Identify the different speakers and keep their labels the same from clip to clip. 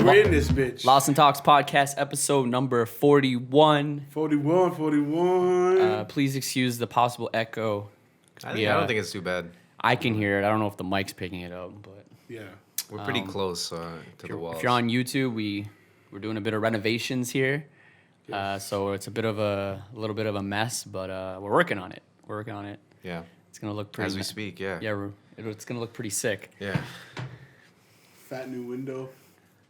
Speaker 1: we're in this bitch.
Speaker 2: Lost and Talks podcast, episode number 41.
Speaker 1: 41.
Speaker 2: Please excuse the possible echo.
Speaker 3: I don't think it's too bad.
Speaker 2: I can hear it. I don't know if the mic's picking it up, but
Speaker 1: Yeah.
Speaker 3: We're pretty close to the walls.
Speaker 2: if you're on YouTube, we're doing a bit of renovations here. So it's a little bit of a mess, but we're working on it.
Speaker 3: Yeah.
Speaker 2: It's gonna look pretty.
Speaker 3: As we speak, yeah.
Speaker 2: Yeah, it's gonna look pretty sick.
Speaker 3: Yeah.
Speaker 1: Fat new window.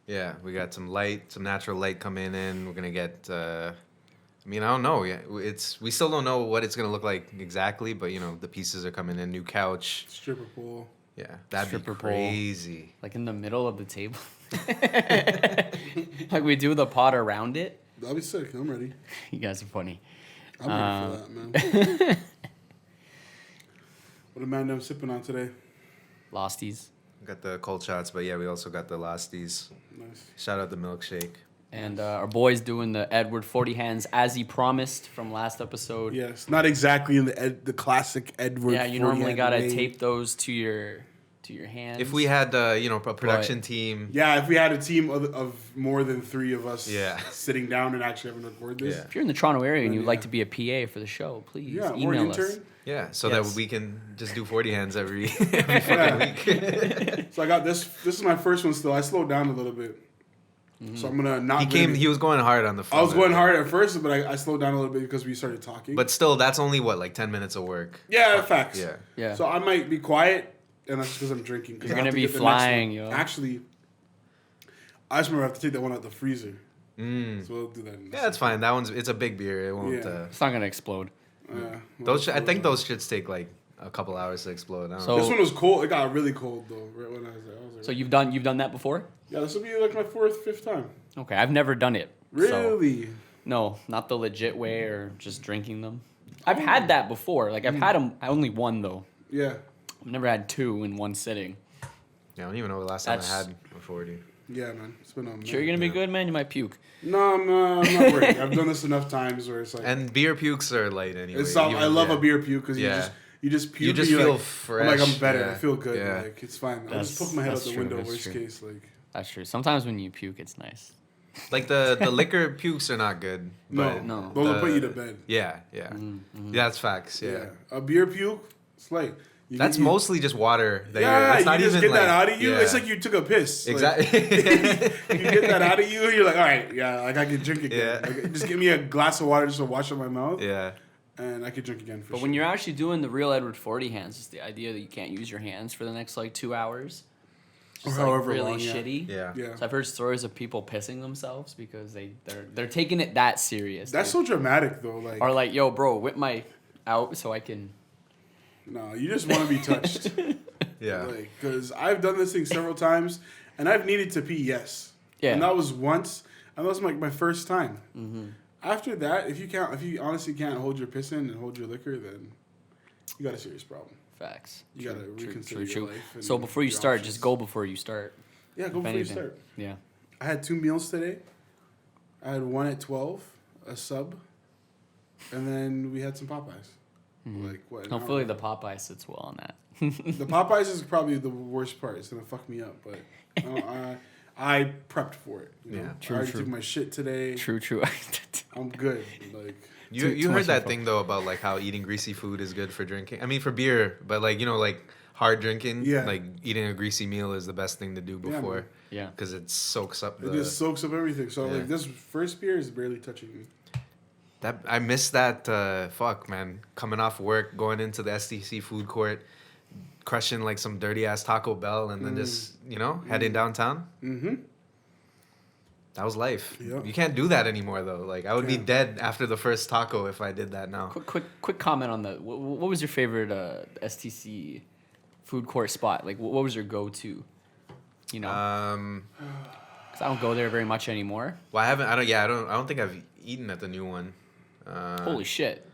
Speaker 3: Yeah, we got some natural light coming in. We're gonna get. I don't know. Yeah, we still don't know what it's gonna look like exactly, but the pieces are coming in. New couch.
Speaker 1: Stripper pole.
Speaker 3: Yeah, that'd
Speaker 2: Stripper
Speaker 3: be
Speaker 2: pole.
Speaker 3: crazy.
Speaker 2: Like in the middle of the table. Like we do the pot around it.
Speaker 1: That'll be sick. I'm ready.
Speaker 2: You guys are funny.
Speaker 1: I'm ready for that, man. What am I sipping on today?
Speaker 2: Losties.
Speaker 3: Got the cold shots, but yeah, we also got the Losties.
Speaker 1: Nice.
Speaker 3: Shout out the milkshake.
Speaker 2: And our boy's doing the Edward 40 hands as he promised from last episode.
Speaker 1: Yes, not exactly in the classic Edward.
Speaker 2: Yeah, you
Speaker 1: 40
Speaker 2: normally
Speaker 1: hand
Speaker 2: gotta
Speaker 1: way.
Speaker 2: tape those to your hands.
Speaker 3: If we had a production team.
Speaker 1: Yeah, if we had a team of more than 3 of us sitting down and actually having to record this.
Speaker 3: Yeah.
Speaker 2: If you're in the Toronto area and you'd
Speaker 1: Yeah.
Speaker 2: like to be a PA for the show, please
Speaker 1: Yeah, or
Speaker 2: email us.
Speaker 1: intern.
Speaker 3: Yeah, so
Speaker 2: Yes.
Speaker 3: that we can just do 40 hands every fucking week.
Speaker 1: So I got this. This is my first one still. I slowed down a little bit. So I'm gonna not.
Speaker 3: He was going hard on the phone.
Speaker 1: I was going hard at first, but I slowed down a little bit because we started talking.
Speaker 3: But still, that's only like 10 minutes of work.
Speaker 1: yeah, facts.
Speaker 3: Yeah.
Speaker 1: So I might be quiet, and that's because I'm drinking.
Speaker 2: You're gonna be flying, yo.
Speaker 1: Actually, I just remember I have to take that one out the freezer.
Speaker 3: Mm.
Speaker 1: So we'll do that.
Speaker 3: Yeah, that's fine. It's a big beer. It won't.
Speaker 1: Yeah.
Speaker 2: It's not gonna explode.
Speaker 3: I think those shits take like a couple hours to explode. I don't
Speaker 2: So-
Speaker 3: know.
Speaker 1: This one was cold. It got really cold though. Right when I was there.
Speaker 2: So you've done that before?
Speaker 1: Yeah, this will be like my 4th, 5th time.
Speaker 2: Okay, I've never done it. So,
Speaker 1: Really?
Speaker 2: no, not the legit way or just drinking them. I've had that before. Like I've had them. I only one though.
Speaker 1: Yeah.
Speaker 2: I've never had 2 in one sitting.
Speaker 3: Yeah, I don't even know the last time I
Speaker 2: That's-
Speaker 3: had a 40.
Speaker 1: Yeah, man. It's been a
Speaker 2: Sure, you're gonna be good, man. You might puke.
Speaker 1: No, I'm not worried. I've done this enough times where it's like.
Speaker 3: And beer pukes are light anyway.
Speaker 1: I love a beer puke because
Speaker 3: Yeah.
Speaker 1: you just puke.
Speaker 3: You just
Speaker 1: and you're
Speaker 3: feel
Speaker 1: like,
Speaker 3: fresh.
Speaker 1: I'm like, I'm better.
Speaker 3: Yeah.
Speaker 1: I feel good.
Speaker 3: Yeah.
Speaker 1: Like it's fine. I'll
Speaker 2: That's-
Speaker 1: just poke my head out
Speaker 2: that's
Speaker 1: the
Speaker 2: true,
Speaker 1: window.
Speaker 2: that's
Speaker 1: Worst
Speaker 2: true.
Speaker 1: case, like.
Speaker 2: That's true. Sometimes when you puke, it's nice.
Speaker 3: Like the liquor pukes are not good. But
Speaker 2: No.
Speaker 1: Those will put you to bed.
Speaker 3: Yeah. Yeah, that's facts. Yeah.
Speaker 1: A beer puke, it's like.
Speaker 3: That's mostly just water.
Speaker 1: Yeah,
Speaker 3: it's not
Speaker 1: you just
Speaker 3: even
Speaker 1: get that
Speaker 3: like,
Speaker 1: out of you.
Speaker 3: Yeah.
Speaker 1: It's like you took a piss. Like,
Speaker 3: Exactly.
Speaker 1: you get that out of you, and you're like, all right, yeah, like I can drink again.
Speaker 3: Yeah.
Speaker 1: Like, just give me a glass of water just to wash up my mouth,
Speaker 3: Yeah.
Speaker 1: and I could drink again.
Speaker 2: But when you're actually doing the real Edward 40 hands, it's the idea that you can't use your hands for the next like 2 hours. Just
Speaker 1: Or
Speaker 2: like
Speaker 1: however
Speaker 2: really
Speaker 1: long, yeah.
Speaker 2: shitty.
Speaker 3: Yeah.
Speaker 1: Yeah.
Speaker 2: So I've heard stories of people pissing themselves because they're taking it that serious.
Speaker 1: That's so dramatic, though. Like,
Speaker 2: Or like, yo, bro, whip my out so I can.
Speaker 1: no, you just want to be touched.
Speaker 3: Yeah.
Speaker 1: Like, because I've done this thing several times, and I've needed to pee, yes.
Speaker 2: Yeah.
Speaker 1: And that was once, and that was like my first time.
Speaker 2: Mm-hmm.
Speaker 1: After that, if you honestly can't hold your piss in and hold your liquor, then you got a serious problem.
Speaker 2: Facts.
Speaker 1: You gotta reconsider your life and
Speaker 2: So before you
Speaker 1: your
Speaker 2: start,
Speaker 1: options.
Speaker 2: just go before you start.
Speaker 1: Yeah, go
Speaker 2: if
Speaker 1: before you
Speaker 2: anything.
Speaker 1: start.
Speaker 2: Yeah.
Speaker 1: I had 2 meals today. I had one at 12, a sub, and then we had some Popeyes. Like what? an
Speaker 2: Hopefully
Speaker 1: hour.
Speaker 2: the Popeye sits well on that.
Speaker 1: The Popeyes is probably the worst part. It's gonna fuck me up, but I prepped for it. You know?
Speaker 3: Yeah.
Speaker 2: True,
Speaker 1: I already
Speaker 2: true.
Speaker 1: took my shit today.
Speaker 2: True.
Speaker 1: I'm good. Like
Speaker 3: You
Speaker 2: too
Speaker 3: heard
Speaker 2: much
Speaker 3: that
Speaker 2: info.
Speaker 3: thing though about like how eating greasy food is good for drinking. I mean for beer, but like like hard drinking.
Speaker 1: Yeah.
Speaker 3: Like eating a greasy meal is the best thing to do
Speaker 1: Yeah,
Speaker 3: before.
Speaker 1: man.
Speaker 2: Yeah.
Speaker 3: Because it soaks up
Speaker 1: it
Speaker 3: the.
Speaker 1: just soaks up everything. So
Speaker 3: Yeah.
Speaker 1: like this first beer is barely touching me.
Speaker 3: That I missed that. Fuck man, coming off work, going into the STC food court, crushing like some dirty ass Taco Bell, and then just heading downtown.
Speaker 1: Mm-hmm.
Speaker 3: That was life.
Speaker 1: Yeah.
Speaker 3: You can't do that anymore though. Like I would be
Speaker 1: Can't.
Speaker 3: dead after the first taco if I did that now.
Speaker 2: Quick comment on the. What was your favorite STC food court spot? Like, what was your go-to? You know, because I don't go there very much anymore.
Speaker 3: Well, I don't think I've eaten at the new one.
Speaker 2: Holy shit!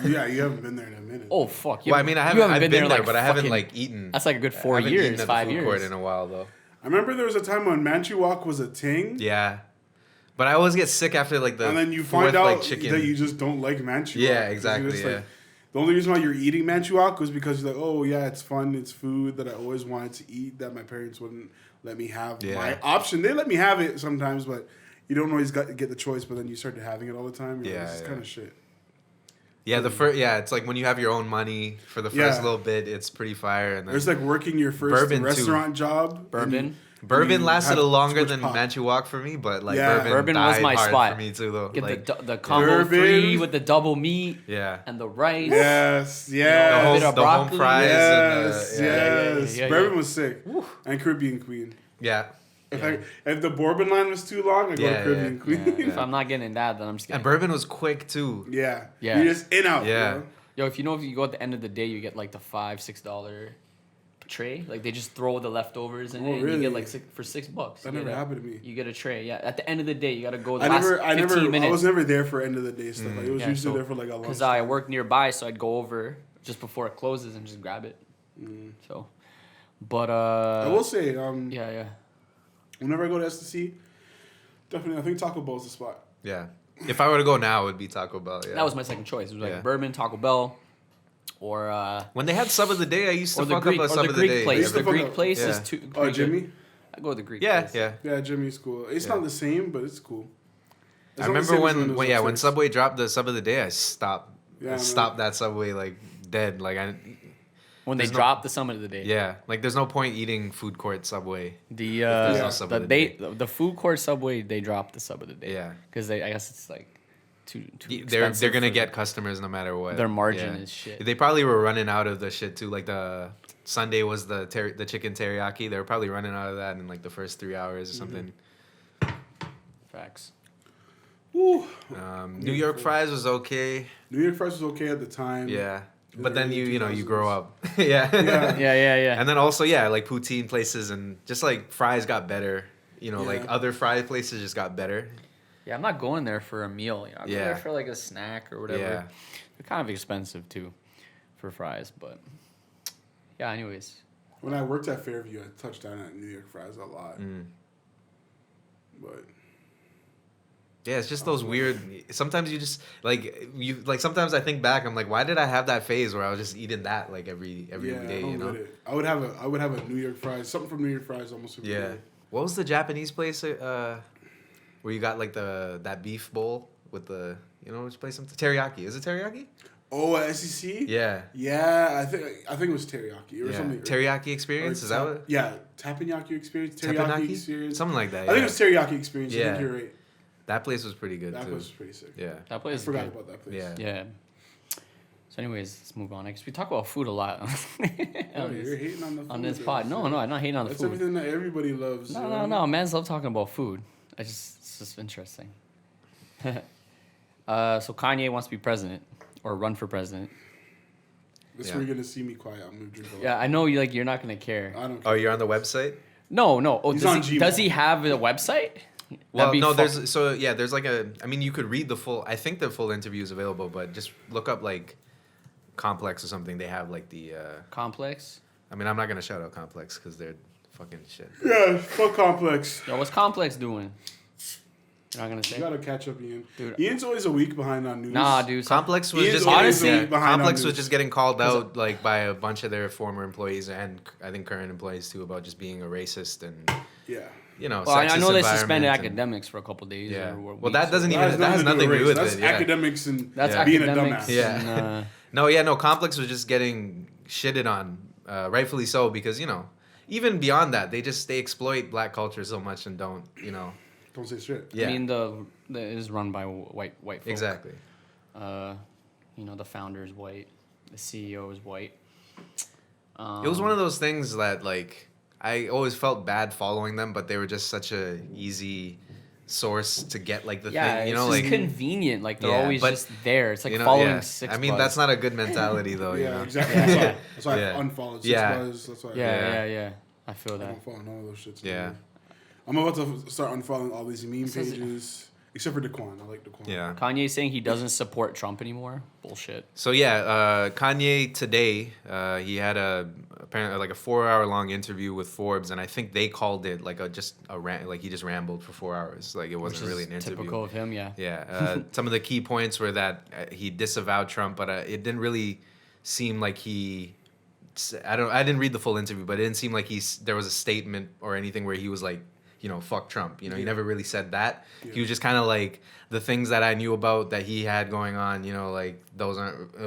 Speaker 1: Yeah, you haven't been there in a minute.
Speaker 2: Oh fuck! You
Speaker 3: Well, I mean, I've been there,
Speaker 2: like,
Speaker 3: but I haven't
Speaker 2: fucking-
Speaker 3: like eaten.
Speaker 2: That's like a good
Speaker 3: I
Speaker 2: 4
Speaker 3: haven't eaten
Speaker 2: years,
Speaker 3: at
Speaker 2: 5
Speaker 3: the food court
Speaker 2: years.
Speaker 3: in a while though.
Speaker 1: I remember there was a time when Manchu Wok was a ting.
Speaker 3: Yeah, but I always get sick after like the
Speaker 1: And then you
Speaker 3: fourth,
Speaker 1: find out
Speaker 3: like, chicken.
Speaker 1: that you just don't like Manchu Wok.
Speaker 3: Yeah,
Speaker 1: 'Cause
Speaker 3: exactly,
Speaker 1: you're just
Speaker 3: yeah.
Speaker 1: like, the only reason why you're eating Manchu Wok was because you're like, oh yeah, it's fun, it's food that I always wanted to eat that my parents wouldn't let me have
Speaker 3: Yeah.
Speaker 1: my option. They let me have it sometimes, but you don't always get the choice. But then you start having it all the time. You're like, this is kind of shit.
Speaker 3: Yeah, it's like when you have your own money for the first little bit, it's pretty fire. And then
Speaker 1: It's like working your first
Speaker 3: bourbon,
Speaker 1: restaurant job.
Speaker 2: Bourbon.
Speaker 3: Bourbon
Speaker 1: you
Speaker 3: lasted
Speaker 1: have
Speaker 3: longer
Speaker 1: too
Speaker 3: than
Speaker 1: much pop.
Speaker 3: Manchu Walk for me, but like
Speaker 1: Yeah.
Speaker 2: Bourbon was
Speaker 3: died
Speaker 2: my
Speaker 3: hard
Speaker 2: spot.
Speaker 3: for me too, though.
Speaker 2: Get
Speaker 3: Like,
Speaker 2: the combo
Speaker 1: Bourbon.
Speaker 2: 3 with the double meat
Speaker 3: yeah,
Speaker 2: and the rice.
Speaker 1: Yes,
Speaker 3: the
Speaker 1: yes,
Speaker 3: home,
Speaker 2: bit of
Speaker 3: the home
Speaker 2: broccoli.
Speaker 3: fries.
Speaker 1: yes,
Speaker 3: and
Speaker 1: yes.
Speaker 2: yeah.
Speaker 1: Bourbon was sick, and Caribbean Queen.
Speaker 3: yeah.
Speaker 1: If the bourbon line was too long, I go to Caribbean Queen.
Speaker 2: If I'm not getting that, then I'm just getting.
Speaker 3: And bourbon was quick too.
Speaker 1: Yeah,
Speaker 2: Yeah.
Speaker 1: you're just in out.
Speaker 3: Yeah.
Speaker 1: Bro.
Speaker 2: Yo, if you go at the end of the day, you get like the $5-6 tray. Like they just throw the leftovers in
Speaker 1: Oh,
Speaker 2: it, and you
Speaker 1: really?
Speaker 2: get like for $6.
Speaker 1: That
Speaker 2: You
Speaker 1: never
Speaker 2: get
Speaker 1: happened to me.
Speaker 2: You get a tray. Yeah, at the end of the day, you gotta go. The
Speaker 1: I
Speaker 2: last
Speaker 1: never,
Speaker 2: 15 minutes.
Speaker 1: I was never there for end of the day stuff. Like, it was
Speaker 2: Yeah,
Speaker 1: usually
Speaker 2: so-
Speaker 1: there for like a long.
Speaker 2: Because I work nearby, so I'd go over just before it closes and just grab it. So, but
Speaker 1: I will say,
Speaker 2: yeah.
Speaker 1: whenever I go to STC, definitely I think Taco Bell is the spot.
Speaker 3: Yeah. If I were to go now, it would be Taco Bell. Yeah.
Speaker 2: That was my second choice. It was like
Speaker 3: Yeah.
Speaker 2: bourbon, Taco Bell, or
Speaker 3: When they had sub of the day, I used to
Speaker 2: or the
Speaker 3: fuck
Speaker 2: Greek
Speaker 3: up a
Speaker 2: or
Speaker 3: sub
Speaker 2: the
Speaker 3: of the
Speaker 2: Greek
Speaker 3: day.
Speaker 2: place.
Speaker 1: used to
Speaker 2: The
Speaker 1: fuck
Speaker 2: Greek
Speaker 1: up-
Speaker 2: place
Speaker 3: Yeah.
Speaker 2: is too.
Speaker 1: Oh,
Speaker 2: pretty good.
Speaker 1: Jimmy.
Speaker 2: I go with the Greek.
Speaker 3: Yeah,
Speaker 2: place.
Speaker 3: yeah.
Speaker 1: Yeah, Jimmy's cool. It's
Speaker 3: Yeah.
Speaker 1: not the same, but it's cool. It's
Speaker 3: I
Speaker 1: not the
Speaker 3: remember
Speaker 1: same as
Speaker 3: when
Speaker 1: it was
Speaker 3: when
Speaker 1: upstairs.
Speaker 3: Subway dropped the sub of the day, I stopped.
Speaker 1: Yeah,
Speaker 3: I
Speaker 1: man.
Speaker 3: stopped that Subway like dead. Like
Speaker 2: When they
Speaker 3: There's no-
Speaker 2: dropped the summit of the day.
Speaker 3: yeah, like there's no point eating food court Subway.
Speaker 2: The
Speaker 3: there's no sub of the day.
Speaker 2: the food court Subway, they dropped the sub of the day.
Speaker 3: Yeah.
Speaker 2: Because I guess it's like too
Speaker 3: They're
Speaker 2: expensive
Speaker 3: gonna
Speaker 2: for
Speaker 3: get customers no matter what.
Speaker 2: Their margin
Speaker 3: Yeah.
Speaker 2: is shit.
Speaker 3: They probably were running out of the shit too. Like the Sunday was the chicken teriyaki. They were probably running out of that in like the first 3 hours or something.
Speaker 2: Facts.
Speaker 1: Woo.
Speaker 3: New York fries was okay.
Speaker 1: New York fries was okay at the time.
Speaker 3: Yeah.
Speaker 1: In
Speaker 3: But
Speaker 1: the
Speaker 3: then
Speaker 1: early
Speaker 3: you
Speaker 1: 2000s.
Speaker 3: grow up. Yeah.
Speaker 1: Yeah.
Speaker 2: Yeah.
Speaker 3: And then also, like poutine places and just like fries got better. Like
Speaker 1: Yeah.
Speaker 3: other fry places just got better.
Speaker 2: Yeah, I'm not going there for a meal. I'm going there
Speaker 3: Yeah.
Speaker 2: for like a snack or whatever.
Speaker 3: Yeah.
Speaker 2: They're kind of expensive too for fries, but yeah, anyways.
Speaker 1: When I worked at Fairview, I touched down at New York fries a lot.
Speaker 3: Mm.
Speaker 1: But
Speaker 3: Yeah, it's just those weird. Sometimes you just sometimes I think back, I'm like, why did I have that phase where I was just eating that like every
Speaker 1: yeah,
Speaker 3: day?
Speaker 1: I don't
Speaker 3: You know?
Speaker 1: get it. I would have a New York fries. Something from New York fries almost every
Speaker 3: Yeah.
Speaker 1: day.
Speaker 3: What was the Japanese place where you got like that beef bowl with the which place? Teriyaki. Is it teriyaki?
Speaker 1: Oh, at SEC.
Speaker 3: Yeah.
Speaker 1: Yeah, I think it was teriyaki or
Speaker 3: Yeah.
Speaker 1: something.
Speaker 3: Teriyaki experience. Is that what?
Speaker 1: Yeah, teppanyaki experience. Teriyaki
Speaker 3: Teppanyaki?
Speaker 1: experience.
Speaker 3: Something like that.
Speaker 1: I think it was teriyaki experience. I
Speaker 3: Yeah.
Speaker 1: think you're right.
Speaker 3: That place was pretty good
Speaker 1: That
Speaker 3: too.
Speaker 1: place was pretty sick.
Speaker 3: Yeah.
Speaker 2: That
Speaker 1: I
Speaker 2: place is
Speaker 1: forgot
Speaker 2: good.
Speaker 1: about that place.
Speaker 3: Yeah.
Speaker 2: Yeah. So anyways, let's move on. I guess we talk about food a lot
Speaker 1: Oh, you're hating on the food.
Speaker 2: on this
Speaker 1: though.
Speaker 2: pod. No, I'm not hating on the
Speaker 1: That's
Speaker 2: food.
Speaker 1: everything that everybody loves. you know?
Speaker 2: No. Man's love talking about food. It's just interesting. So Kanye wants to be president or run for president.
Speaker 1: This is
Speaker 3: Yeah.
Speaker 1: where you're gonna see me quiet. I'm gonna drink a lot.
Speaker 2: Yeah, I know you're not gonna care.
Speaker 1: I don't
Speaker 3: Oh,
Speaker 1: care.
Speaker 3: you're on the website?
Speaker 2: No. Oh,
Speaker 1: He's on
Speaker 2: does he
Speaker 1: Gmail.
Speaker 2: have a website?
Speaker 3: Well,
Speaker 2: That'd be
Speaker 3: no,
Speaker 2: fu-
Speaker 3: there's like you could read the full, I think the full interview is available, but just look up like Complex or something. They have like the,
Speaker 2: Complex.
Speaker 3: I'm not going to shout out Complex because they're fucking shit.
Speaker 1: Yeah, so complex.
Speaker 2: Yo, what's Complex doing? You're not gonna say?
Speaker 1: You gotta catch up, Ian.
Speaker 2: Dude.
Speaker 1: Ian's always a week behind on news.
Speaker 2: Nah, dude.
Speaker 3: Complex was
Speaker 1: Ian's
Speaker 3: just
Speaker 1: always
Speaker 2: honestly-
Speaker 1: a week behind on
Speaker 3: Complex was
Speaker 1: news.
Speaker 3: just getting called out like by a bunch of their former employees and I think current employees too about just being a racist and
Speaker 1: Yeah.
Speaker 2: Well, I
Speaker 3: sexist
Speaker 2: know they suspended
Speaker 3: environment and-
Speaker 2: academics for a couple days.
Speaker 3: Yeah.
Speaker 2: Or
Speaker 3: Well,
Speaker 2: weeks
Speaker 3: that
Speaker 2: or
Speaker 3: doesn't
Speaker 2: whatever.
Speaker 3: even that has nothing to do with
Speaker 1: That's
Speaker 3: it. Yeah.
Speaker 1: academics and
Speaker 2: That's
Speaker 1: being a
Speaker 2: academics.
Speaker 1: dumbass.
Speaker 3: Yeah.
Speaker 2: And,
Speaker 3: No, Complex was just getting shitted on, rightfully so, because even beyond that, they exploit black culture so much and don't.
Speaker 1: Don't say shit.
Speaker 3: Yeah.
Speaker 2: I mean, it is run by white folk.
Speaker 3: Exactly.
Speaker 2: The founder is white, the CEO is white.
Speaker 3: It was one of those things that like I always felt bad following them, but they were just such a easy source to get like the thing.
Speaker 2: It's just convenient. Like they're
Speaker 3: Yeah,
Speaker 2: always
Speaker 3: but,
Speaker 2: just there. It's like following Six
Speaker 3: I mean,
Speaker 2: Buzz.
Speaker 3: that's not a good mentality though.
Speaker 1: Yeah,
Speaker 3: you know?
Speaker 1: exactly.
Speaker 2: Yeah.
Speaker 1: That's why
Speaker 3: Yeah.
Speaker 1: I unfollowed Six
Speaker 3: Yeah.
Speaker 1: Buzz. That's why
Speaker 2: Yeah. I feel
Speaker 1: I
Speaker 2: that.
Speaker 1: don't follow none of those shits.
Speaker 3: Yeah.
Speaker 1: anymore. I'm about to start unfollowing all these meme
Speaker 2: Says-
Speaker 1: pages, except for Daquan. I like Daquan.
Speaker 3: Yeah.
Speaker 2: Kanye saying he doesn't support Trump anymore. Bullshit.
Speaker 3: So Kanye today he had apparently like a 4-hour long interview with Forbes, and I think they called it like a rant, like he just rambled for 4 hours, like it wasn't
Speaker 2: Which is
Speaker 3: really an interview.
Speaker 2: typical of him. Yeah.
Speaker 3: Yeah, some of the key points were that he disavowed Trump, but it didn't really seem like he I didn't read the full interview, but it didn't seem like there was a statement or anything where he was like, fuck Trump. He never really said that.
Speaker 1: Yeah.
Speaker 3: He was just kind of like, the things that I knew about that he had going on, like it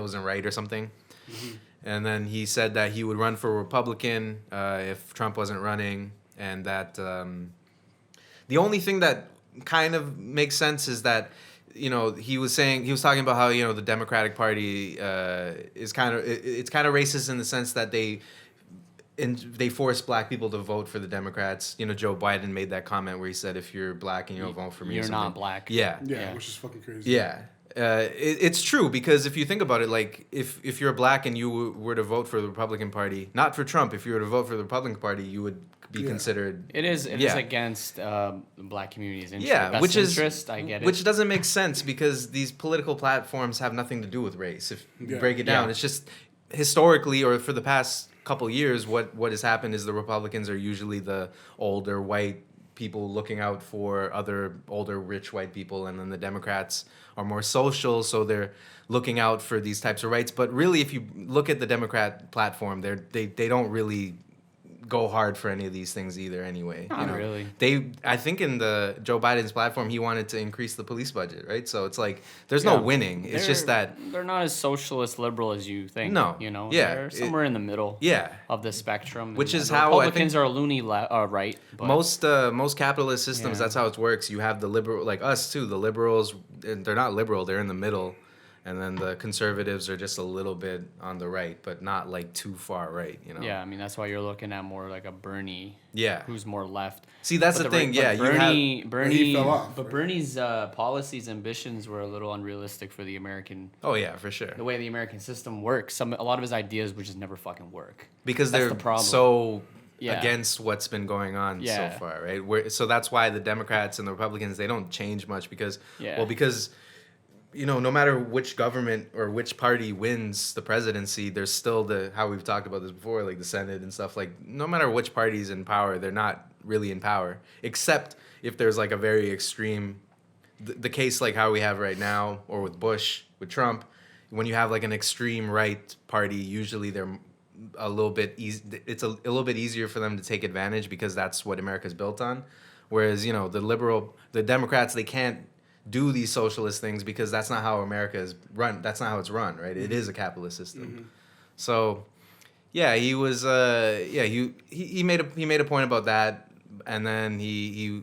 Speaker 3: wasn't right or something.
Speaker 1: Mm-hmm.
Speaker 3: And then he said that he would run for Republican if Trump wasn't running, and that the only thing that kind of makes sense is that he was talking about how the Democratic Party is it's kind of racist in the sense that they force black people to vote for the Democrats. Joe Biden made that comment where he said, if you're black and you don't vote for me,
Speaker 2: you're
Speaker 3: or something.
Speaker 2: not black.
Speaker 1: Yeah, which is fucking crazy.
Speaker 3: Yeah. It's true, because if you think about it, like if you're black and you were to vote for the Republican Party, not for Trump, if you were to vote for the Republican Party, you would be considered.
Speaker 2: It is against the black community's interest.
Speaker 3: Yeah,
Speaker 2: interest. I get it.
Speaker 3: Which doesn't make sense, because these political platforms have nothing to do with race. If you break it down, it's just historically, or for the past couple years, what has happened is the Republicans are usually the older white people looking out for other older rich white people, and then the Democrats are more social, so they're looking out for these types of rights. But really, if you look at the Democrat platform, they don't really go hard for any of these things either anyway.
Speaker 2: Not really.
Speaker 3: I think in the Joe Biden's platform, he wanted to increase the police budget, right? So it's like there's no winning. It's just that
Speaker 2: they're not as socialist liberal as you think.
Speaker 3: No.
Speaker 2: They're somewhere in the middle.
Speaker 3: Yeah.
Speaker 2: Of the spectrum.
Speaker 3: Which is
Speaker 2: the
Speaker 3: how
Speaker 2: Republicans are loony right. But
Speaker 3: most capitalist systems, that's how it works. You have the liberal, like us too. The liberals, they're not liberal. They're in the middle. And then the conservatives are just a little bit on the right, but not like too far right,
Speaker 2: Yeah, I mean, that's why you're looking at more like a Bernie.
Speaker 3: Yeah.
Speaker 2: Who's more left.
Speaker 3: See, that's the thing. Yeah,
Speaker 2: Bernie,
Speaker 1: he fell off,
Speaker 2: but
Speaker 1: right?
Speaker 2: Bernie's policies, ambitions were a little unrealistic for the American.
Speaker 3: Oh yeah, for sure.
Speaker 2: The way the American system works, a lot of his ideas would just never fucking work.
Speaker 3: Because
Speaker 2: That's
Speaker 3: they're
Speaker 2: the problem.
Speaker 3: so
Speaker 2: Yeah.
Speaker 3: against what's been going on so far, right? So that's why the Democrats and the Republicans, they don't change much because no matter which government or which party wins the presidency, there's still how we've talked about this before, like the Senate and stuff. Like, no matter which party's in power, they're not really in power, except if there's like a very extreme, the case like how we have right now, or with Bush, with Trump. When you have like an extreme right party, usually they're a little bit it's a little bit easier for them to take advantage, because that's what America's built on. Whereas the Democrats, they can't do these socialist things because that's not how America is run. That's not how it's run, right? It is a capitalist system. Mm-hmm. So, yeah, he was he made a point about that, and then he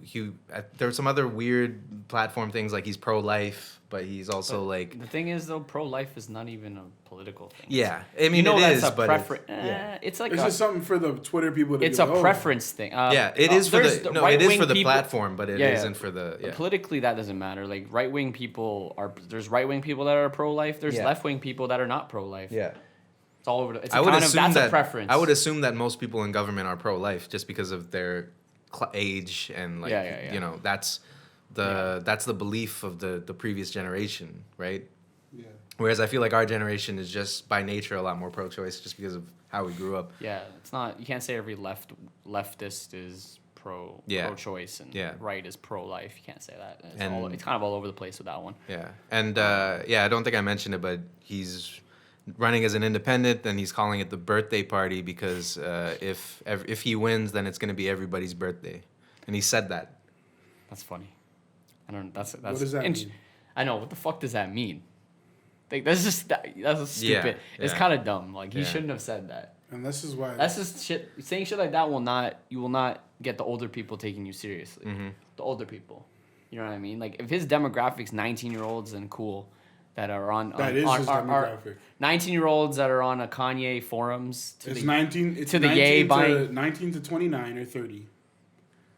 Speaker 3: there were some other weird platform things, like he's pro-life, but he's also like,
Speaker 2: the thing is though, pro-life is not even a political thing.
Speaker 3: Yeah, I mean, it
Speaker 2: that's
Speaker 3: is,
Speaker 2: a
Speaker 3: but
Speaker 2: it's like
Speaker 1: it's just something for the Twitter people to
Speaker 2: it's
Speaker 1: do.
Speaker 2: a preference thing.
Speaker 3: It is for it is for the
Speaker 2: people,
Speaker 3: platform, but it isn't for the
Speaker 2: politically. That doesn't matter. Like right-wing people there's right-wing people that are pro-life. There's left-wing people that are not pro-life.
Speaker 3: Yeah.
Speaker 2: It's all over. It's
Speaker 3: that's
Speaker 2: a preference.
Speaker 3: I would assume that most people in government are pro-life just because of their age and like that's the belief of the previous generation, right?
Speaker 1: Yeah.
Speaker 3: Whereas I feel like our generation is just by nature a lot more pro-choice, just because of how we grew up.
Speaker 2: Yeah, it's not. You can't say every leftist is pro-choice and right is pro-life. You can't say that. It's kind of all over the place with that one.
Speaker 3: Yeah, and I don't think I mentioned it, but he's running as an independent, and he's calling it the birthday party because if he wins, then it's going to be everybody's birthday, and he said that.
Speaker 2: That's funny. I don't. That's
Speaker 1: what does that mean?
Speaker 2: I know. What the fuck does that mean? Like, that's stupid.
Speaker 3: Yeah.
Speaker 2: It's kind of dumb. Like, he shouldn't have said that.
Speaker 1: And this is why.
Speaker 2: That's just shit. Saying shit like that you will not get the older people taking you seriously.
Speaker 3: Mm-hmm.
Speaker 2: The older people. You know what I mean? Like, if his demographics 19-year-olds and cool that are on
Speaker 1: that is his demographic.
Speaker 2: 19-year-olds that are on a Kanye forums
Speaker 1: It's 19 to 29 or 30.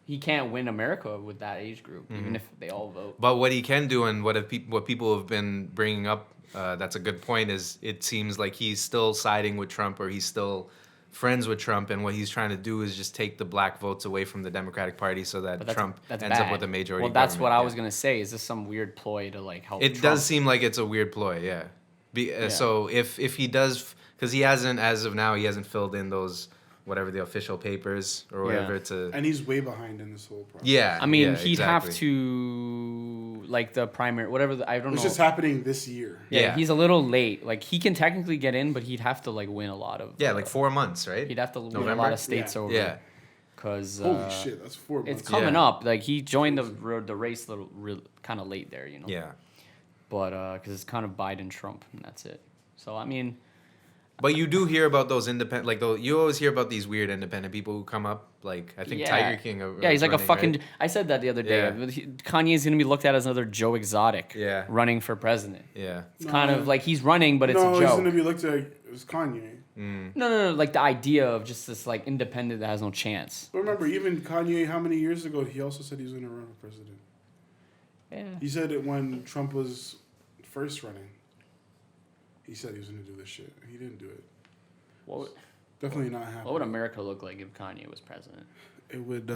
Speaker 2: He can't win America with that age group, even if they all vote.
Speaker 3: But what he can do, and what people have been bringing up, that's a good point, is it seems like he's still siding with Trump, or he's still friends with Trump, and what he's trying to do is just take the black votes away from the Democratic Party so that Trump ends up with a majority.
Speaker 2: Well, that's what I was gonna say. Is this some weird ploy to like help?
Speaker 3: It does seem like it's a weird ploy, yeah. So if he does, because he hasn't, as of now, he hasn't filled in those whatever the official papers or whatever to.
Speaker 1: And he's way behind in this whole process.
Speaker 3: Yeah,
Speaker 2: I mean,
Speaker 3: yeah,
Speaker 2: he'd
Speaker 3: exactly.
Speaker 2: have to, like, the primary, whatever, I don't
Speaker 1: It's
Speaker 2: know.
Speaker 1: just happening this year.
Speaker 2: Yeah,
Speaker 3: Yeah.
Speaker 2: he's a little late. Like, he can technically get in, but he'd have to, like, win a lot of.
Speaker 3: Yeah, like 4 months, right?
Speaker 2: He'd have to win a
Speaker 3: November?
Speaker 2: lot of states
Speaker 1: Yeah.
Speaker 2: over.
Speaker 3: Yeah.
Speaker 2: Because
Speaker 1: Holy shit, that's 4 months.
Speaker 2: it's coming
Speaker 3: Yeah.
Speaker 2: up. Like, he joined the race a little kind of late there, you know.
Speaker 3: Yeah.
Speaker 2: But because it's kind of Biden Trump, and that's it. So I mean,
Speaker 3: But you do hear about those independent, like you always hear about these weird independent people who come up. Like I think Tiger King.
Speaker 2: Yeah, he's like
Speaker 3: running,
Speaker 2: a fucking.
Speaker 3: right?
Speaker 2: I said that the other day.
Speaker 3: Yeah.
Speaker 2: Kanye's gonna be looked at as another Joe Exotic.
Speaker 3: Yeah.
Speaker 2: Running for president.
Speaker 3: Yeah.
Speaker 2: It's kind of like he's running, but it's
Speaker 1: no,
Speaker 2: a
Speaker 1: he's
Speaker 2: joke.
Speaker 1: gonna be looked at as Kanye.
Speaker 2: No. Like the idea of just this like independent that has no chance.
Speaker 1: But remember, even Kanye, how many years ago, he also said he was gonna run for president.
Speaker 2: Yeah.
Speaker 1: He said it when Trump was first running. He said he was gonna do this shit. He didn't do it.
Speaker 2: What would,
Speaker 1: Definitely not happening.
Speaker 2: what would America look like if Kanye was president?
Speaker 1: It would.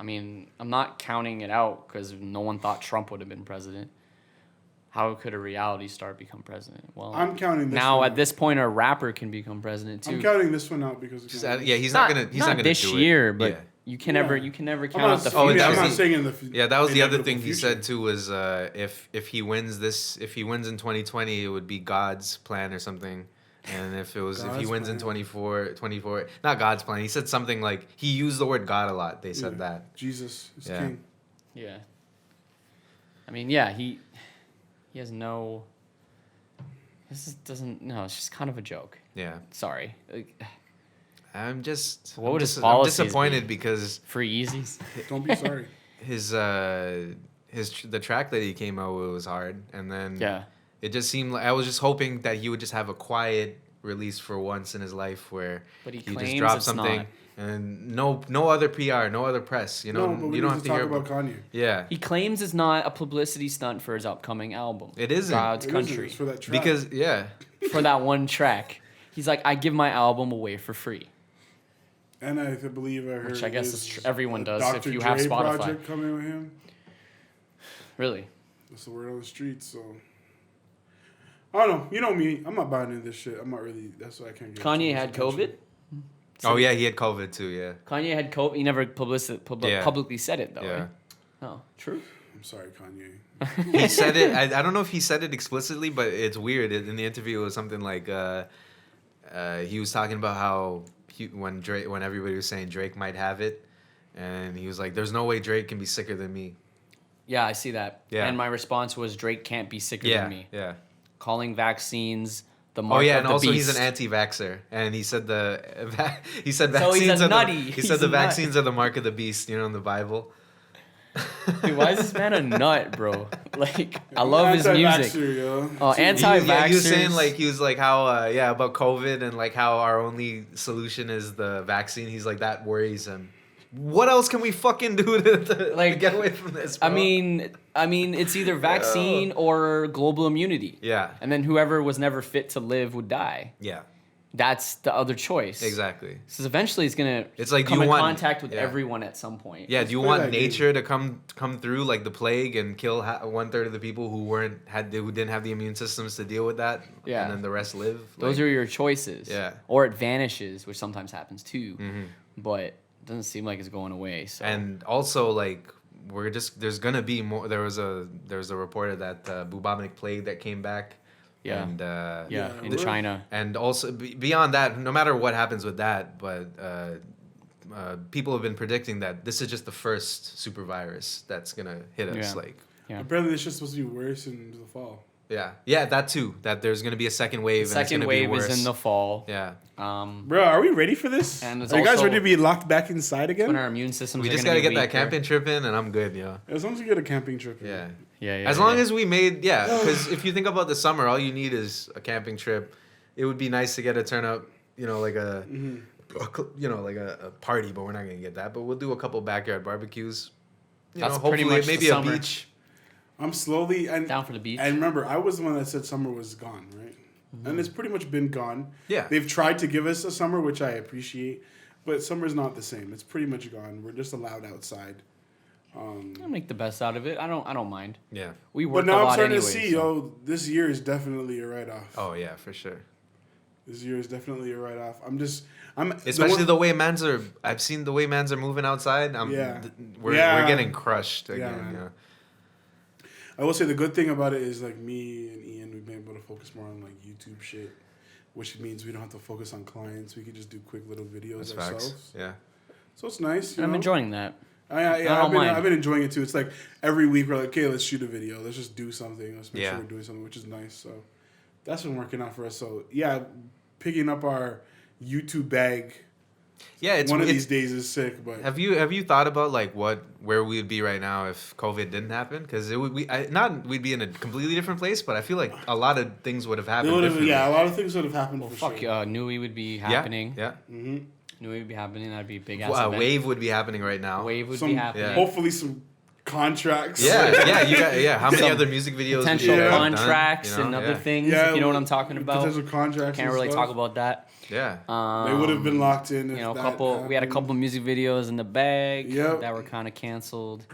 Speaker 2: I mean, I'm not counting it out because no one thought Trump would have been president. How could a reality star become president? Well,
Speaker 1: I'm counting this
Speaker 2: now
Speaker 1: one
Speaker 2: at
Speaker 1: out.
Speaker 2: this point, a rapper can become president too.
Speaker 1: I'm counting this one out because.
Speaker 3: Just yeah, he's not gonna. He's not, gonna
Speaker 2: this
Speaker 3: do
Speaker 2: year,
Speaker 3: it.
Speaker 2: but
Speaker 3: Yeah.
Speaker 2: you can
Speaker 1: Yeah.
Speaker 2: never
Speaker 1: I'm
Speaker 2: count out
Speaker 1: not,
Speaker 2: the
Speaker 3: Oh,
Speaker 2: future.
Speaker 3: that
Speaker 1: I'm
Speaker 3: was
Speaker 1: not
Speaker 3: the-
Speaker 1: saying in the
Speaker 3: Yeah, that was the other
Speaker 1: inevitable
Speaker 3: thing he
Speaker 1: future.
Speaker 3: said too. Was if he wins in 2020, it would be God's plan or something. And if he
Speaker 1: God's
Speaker 3: wins in
Speaker 1: plan.
Speaker 3: 24, not God's plan. He said something like he used the word God a lot. They said
Speaker 1: Yeah.
Speaker 3: that.
Speaker 1: Jesus is
Speaker 3: Yeah.
Speaker 1: king.
Speaker 2: Yeah. I mean, yeah, he has no. This is, doesn't no. It's just kind of a joke.
Speaker 3: Yeah.
Speaker 2: Sorry. Like,
Speaker 3: I'm just.
Speaker 2: What would his
Speaker 3: I'm
Speaker 2: policies
Speaker 3: disappointed
Speaker 2: be?
Speaker 3: because
Speaker 2: free Yeezys.
Speaker 1: Don't be sorry.
Speaker 3: the track that he came out with was hard, and then
Speaker 2: Yeah.
Speaker 3: it just seemed like I was just hoping that he would just have a quiet release for once in his life where
Speaker 2: But he
Speaker 3: just
Speaker 2: claims
Speaker 3: dropped
Speaker 2: it's
Speaker 3: something
Speaker 2: not.
Speaker 3: and no other PR, no other press. You know,
Speaker 1: No, but we
Speaker 3: you don't
Speaker 1: need
Speaker 3: have
Speaker 1: to
Speaker 3: to
Speaker 1: talk
Speaker 3: hear
Speaker 1: about Kanye.
Speaker 3: Yeah,
Speaker 2: He claims it's not a publicity stunt for his upcoming album.
Speaker 3: it isn't
Speaker 2: God's
Speaker 1: It isn't,
Speaker 2: Country.
Speaker 1: it's for that track.
Speaker 3: because yeah,
Speaker 2: For that one track. He's like, I give my album away for free.
Speaker 1: And I believe I heard.
Speaker 2: Which I guess
Speaker 1: there's
Speaker 2: everyone
Speaker 1: a
Speaker 2: does if
Speaker 1: Dr.
Speaker 2: you have
Speaker 1: Dre
Speaker 2: Spotify.
Speaker 1: project coming with him.
Speaker 2: Really?
Speaker 1: That's the word on the streets. So I don't know. You know me. I'm not buying into this shit. I'm not really. That's why I can't get. too
Speaker 2: Kanye
Speaker 1: much
Speaker 2: had
Speaker 1: attention.
Speaker 2: COVID?
Speaker 3: oh yeah, he had COVID too. Yeah,
Speaker 2: Kanye had COVID. He never
Speaker 3: Yeah.
Speaker 2: publicly said it, though.
Speaker 3: yeah.
Speaker 2: Right? Oh, true.
Speaker 1: I'm sorry, Kanye.
Speaker 3: He said it. I don't know if he said it explicitly, but it's weird. In the interview, it was something like he was talking about how when everybody was saying Drake might have it, and he was like, "There's no way Drake can be sicker than me."
Speaker 2: Yeah, I see that.
Speaker 3: Yeah.
Speaker 2: And my response was Drake can't be sicker
Speaker 3: Yeah,
Speaker 2: than me.
Speaker 3: yeah.
Speaker 2: Calling vaccines the
Speaker 3: Oh
Speaker 2: mark
Speaker 3: yeah,
Speaker 2: of
Speaker 3: and
Speaker 2: the
Speaker 3: also
Speaker 2: beast.
Speaker 3: he's an anti-vaxer, and he said he said
Speaker 2: So he's
Speaker 3: vaccines
Speaker 2: a
Speaker 3: are
Speaker 2: nutty.
Speaker 3: he
Speaker 2: He's
Speaker 3: said the
Speaker 2: a nut.
Speaker 3: vaccines are the mark of the beast. You know, in the Bible.
Speaker 2: Dude, why is this man a nut, bro? Like, I love his music.
Speaker 1: Anti-vaxxer, yo.
Speaker 2: Oh, anti-vaxxers.
Speaker 3: He was saying he was like how about COVID and like how our only solution is the vaccine. He's like that worries him. What else can we fucking do to
Speaker 2: Like,
Speaker 3: get away from this? Bro?
Speaker 2: I mean, it's either vaccine or global immunity.
Speaker 3: yeah,
Speaker 2: And then whoever was never fit to live would die.
Speaker 3: yeah,
Speaker 2: That's the other choice.
Speaker 3: exactly.
Speaker 2: Because eventually it's gonna
Speaker 3: It's like, do
Speaker 2: come
Speaker 3: you
Speaker 2: in
Speaker 3: want-
Speaker 2: contact with
Speaker 3: yeah.
Speaker 2: everyone at some point.
Speaker 3: Yeah, do you
Speaker 1: play
Speaker 3: want
Speaker 1: that game.
Speaker 3: nature to come through like the plague and kill 1/3 of the people who didn't have the immune systems to deal with that?
Speaker 2: Yeah.
Speaker 3: and then the rest live.
Speaker 2: Those are your choices.
Speaker 3: Yeah.
Speaker 2: Or it vanishes, which sometimes happens too.
Speaker 3: Mhm.
Speaker 2: But it doesn't seem like it's going away. So
Speaker 3: And also, like, there's gonna be more. There was a reporter that bubonic plague that came back.
Speaker 2: Yeah.
Speaker 3: And
Speaker 2: yeah,
Speaker 1: Yeah,
Speaker 2: in
Speaker 1: really?
Speaker 2: China.
Speaker 3: and also beyond that, no matter what happens with that, but people have been predicting that this is just the first super virus that's gonna hit us.
Speaker 2: Yeah.
Speaker 3: Like,
Speaker 2: Yeah.
Speaker 1: Apparently, it's just supposed to be worse in the fall.
Speaker 3: yeah, that too. That there's gonna be a second wave.
Speaker 2: The
Speaker 3: and it's
Speaker 2: second
Speaker 3: gonna be
Speaker 2: wave is
Speaker 3: worse.
Speaker 2: in the fall.
Speaker 3: Yeah.
Speaker 1: Bro, are we ready for this?
Speaker 2: And it's
Speaker 1: Are you guys
Speaker 2: also-
Speaker 1: ready to be locked back inside
Speaker 2: When
Speaker 1: again?
Speaker 2: our immune systems
Speaker 3: We
Speaker 2: are
Speaker 3: just
Speaker 2: gonna
Speaker 3: gotta
Speaker 2: be
Speaker 3: get that
Speaker 2: weaker.
Speaker 3: camping trip in, and I'm good, yo.
Speaker 1: As long as you get a camping trip. in.
Speaker 3: Yeah.
Speaker 2: Yeah.
Speaker 3: As long as we because if you think about the summer, all you need is a camping trip. It would be nice to get a turn up, like a party, but we're not gonna get that. But we'll do a couple backyard barbecues.
Speaker 2: That's pretty
Speaker 3: Hopefully
Speaker 2: much
Speaker 3: maybe
Speaker 2: the
Speaker 3: a
Speaker 2: summer.
Speaker 3: beach.
Speaker 1: I'm slowly and
Speaker 2: Down for the beach.
Speaker 1: And remember, I was the one that said summer was gone, right? And it's pretty much been gone.
Speaker 3: Yeah.
Speaker 1: They've tried to give us a summer, which I appreciate, but summer's not the same. It's pretty much gone. We're just allowed outside.
Speaker 2: I'll make the best out of it. I don't mind.
Speaker 3: Yeah.
Speaker 2: We work
Speaker 1: But now
Speaker 2: a
Speaker 1: I'm
Speaker 2: lot
Speaker 1: starting
Speaker 2: anyway.
Speaker 1: to see,
Speaker 2: so.
Speaker 1: this year is definitely a write-off.
Speaker 3: Oh yeah, for sure.
Speaker 1: This year is definitely a write-off.
Speaker 3: Especially I've seen the way mans are moving outside. We're getting crushed again.
Speaker 1: Yeah. I will say the good thing about it is like me and Ian, we've been able to focus more on like YouTube shit, which means we don't have to focus on clients. We can just do quick little videos
Speaker 3: That's
Speaker 1: ourselves.
Speaker 3: facts. Yeah.
Speaker 1: So it's nice.
Speaker 2: I'm enjoying that.
Speaker 1: I've been enjoying it too. It's like every week we're like, okay, let's shoot a video. Let's just do something. Let's make sure we're doing something, which is nice. So that's been working out for us. So yeah, picking up our YouTube bag.
Speaker 3: Yeah,
Speaker 1: one of these days is sick. But
Speaker 3: have you thought about like where we'd be right now if COVID didn't happen? Because it would be we'd be in a completely different place, but I feel like a lot of things would have happened.
Speaker 1: A lot of things would have happened.
Speaker 2: Well,
Speaker 1: for
Speaker 2: sure. Nui would be happening.
Speaker 3: Yeah.
Speaker 1: Mm-hmm.
Speaker 2: Nui would be happening. That'd be a big ass.
Speaker 3: Wave would be happening right now.
Speaker 2: Wave would be happening.
Speaker 3: Yeah.
Speaker 1: Hopefully some contracts.
Speaker 3: Yeah. How many other music videos?
Speaker 2: Potential contracts and other things.
Speaker 1: Yeah,
Speaker 2: if you know what I'm talking about.
Speaker 1: Potential contracts.
Speaker 2: Can't really talk about that.
Speaker 3: Yeah.
Speaker 1: They would have been locked in. If
Speaker 2: we had a couple music videos in the bag
Speaker 1: Yep.
Speaker 2: that were kind of canceled.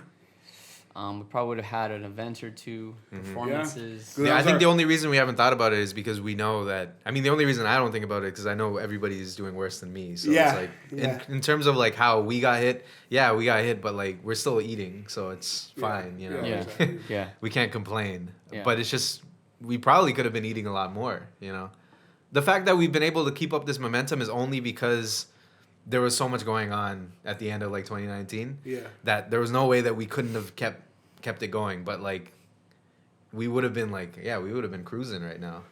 Speaker 2: We probably would have had an event or two, performances.
Speaker 3: Yeah, I think the only reason we haven't thought about it is because we know that. I mean, the only reason I don't think about it because I know everybody's doing worse than me. So it's like in terms of like how we got hit, we got hit, but like we're still eating, so it's fine, you know.
Speaker 2: Yeah.
Speaker 1: Exactly.
Speaker 2: Yeah.
Speaker 3: We can't complain,
Speaker 2: Yeah.
Speaker 3: but it's just we probably could have been eating a lot more, you know. The fact that we've been able to keep up this momentum is only because there was so much going on at the end of like 2019.
Speaker 1: Yeah.
Speaker 3: That there was no way that we couldn't have kept it going, but like we would have been like we would have been cruising right now.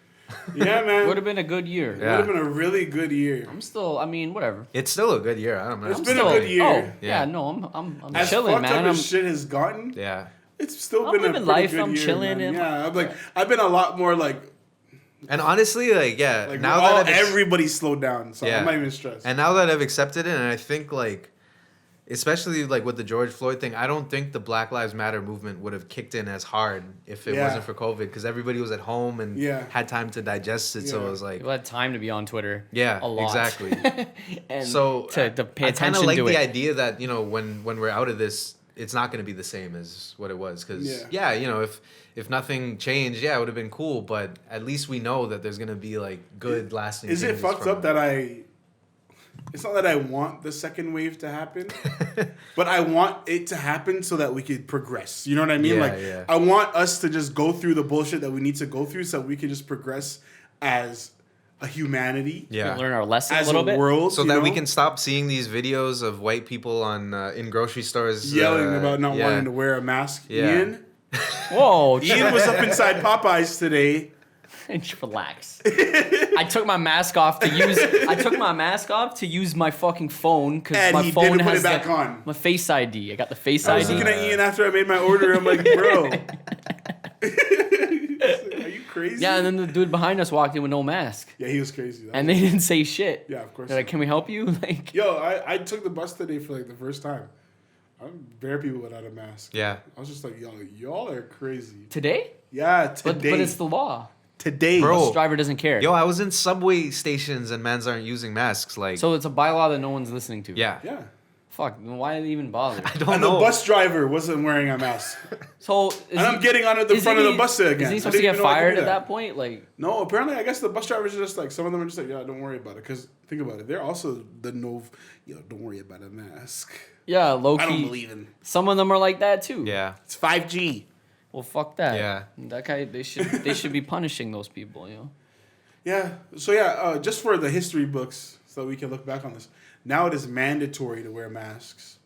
Speaker 1: Yeah, man.
Speaker 2: Would have been a good year.
Speaker 1: It would have been a really good year.
Speaker 2: Whatever.
Speaker 3: It's still a good year. I don't know.
Speaker 1: It's been a good year.
Speaker 2: Oh, yeah. No, I'm
Speaker 1: as
Speaker 2: chilling,
Speaker 1: fucked
Speaker 2: man.
Speaker 1: up as shit has gotten.
Speaker 3: Yeah.
Speaker 1: It's still
Speaker 2: I'm
Speaker 1: been a
Speaker 2: living
Speaker 1: pretty
Speaker 2: life.
Speaker 1: good
Speaker 2: I'm
Speaker 1: year,
Speaker 2: chilling.
Speaker 1: man. Yeah, I've been a lot more like.
Speaker 3: And honestly, like
Speaker 1: now that everybody slowed down, so
Speaker 3: Yeah.
Speaker 1: I'm not even stressed.
Speaker 3: And now that I've accepted it, and I think like, especially like with the George Floyd thing, I don't think the Black Lives Matter movement would have kicked in as hard if it wasn't for COVID, because everybody was at home and had time to digest it. So it was like
Speaker 2: you had time to be on Twitter.
Speaker 3: Yeah,
Speaker 2: a lot.
Speaker 3: Exactly.
Speaker 2: And
Speaker 3: so
Speaker 2: to pay
Speaker 3: I kind
Speaker 2: attention
Speaker 3: of like
Speaker 2: to
Speaker 3: the
Speaker 2: it.
Speaker 3: idea that when we're out of this, it's not going to be the same as what it was. Because if nothing changed, it would have been cool. But at least we know that there's going to be like good lasting.
Speaker 1: Is it fucked up that it's not that I want the second wave to happen, but I want it to happen so that we could progress. You know what I mean?
Speaker 3: Yeah.
Speaker 1: I want us to just go through the bullshit that we need to go through so we can just progress as a humanity.
Speaker 3: Yeah.
Speaker 2: Learn our lesson
Speaker 1: As
Speaker 2: a little bit.
Speaker 1: world.
Speaker 3: So that we can stop seeing these videos of white people on in grocery stores
Speaker 1: yelling about not wanting to wear a mask.
Speaker 3: Yeah.
Speaker 1: Ian?
Speaker 2: Whoa.
Speaker 1: Ian was up inside Popeyes today.
Speaker 2: Just relax. I took my mask off to use my fucking phone because my
Speaker 1: he
Speaker 2: phone
Speaker 1: didn't put
Speaker 2: has
Speaker 1: it back on.
Speaker 2: my Face ID. I got the Face
Speaker 1: I was
Speaker 2: ID.
Speaker 1: looking at Ian after I made my order. I'm like, bro. Are you crazy?
Speaker 2: Yeah, and then the dude behind us walked in with no mask.
Speaker 1: Yeah, he was crazy.
Speaker 2: And they didn't say shit.
Speaker 1: Yeah, of course.
Speaker 2: They're like, can we help you? Like,
Speaker 1: Yo, I took the bus today for like the first time. I'm bare people without a mask.
Speaker 3: Yeah.
Speaker 1: I was just like, y'all are crazy.
Speaker 2: today?
Speaker 1: Yeah, today.
Speaker 2: But it's the law.
Speaker 1: Today.
Speaker 3: Bro.
Speaker 2: Bus driver doesn't care.
Speaker 3: Yo, I was in subway stations and mans aren't using masks. Like,
Speaker 2: So it's a bylaw that no one's listening to.
Speaker 3: yeah.
Speaker 1: Yeah.
Speaker 2: Fuck, then why even bother?
Speaker 3: I don't
Speaker 1: And the
Speaker 3: know.
Speaker 1: bus driver wasn't wearing a mask.
Speaker 2: So
Speaker 1: And I'm getting on the front of the bus again.
Speaker 2: Is he
Speaker 1: I
Speaker 2: supposed to
Speaker 1: didn't
Speaker 2: get
Speaker 1: even know I could
Speaker 2: fired
Speaker 1: do
Speaker 2: at that point? Like,
Speaker 1: No, apparently I guess the bus drivers are just like, some of them are just like, yeah, don't worry about it. Because think about it. They're also don't worry about a mask.
Speaker 2: yeah, low key.
Speaker 1: I don't believe in.
Speaker 2: Some of them are like that too.
Speaker 3: Yeah.
Speaker 1: It's 5G.
Speaker 2: Well, fuck that.
Speaker 3: Yeah.
Speaker 2: That guy. They should be punishing those people. You know.
Speaker 1: Yeah. So just for the history books, so we can look back on this. Now it is mandatory to wear masks,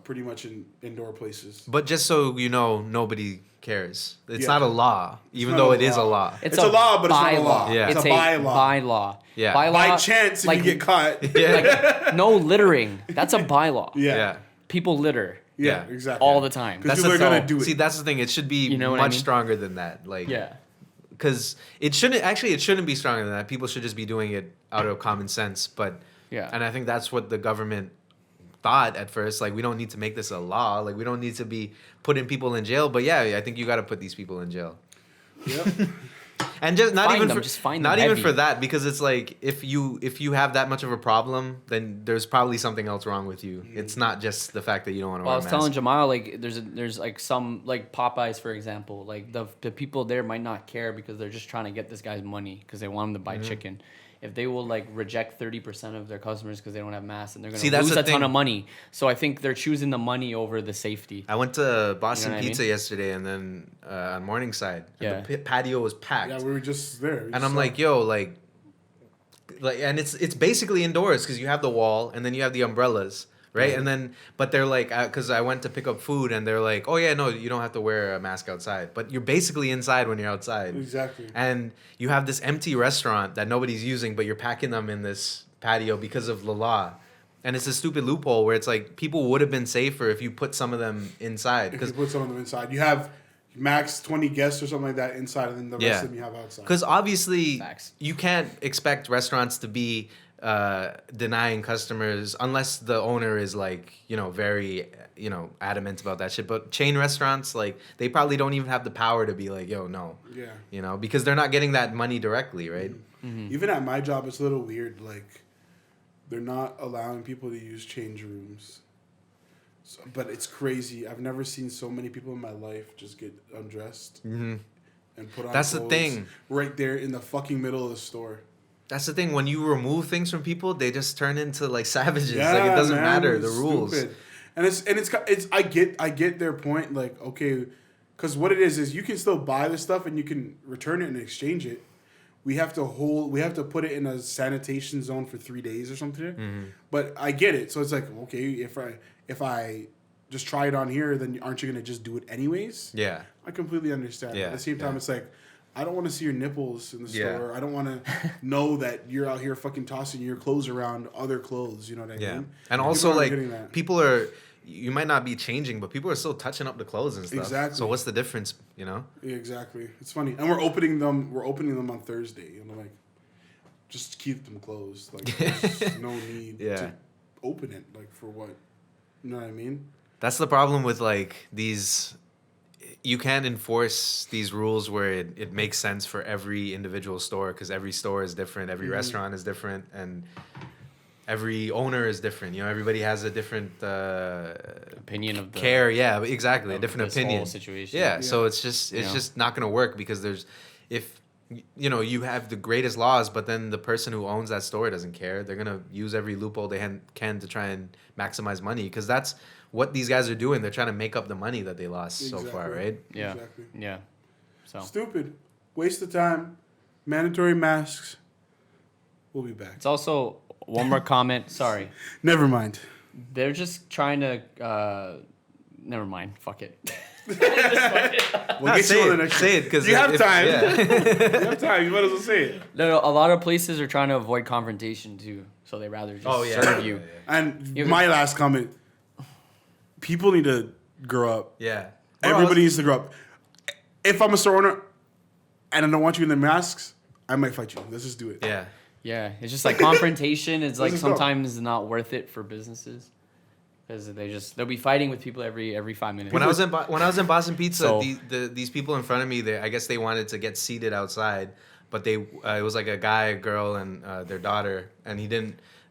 Speaker 1: pretty much in indoor places.
Speaker 3: But just so you know, nobody cares. It's
Speaker 1: Yeah.
Speaker 3: not a law, even
Speaker 1: not
Speaker 3: though
Speaker 1: a
Speaker 3: it is a
Speaker 1: law.
Speaker 3: law.
Speaker 1: It's a law, but it's not a law.
Speaker 3: Yeah.
Speaker 1: It's
Speaker 2: It's
Speaker 1: a bylaw.
Speaker 2: bylaw.
Speaker 3: Yeah.
Speaker 2: Bylaw,
Speaker 1: By chance, if
Speaker 2: like,
Speaker 1: you get caught.
Speaker 3: Yeah.
Speaker 2: no littering. That's a bylaw.
Speaker 1: Yeah.
Speaker 3: Yeah.
Speaker 2: People litter
Speaker 1: Yeah,
Speaker 3: Yeah.
Speaker 1: exactly.
Speaker 2: all the time.
Speaker 1: Because
Speaker 3: That's
Speaker 1: people
Speaker 3: the
Speaker 1: are
Speaker 3: thing.
Speaker 1: going to do it.
Speaker 3: See, that's the thing. It should be
Speaker 2: You know what I
Speaker 3: much
Speaker 2: mean?
Speaker 3: stronger than that. Like,
Speaker 2: Yeah.
Speaker 3: because it shouldn't be stronger than that. People should just be doing it out of common sense. But
Speaker 2: Yeah.
Speaker 3: and I think that's what the government thought at first. Like, we don't need to make this a law. Like, we don't need to be putting people in jail. But yeah, I think you got to put these people in jail.
Speaker 1: Yep.
Speaker 3: And just not
Speaker 2: Find
Speaker 3: even
Speaker 2: them,
Speaker 3: for
Speaker 2: just find
Speaker 3: not
Speaker 2: them
Speaker 3: even
Speaker 2: heavy.
Speaker 3: for that, because it's like if you have that much of a problem, then there's probably something else wrong with you. It's not just the fact that you don't want to
Speaker 2: Well, I
Speaker 3: wear
Speaker 2: was
Speaker 3: a
Speaker 2: telling
Speaker 3: mask.
Speaker 2: Jamal, like, there's like some, like, Popeyes, for example, like, the people there might not care because they're just trying to get this guy's money because they want him to buy chicken. if they will like reject 30% of their customers because they don't have masks, and they're going
Speaker 3: See,
Speaker 2: to
Speaker 3: that's
Speaker 2: lose
Speaker 3: the
Speaker 2: a ton
Speaker 3: thing.
Speaker 2: of money. So I think they're choosing the money over the safety.
Speaker 3: I went to Boston
Speaker 2: what I
Speaker 3: Pizza
Speaker 2: mean?
Speaker 3: yesterday, and then on Morningside, and
Speaker 2: Yeah.
Speaker 3: the patio was packed.
Speaker 1: Yeah, we were just there. We
Speaker 3: And
Speaker 1: just
Speaker 3: I'm
Speaker 1: saw
Speaker 3: like,
Speaker 1: it.
Speaker 3: yo, like, and it's basically indoors because you have the wall and then you have the umbrellas, right?
Speaker 1: Mhm.
Speaker 3: And then, but they're like, because I went to pick up food and they're like, oh yeah, no, you don't have to wear a mask outside, but you're basically inside when you're outside.
Speaker 1: Exactly.
Speaker 3: And you have this empty restaurant that nobody's using, but you're packing them in this patio because of the law. And it's a stupid loophole where it's like people would have been safer if you put some of them inside.
Speaker 1: If you put some of them inside, you have max 20 guests or something like that inside, and then the rest of them you have outside.
Speaker 3: Because obviously
Speaker 2: Facts.
Speaker 3: you can't expect restaurants to be denying customers unless the owner is like, very, adamant about that shit. But chain restaurants, like, they probably don't even have the power to be like, yo, no.
Speaker 1: Yeah.
Speaker 3: Because they're not getting that money directly, right?
Speaker 2: Mm-hmm.
Speaker 1: Even at my job, it's a little weird. Like, they're not allowing people to use change rooms. So, but it's crazy. I've never seen so many people in my life just get undressed and put on
Speaker 3: That's the
Speaker 1: clothes
Speaker 3: thing.
Speaker 1: right there in the fucking middle of the store.
Speaker 3: That's the thing. When you remove things from people, they just turn into like savages.
Speaker 1: Yeah,
Speaker 3: Like, it doesn't
Speaker 1: man,
Speaker 3: matter the
Speaker 1: it's
Speaker 3: rules.
Speaker 1: stupid. And it's I get their point. Like, okay, because what it is you can still buy the stuff and you can return it and exchange it. We have to put it in a sanitation zone for 3 days or something.
Speaker 3: Mm-hmm.
Speaker 1: But I get it. So it's like, okay, if I just try it on here, then aren't you gonna just do it anyways?
Speaker 3: Yeah.
Speaker 1: I completely understand.
Speaker 3: Yeah,
Speaker 1: At the same time, it's like, I don't want to see your nipples in the
Speaker 3: Yeah.
Speaker 1: store. I don't want to know that you're out here fucking tossing your clothes around other clothes. You know what I
Speaker 3: Yeah.
Speaker 1: mean?
Speaker 3: And
Speaker 1: People
Speaker 3: also,
Speaker 1: aren't
Speaker 3: like,
Speaker 1: getting that.
Speaker 3: people are, you might not be changing, but people are still touching up the clothes and stuff.
Speaker 1: Exactly.
Speaker 3: So what's the difference,
Speaker 1: Yeah, exactly. It's funny, and we're opening them on Thursday, and I'm like, just keep them closed. Like, there's no need to open it. Like, for what? You know what I mean?
Speaker 3: That's the problem with, like, these... You can't enforce these rules where it makes sense for every individual store because every store is different, every restaurant is different, and every owner is different. Everybody has a different
Speaker 2: Opinion of the
Speaker 3: care. Yeah, exactly, a different
Speaker 2: this
Speaker 3: opinion.
Speaker 2: whole situation.
Speaker 3: Yeah, so it's just not gonna work because if you have the greatest laws, but then the person who owns that store doesn't care. They're gonna use every loophole they can to try and maximize money because that's what these guys are doing. They're trying to make up the money that they lost so far, right?
Speaker 2: Yeah.
Speaker 1: Exactly.
Speaker 2: Yeah. So
Speaker 1: Stupid. Waste of time. Mandatory masks. We'll be back.
Speaker 2: it's also one more comment. Sorry.
Speaker 1: Never mind.
Speaker 2: They're just trying to. Never mind. Fuck it.
Speaker 1: We'll get you on the next
Speaker 3: say it because
Speaker 1: You have time.
Speaker 3: Yeah.
Speaker 1: You have time. You might as well say it.
Speaker 2: No, a lot of places are trying to avoid confrontation too, so they rather just serve you.
Speaker 1: And
Speaker 2: Yeah.
Speaker 1: my last comment. People need to grow up.
Speaker 3: Yeah.
Speaker 1: Everybody needs to grow up. If I'm a store owner and I don't want you in the masks, I might fight you. Let's just do it.
Speaker 3: Yeah.
Speaker 2: Yeah, it's just like confrontation is like
Speaker 1: just go.
Speaker 2: sometimes not worth it for businesses because they'll be fighting with people every 5 minutes.
Speaker 3: When I was in Boston Pizza,
Speaker 2: So-
Speaker 3: these people in front of me, I guess they wanted to get seated outside, but it was like a guy, a girl, and their daughter, and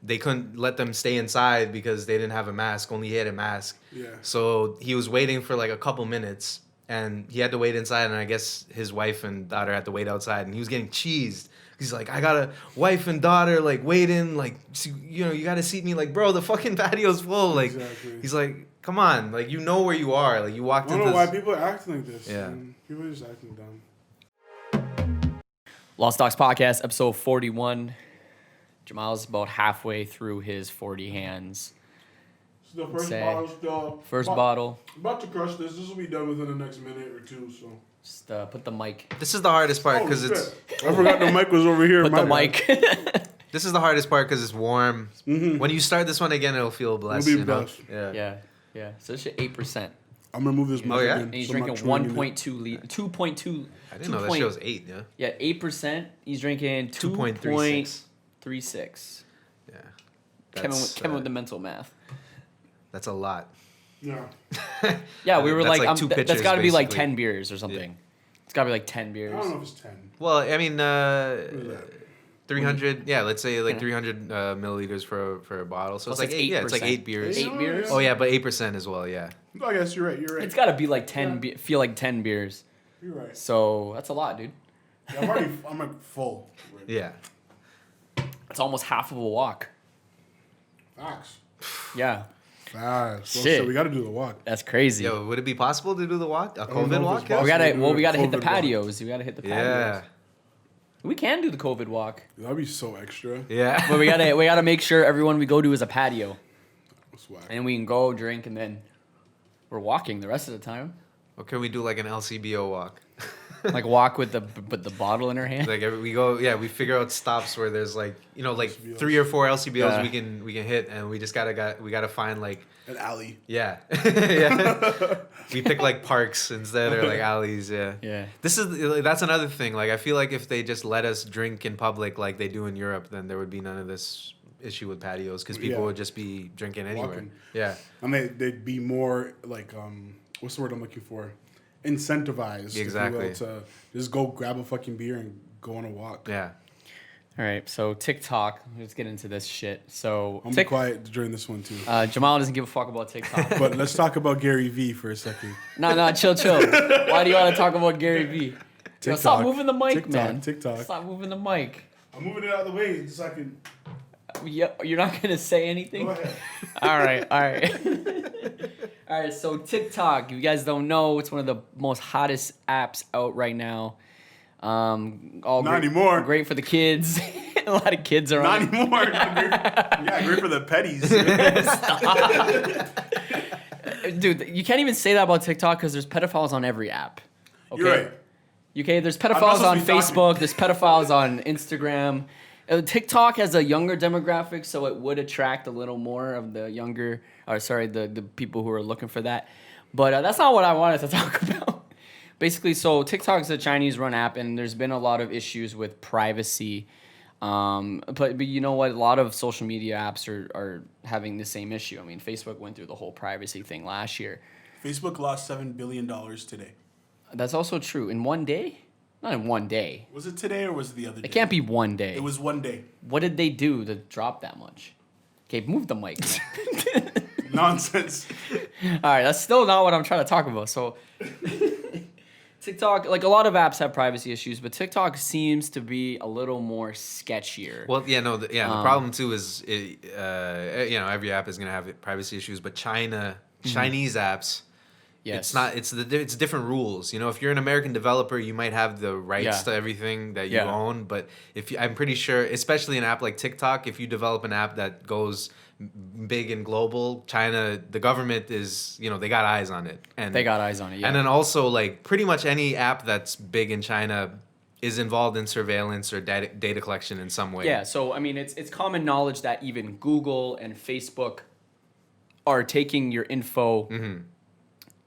Speaker 3: they couldn't let them stay inside because they didn't have a mask. Only he had a mask.
Speaker 1: Yeah.
Speaker 3: So he was waiting for like a couple minutes, and he had to wait inside, and I guess his wife and daughter had to wait outside, and he was getting cheesed. He's like, I got a wife and daughter, like, waiting, like, you got to seat me. Like, bro, the fucking patio's full. Like,
Speaker 1: Exactly.
Speaker 3: he's like, come on, like, you know where you are. Like, you walked
Speaker 1: I
Speaker 3: into
Speaker 1: don't know why
Speaker 3: this.
Speaker 1: people are acting like this.
Speaker 3: Yeah.
Speaker 1: Man. People are just acting dumb.
Speaker 2: Lost Docs Podcast, episode 41. Jamal's about halfway through his 40 hands.
Speaker 1: So the first
Speaker 2: Say.
Speaker 1: bottle still.
Speaker 2: First bottle.
Speaker 1: About to crush this. This will be done within the next minute or two. So.
Speaker 2: Just put the mic.
Speaker 3: This is the hardest part because it's.
Speaker 1: I forgot the mic was over here.
Speaker 2: Put
Speaker 1: My
Speaker 2: the
Speaker 1: bad.
Speaker 2: mic.
Speaker 3: This is the hardest part because it's warm.
Speaker 1: Mhm.
Speaker 3: When you start this one again, it'll feel blessed.
Speaker 1: It'll be
Speaker 3: you know?
Speaker 1: blessed.
Speaker 3: Yeah.
Speaker 2: Yeah. So it's 8%.
Speaker 1: I'm gonna move this mic
Speaker 3: yeah?
Speaker 1: again.
Speaker 2: And he's
Speaker 1: so I'm not
Speaker 2: drinking
Speaker 1: chewing in it.
Speaker 2: 1.2 liter, 2.2.
Speaker 3: I didn't know that shit was 8. Yeah.
Speaker 2: Yeah, 8%. He's drinking
Speaker 3: 2.36.
Speaker 2: 2.36.
Speaker 3: Yeah.
Speaker 2: Kevin with the mental math.
Speaker 3: That's a lot.
Speaker 1: Yeah.
Speaker 2: Yeah, we were
Speaker 3: That's
Speaker 2: like,
Speaker 3: like two
Speaker 2: that's
Speaker 3: pitchers,
Speaker 2: got to be like
Speaker 3: basically.
Speaker 2: 10 beers or something. It's got to be like 10
Speaker 1: I
Speaker 2: beers.
Speaker 1: don't know if it's 10.
Speaker 3: Well, I mean,
Speaker 1: What is that?
Speaker 3: 300. Yeah, let's say like 300 milliliters for a bottle. So
Speaker 2: Plus
Speaker 3: it's like 8. Yeah, it's like
Speaker 2: 8%.
Speaker 3: 8 beers.
Speaker 2: 8 beers?
Speaker 3: Oh yeah, but 8% as well. Yeah.
Speaker 1: I guess you're right. You're right.
Speaker 2: It's got to be like 10, feel like 10 beers.
Speaker 1: You're right.
Speaker 2: So that's a lot, dude.
Speaker 1: Yeah, I'm like full. Right.
Speaker 3: Yeah.
Speaker 2: It's almost half of a walk.
Speaker 1: Facts.
Speaker 2: Yeah.
Speaker 1: Facts. Well,
Speaker 2: Shit.
Speaker 1: so we got to do the walk.
Speaker 2: That's crazy.
Speaker 3: Yo, would it be possible to do the walk? A
Speaker 1: don't know
Speaker 3: COVID
Speaker 1: if
Speaker 3: walk?
Speaker 1: it's
Speaker 3: Yeah?
Speaker 2: We gotta hit the
Speaker 1: COVID walk.
Speaker 2: patios. We gotta hit the patios.
Speaker 3: Yeah.
Speaker 2: We can do the COVID walk,
Speaker 1: That'd be so extra.
Speaker 3: Yeah.
Speaker 2: but we gotta make sure everyone we go to is a patio,
Speaker 1: That's whack.
Speaker 2: and we can go drink, and then we're walking the rest of the time.
Speaker 3: Or can we do like an LCBO walk?
Speaker 2: Like walk with the bottle in her hand.
Speaker 3: Like we figure out stops where there's like, you know, like
Speaker 1: LCBOs.
Speaker 3: 3 or 4 LCBOs
Speaker 2: Yeah.
Speaker 3: we can hit, and we just gotta find like,
Speaker 1: An alley.
Speaker 3: yeah. Yeah. We pick like parks instead, or like alleys, yeah.
Speaker 2: Yeah.
Speaker 3: That's another thing. Like, I feel like if they just let us drink in public like they do in Europe, then there would be none of this issue with patios, because people
Speaker 1: Yeah.
Speaker 3: would just be drinking anywhere.
Speaker 1: Walking.
Speaker 3: Yeah.
Speaker 1: I mean, they'd be more like, what's the word I'm looking for? Incentivized.
Speaker 3: Exactly.
Speaker 1: If you will, to just go grab a fucking beer and go on a walk.
Speaker 3: Yeah.
Speaker 2: All right, so TikTok. Let's get into this shit. So
Speaker 1: I'm gonna be quiet during this one too.
Speaker 2: Jamal doesn't give a fuck about TikTok.
Speaker 1: But let's talk about Gary Vee for a second.
Speaker 2: No, chill. Why do you want to talk about Gary Vee? Yo, stop
Speaker 1: TikTok.
Speaker 2: moving the mic,
Speaker 1: TikTok,
Speaker 2: man.
Speaker 1: TikTok.
Speaker 2: Stop moving the mic.
Speaker 1: I'm moving it out of the way so I can.
Speaker 2: Yeah, you're not gonna say anything.
Speaker 1: Go ahead.
Speaker 2: All right. All right, so TikTok, if you guys don't know, it's one of the most hottest apps out right now. All
Speaker 1: Not
Speaker 2: great,
Speaker 1: anymore.
Speaker 2: Great for the kids. A lot of kids are
Speaker 1: Not
Speaker 2: on it.
Speaker 1: anymore. Yeah, great for the petties.
Speaker 2: Dude, you can't even say that about TikTok because there's pedophiles on every app. Okay?
Speaker 1: You're right.
Speaker 2: Okay, there's
Speaker 1: not
Speaker 2: pedophiles
Speaker 1: supposed
Speaker 2: on
Speaker 1: to be talking.
Speaker 2: Facebook, there's pedophiles on Instagram. TikTok has a younger demographic, so it would attract a little more of the younger, the people who are looking for that. But that's not what I wanted to talk about. Basically, so TikTok is a Chinese-run app, and there's been a lot of issues with privacy. But you know what? A lot of social media apps are having the same issue. I mean, Facebook went through the whole privacy thing last year.
Speaker 1: Facebook lost $7 billion today.
Speaker 2: That's also true. In one day? Not in one day.
Speaker 1: Was it today or was it the other day?
Speaker 2: It can't be one day.
Speaker 1: It was one day.
Speaker 2: What did they do to drop that much? Okay, move the mic. Man.
Speaker 1: Nonsense.
Speaker 2: All right, that's still not what I'm trying to talk about. So, TikTok, like a lot of apps have privacy issues, but TikTok seems to be a little more sketchier.
Speaker 3: Well, yeah, no, the problem too is, every app is gonna have privacy issues, but Chinese apps,
Speaker 2: Yes.
Speaker 3: it's different rules. You know, if you're an American developer, you might have the rights
Speaker 2: Yeah.
Speaker 3: to everything that you
Speaker 2: Yeah.
Speaker 3: own, but I'm pretty sure, especially an app like TikTok, if you develop an app that goes big and global, China, the government is, they got eyes on it, and
Speaker 2: They got eyes on it, yeah.
Speaker 3: And then also, like, pretty much any app that's big in China is involved in surveillance or data collection in some way.
Speaker 2: Yeah, so I mean, it's common knowledge that even Google and Facebook are taking your info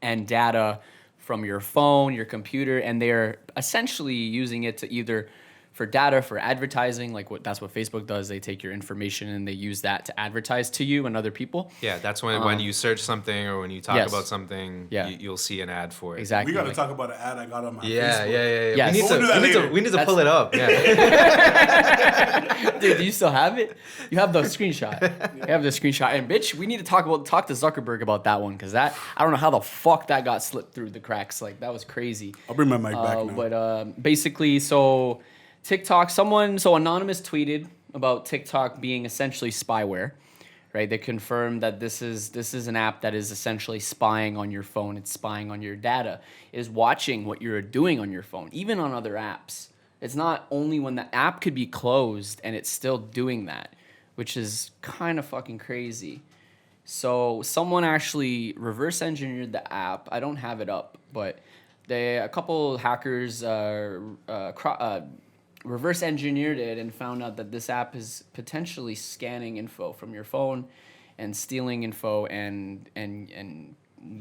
Speaker 2: and data from your phone, your computer, and they're essentially using it to either for data, for advertising, that's what Facebook does. They take your information and they use that to advertise to you and other people.
Speaker 3: Yeah, that's when you search something or when you talk
Speaker 2: Yes.
Speaker 3: about something,
Speaker 2: Yeah.
Speaker 3: you'll see an ad for it.
Speaker 2: Exactly.
Speaker 1: We got to talk about an ad I got on my
Speaker 3: Yeah,
Speaker 1: Facebook.
Speaker 3: yeah.
Speaker 2: Yes.
Speaker 3: We
Speaker 1: We'll do that later.
Speaker 3: need to pull it up. Yeah.
Speaker 2: Dude, do you still have it? You have the screenshot. You have the screenshot. And bitch, we need to talk to Zuckerberg about that one, because I don't know how the fuck that got slipped through the cracks. Like, that was crazy.
Speaker 1: I'll bring my mic back now.
Speaker 2: But basically, so TikTok, Anonymous tweeted about TikTok being essentially spyware, right? They confirmed that this is an app that is essentially spying on your phone. It's spying on your data. It is watching what you're doing on your phone, even on other apps. It's not only when the app could be closed and it's still doing that, which is kind of fucking crazy. So someone actually reverse engineered the app. I don't have it up, but a couple hackers reverse engineered it and found out that this app is potentially scanning info from your phone and stealing info and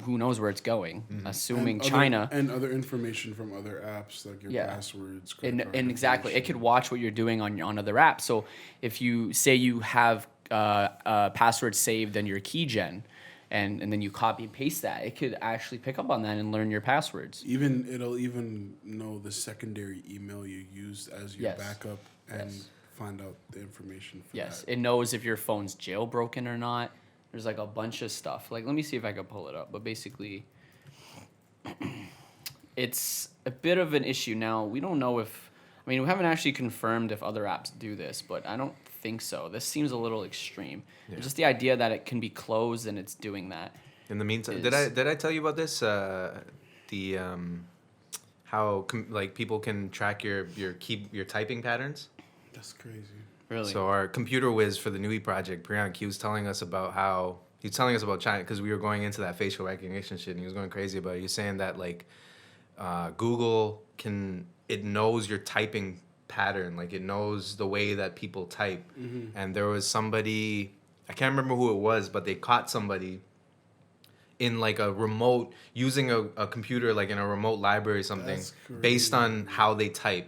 Speaker 2: who knows where it's going, assuming China.
Speaker 1: And other information from other apps, like your passwords.
Speaker 2: And exactly, it could watch what you're doing on other apps. So if you say you have password saved in your keygen, and then you copy and paste that, it could actually pick up on that and learn your passwords.
Speaker 1: It'll even know the secondary email you used as your backup and find out the information for that.
Speaker 2: It knows if your phone's jailbroken or not. There's like a bunch of stuff. Like, let me see if I can pull it up. But basically, it's a bit of an issue now. We don't know if I mean, we haven't actually confirmed if other apps do this, but I don't think so. This seems a little extreme. Yeah. Just the idea that it can be closed and it's doing that.
Speaker 3: In the meantime, did I tell you about this? How like people can track your typing patterns.
Speaker 1: That's crazy.
Speaker 2: Really?
Speaker 3: So our computer whiz for the Nui project, Priyank, he was telling us about how he's telling us about China because we were going into that facial recognition shit, and he was going crazy about it. He was saying that like Google it knows your typing pattern, like it knows the way that people type. Mm-hmm. And there was somebody, I can't remember who it was, but they caught somebody in like a remote, using a computer like in a remote library or something, based on how they type.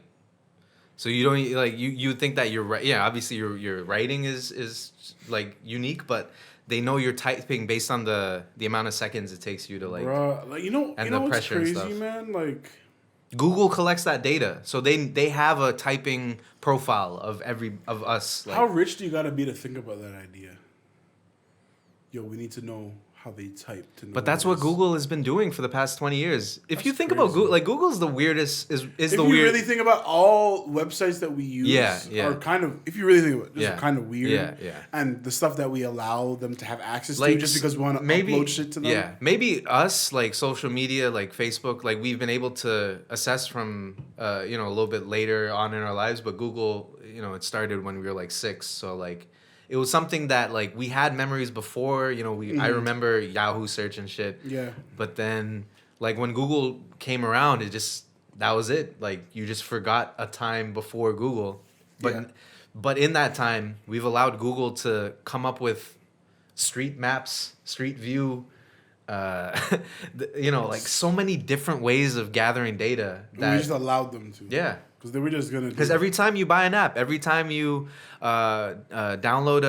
Speaker 3: So you don't like you think that you're right. Yeah, obviously your writing is like unique, but they know you're typing based on the amount of seconds it takes you to like.
Speaker 1: Bruh, like the
Speaker 3: what's
Speaker 1: pressure crazy,
Speaker 3: and stuff.
Speaker 1: Man? Like
Speaker 3: Google collects that data, so they have a typing profile of us. Like,
Speaker 1: how rich do you gotta be to think about that idea? Yo, we need to know how they type to know.
Speaker 3: But that's what Google has been doing for the past 20 years. If you think about Google, like Google's the weirdest is
Speaker 1: if
Speaker 3: the
Speaker 1: you
Speaker 3: weird.
Speaker 1: really think about all websites that we use are kind of, if you really think about it, just kind of weird.
Speaker 3: Yeah.
Speaker 1: And the stuff that we allow them to have access
Speaker 3: like,
Speaker 1: to just because we want to upload shit to them.
Speaker 3: Yeah. Maybe us, like social media, like Facebook, like we've been able to assess from a little bit later on in our lives, but Google, it started when we were like 6, so like it was something that like we had memories before, I remember Yahoo search and shit.
Speaker 1: Yeah.
Speaker 3: But then like when Google came around, that was it. Like you just forgot a time before Google. But in that time, we've allowed Google to come up with street maps, street view, like so many different ways of gathering data that
Speaker 1: we just allowed them to.
Speaker 3: Yeah.
Speaker 1: Because they were just gonna.
Speaker 3: Because every time you buy an app, every time you download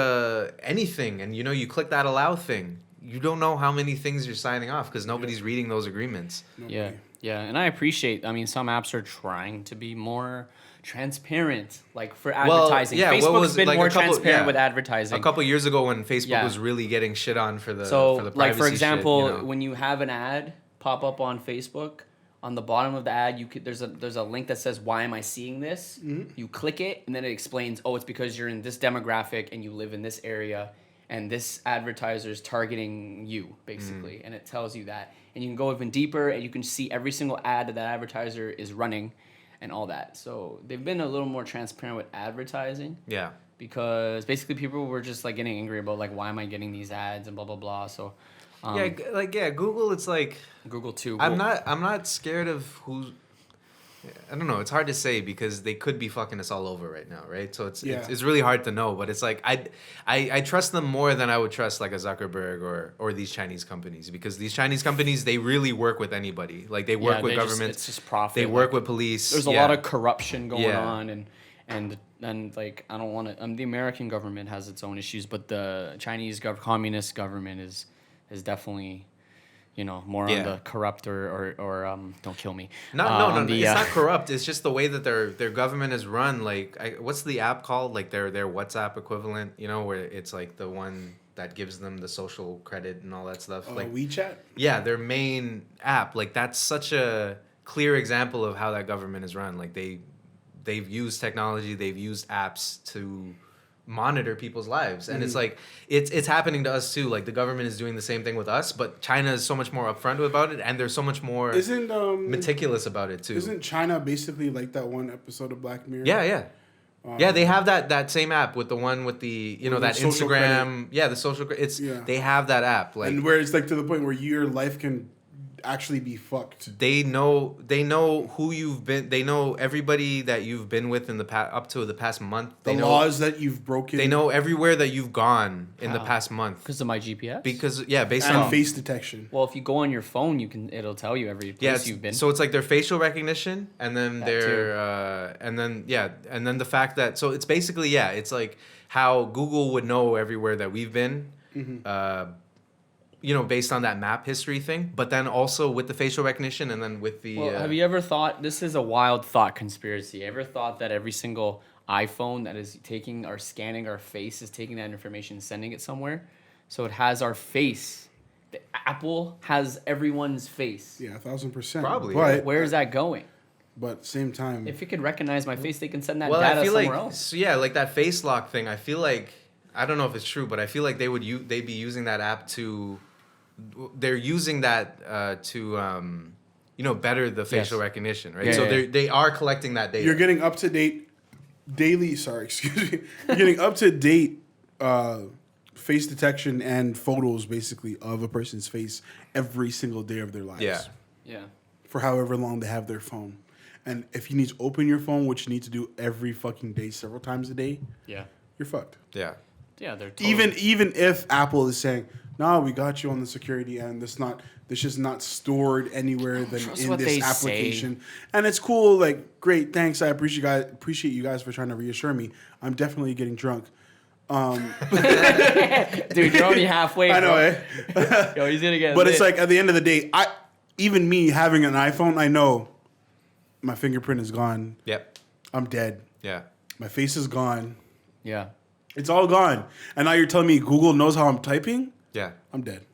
Speaker 3: anything, and you click that allow thing, you don't know how many things you're signing off because nobody's reading those agreements.
Speaker 2: Yeah, and I appreciate. I mean, some apps are trying to be more transparent, like for advertising. Facebook's been more transparent with advertising.
Speaker 3: A couple years ago, when Facebook was really getting shit on for the privacy
Speaker 2: like for example,
Speaker 3: shit,
Speaker 2: when you have an ad pop up on Facebook. On the bottom of the ad, there's a link that says, "Why am I seeing this?" Mm-hmm. You click it, and then it explains, "Oh, it's because you're in this demographic and you live in this area, and this advertiser is targeting you, basically." Mm-hmm. And it tells you that, and you can go even deeper, and you can see every single ad that advertiser is running, and all that. So they've been a little more transparent with advertising.
Speaker 3: Yeah.
Speaker 2: Because basically, people were just like getting angry about like, "Why am I getting these ads?" and blah blah blah. So.
Speaker 3: Google. It's like
Speaker 2: Google too.
Speaker 3: I'm not scared of who. I don't know. It's hard to say because they could be fucking us all over right now, right? So it's really hard to know. But it's like I trust them more than I would trust like a Zuckerberg or these Chinese companies, because these Chinese companies, they really work with anybody. Like they work with governments.
Speaker 2: It's just profit.
Speaker 3: They work with police.
Speaker 2: There's a lot of corruption going on and like I don't want to. The American government has its own issues, but the Chinese communist government is definitely, more on the corrupt or don't kill me.
Speaker 3: No. It's not corrupt. It's just the way that their government is run. Like, what's the app called? Like their WhatsApp equivalent, where it's like the one that gives them the social credit and all that stuff. Like
Speaker 1: WeChat?
Speaker 3: Yeah, their main app. Like that's such a clear example of how that government is run. Like they've used technology, they've used apps to monitor people's lives, and it's like it's happening to us too. Like the government is doing the same thing with us, but China is so much more upfront about it, and they're so much more meticulous about it too.
Speaker 1: Isn't China basically like that one episode of Black Mirror?
Speaker 3: Yeah, they have that same app with the one with the that Instagram.
Speaker 1: Credit.
Speaker 3: The social. They have that app, like,
Speaker 1: and where it's like to the point where your life can actually be fucked.
Speaker 3: They know who you've been. They know everybody that you've been with in the past up to the past month.
Speaker 1: The laws that you've broken.
Speaker 3: They know everywhere that you've gone in the past month
Speaker 2: because of my GPS.
Speaker 3: Because based
Speaker 1: on
Speaker 3: on
Speaker 1: face detection.
Speaker 2: Well, if you go on your phone, it'll tell you every place you've been.
Speaker 3: So it's like their facial recognition, and then and then the fact that it's basically it's like how Google would know everywhere that we've been. Mm-hmm. Based on that map history thing, but then also with the facial recognition, and then with the.
Speaker 2: Well, have you ever thought, this is a wild thought conspiracy? Ever thought that every single iPhone that is taking or scanning our face is taking that information and sending it somewhere? So it has our face. Apple has everyone's face.
Speaker 1: Yeah, 1,000%.
Speaker 3: Probably.
Speaker 1: But
Speaker 2: where is that going?
Speaker 1: But same time,
Speaker 2: If it can recognize my face, they can send that
Speaker 3: Well,
Speaker 2: data
Speaker 3: I feel
Speaker 2: somewhere
Speaker 3: like
Speaker 2: else.
Speaker 3: so yeah, like that face lock thing. I feel like I don't know if it's true, but I feel like they'd be using that app to. They're using that to better the facial recognition, right?
Speaker 2: Yeah,
Speaker 3: so
Speaker 2: yeah.
Speaker 3: they are collecting that data.
Speaker 1: you're getting up to date daily. Sorry, excuse me. You're getting up to date face detection and photos, basically, of a person's face every single day of their lives.
Speaker 3: Yeah.
Speaker 2: Yeah.
Speaker 1: For however long they have their phone. And if you need to open your phone, which you need to do every fucking day, several times a day,
Speaker 2: Yeah.
Speaker 1: you're fucked.
Speaker 3: Yeah.
Speaker 2: Yeah, they're totally...
Speaker 1: Even if Apple is saying, "No, we got you on the security end. This is not stored anywhere than
Speaker 2: Trust
Speaker 1: in
Speaker 2: what
Speaker 1: this
Speaker 2: they
Speaker 1: application."
Speaker 2: say.
Speaker 1: And it's cool. Like, great, thanks. I appreciate you guys for trying to reassure me. I'm definitely getting drunk.
Speaker 2: Dude, you're only halfway.
Speaker 1: I know,
Speaker 2: bro.
Speaker 1: eh?
Speaker 2: Yo, he's gonna get.
Speaker 1: But
Speaker 2: lit.
Speaker 1: it's like at the end of the day, even me having an iPhone, I know my fingerprint is gone.
Speaker 3: Yep.
Speaker 1: I'm dead.
Speaker 3: Yeah.
Speaker 1: My face is gone.
Speaker 2: Yeah.
Speaker 1: It's all gone. And now you're telling me Google knows how I'm typing?
Speaker 3: Yeah.
Speaker 1: I'm dead.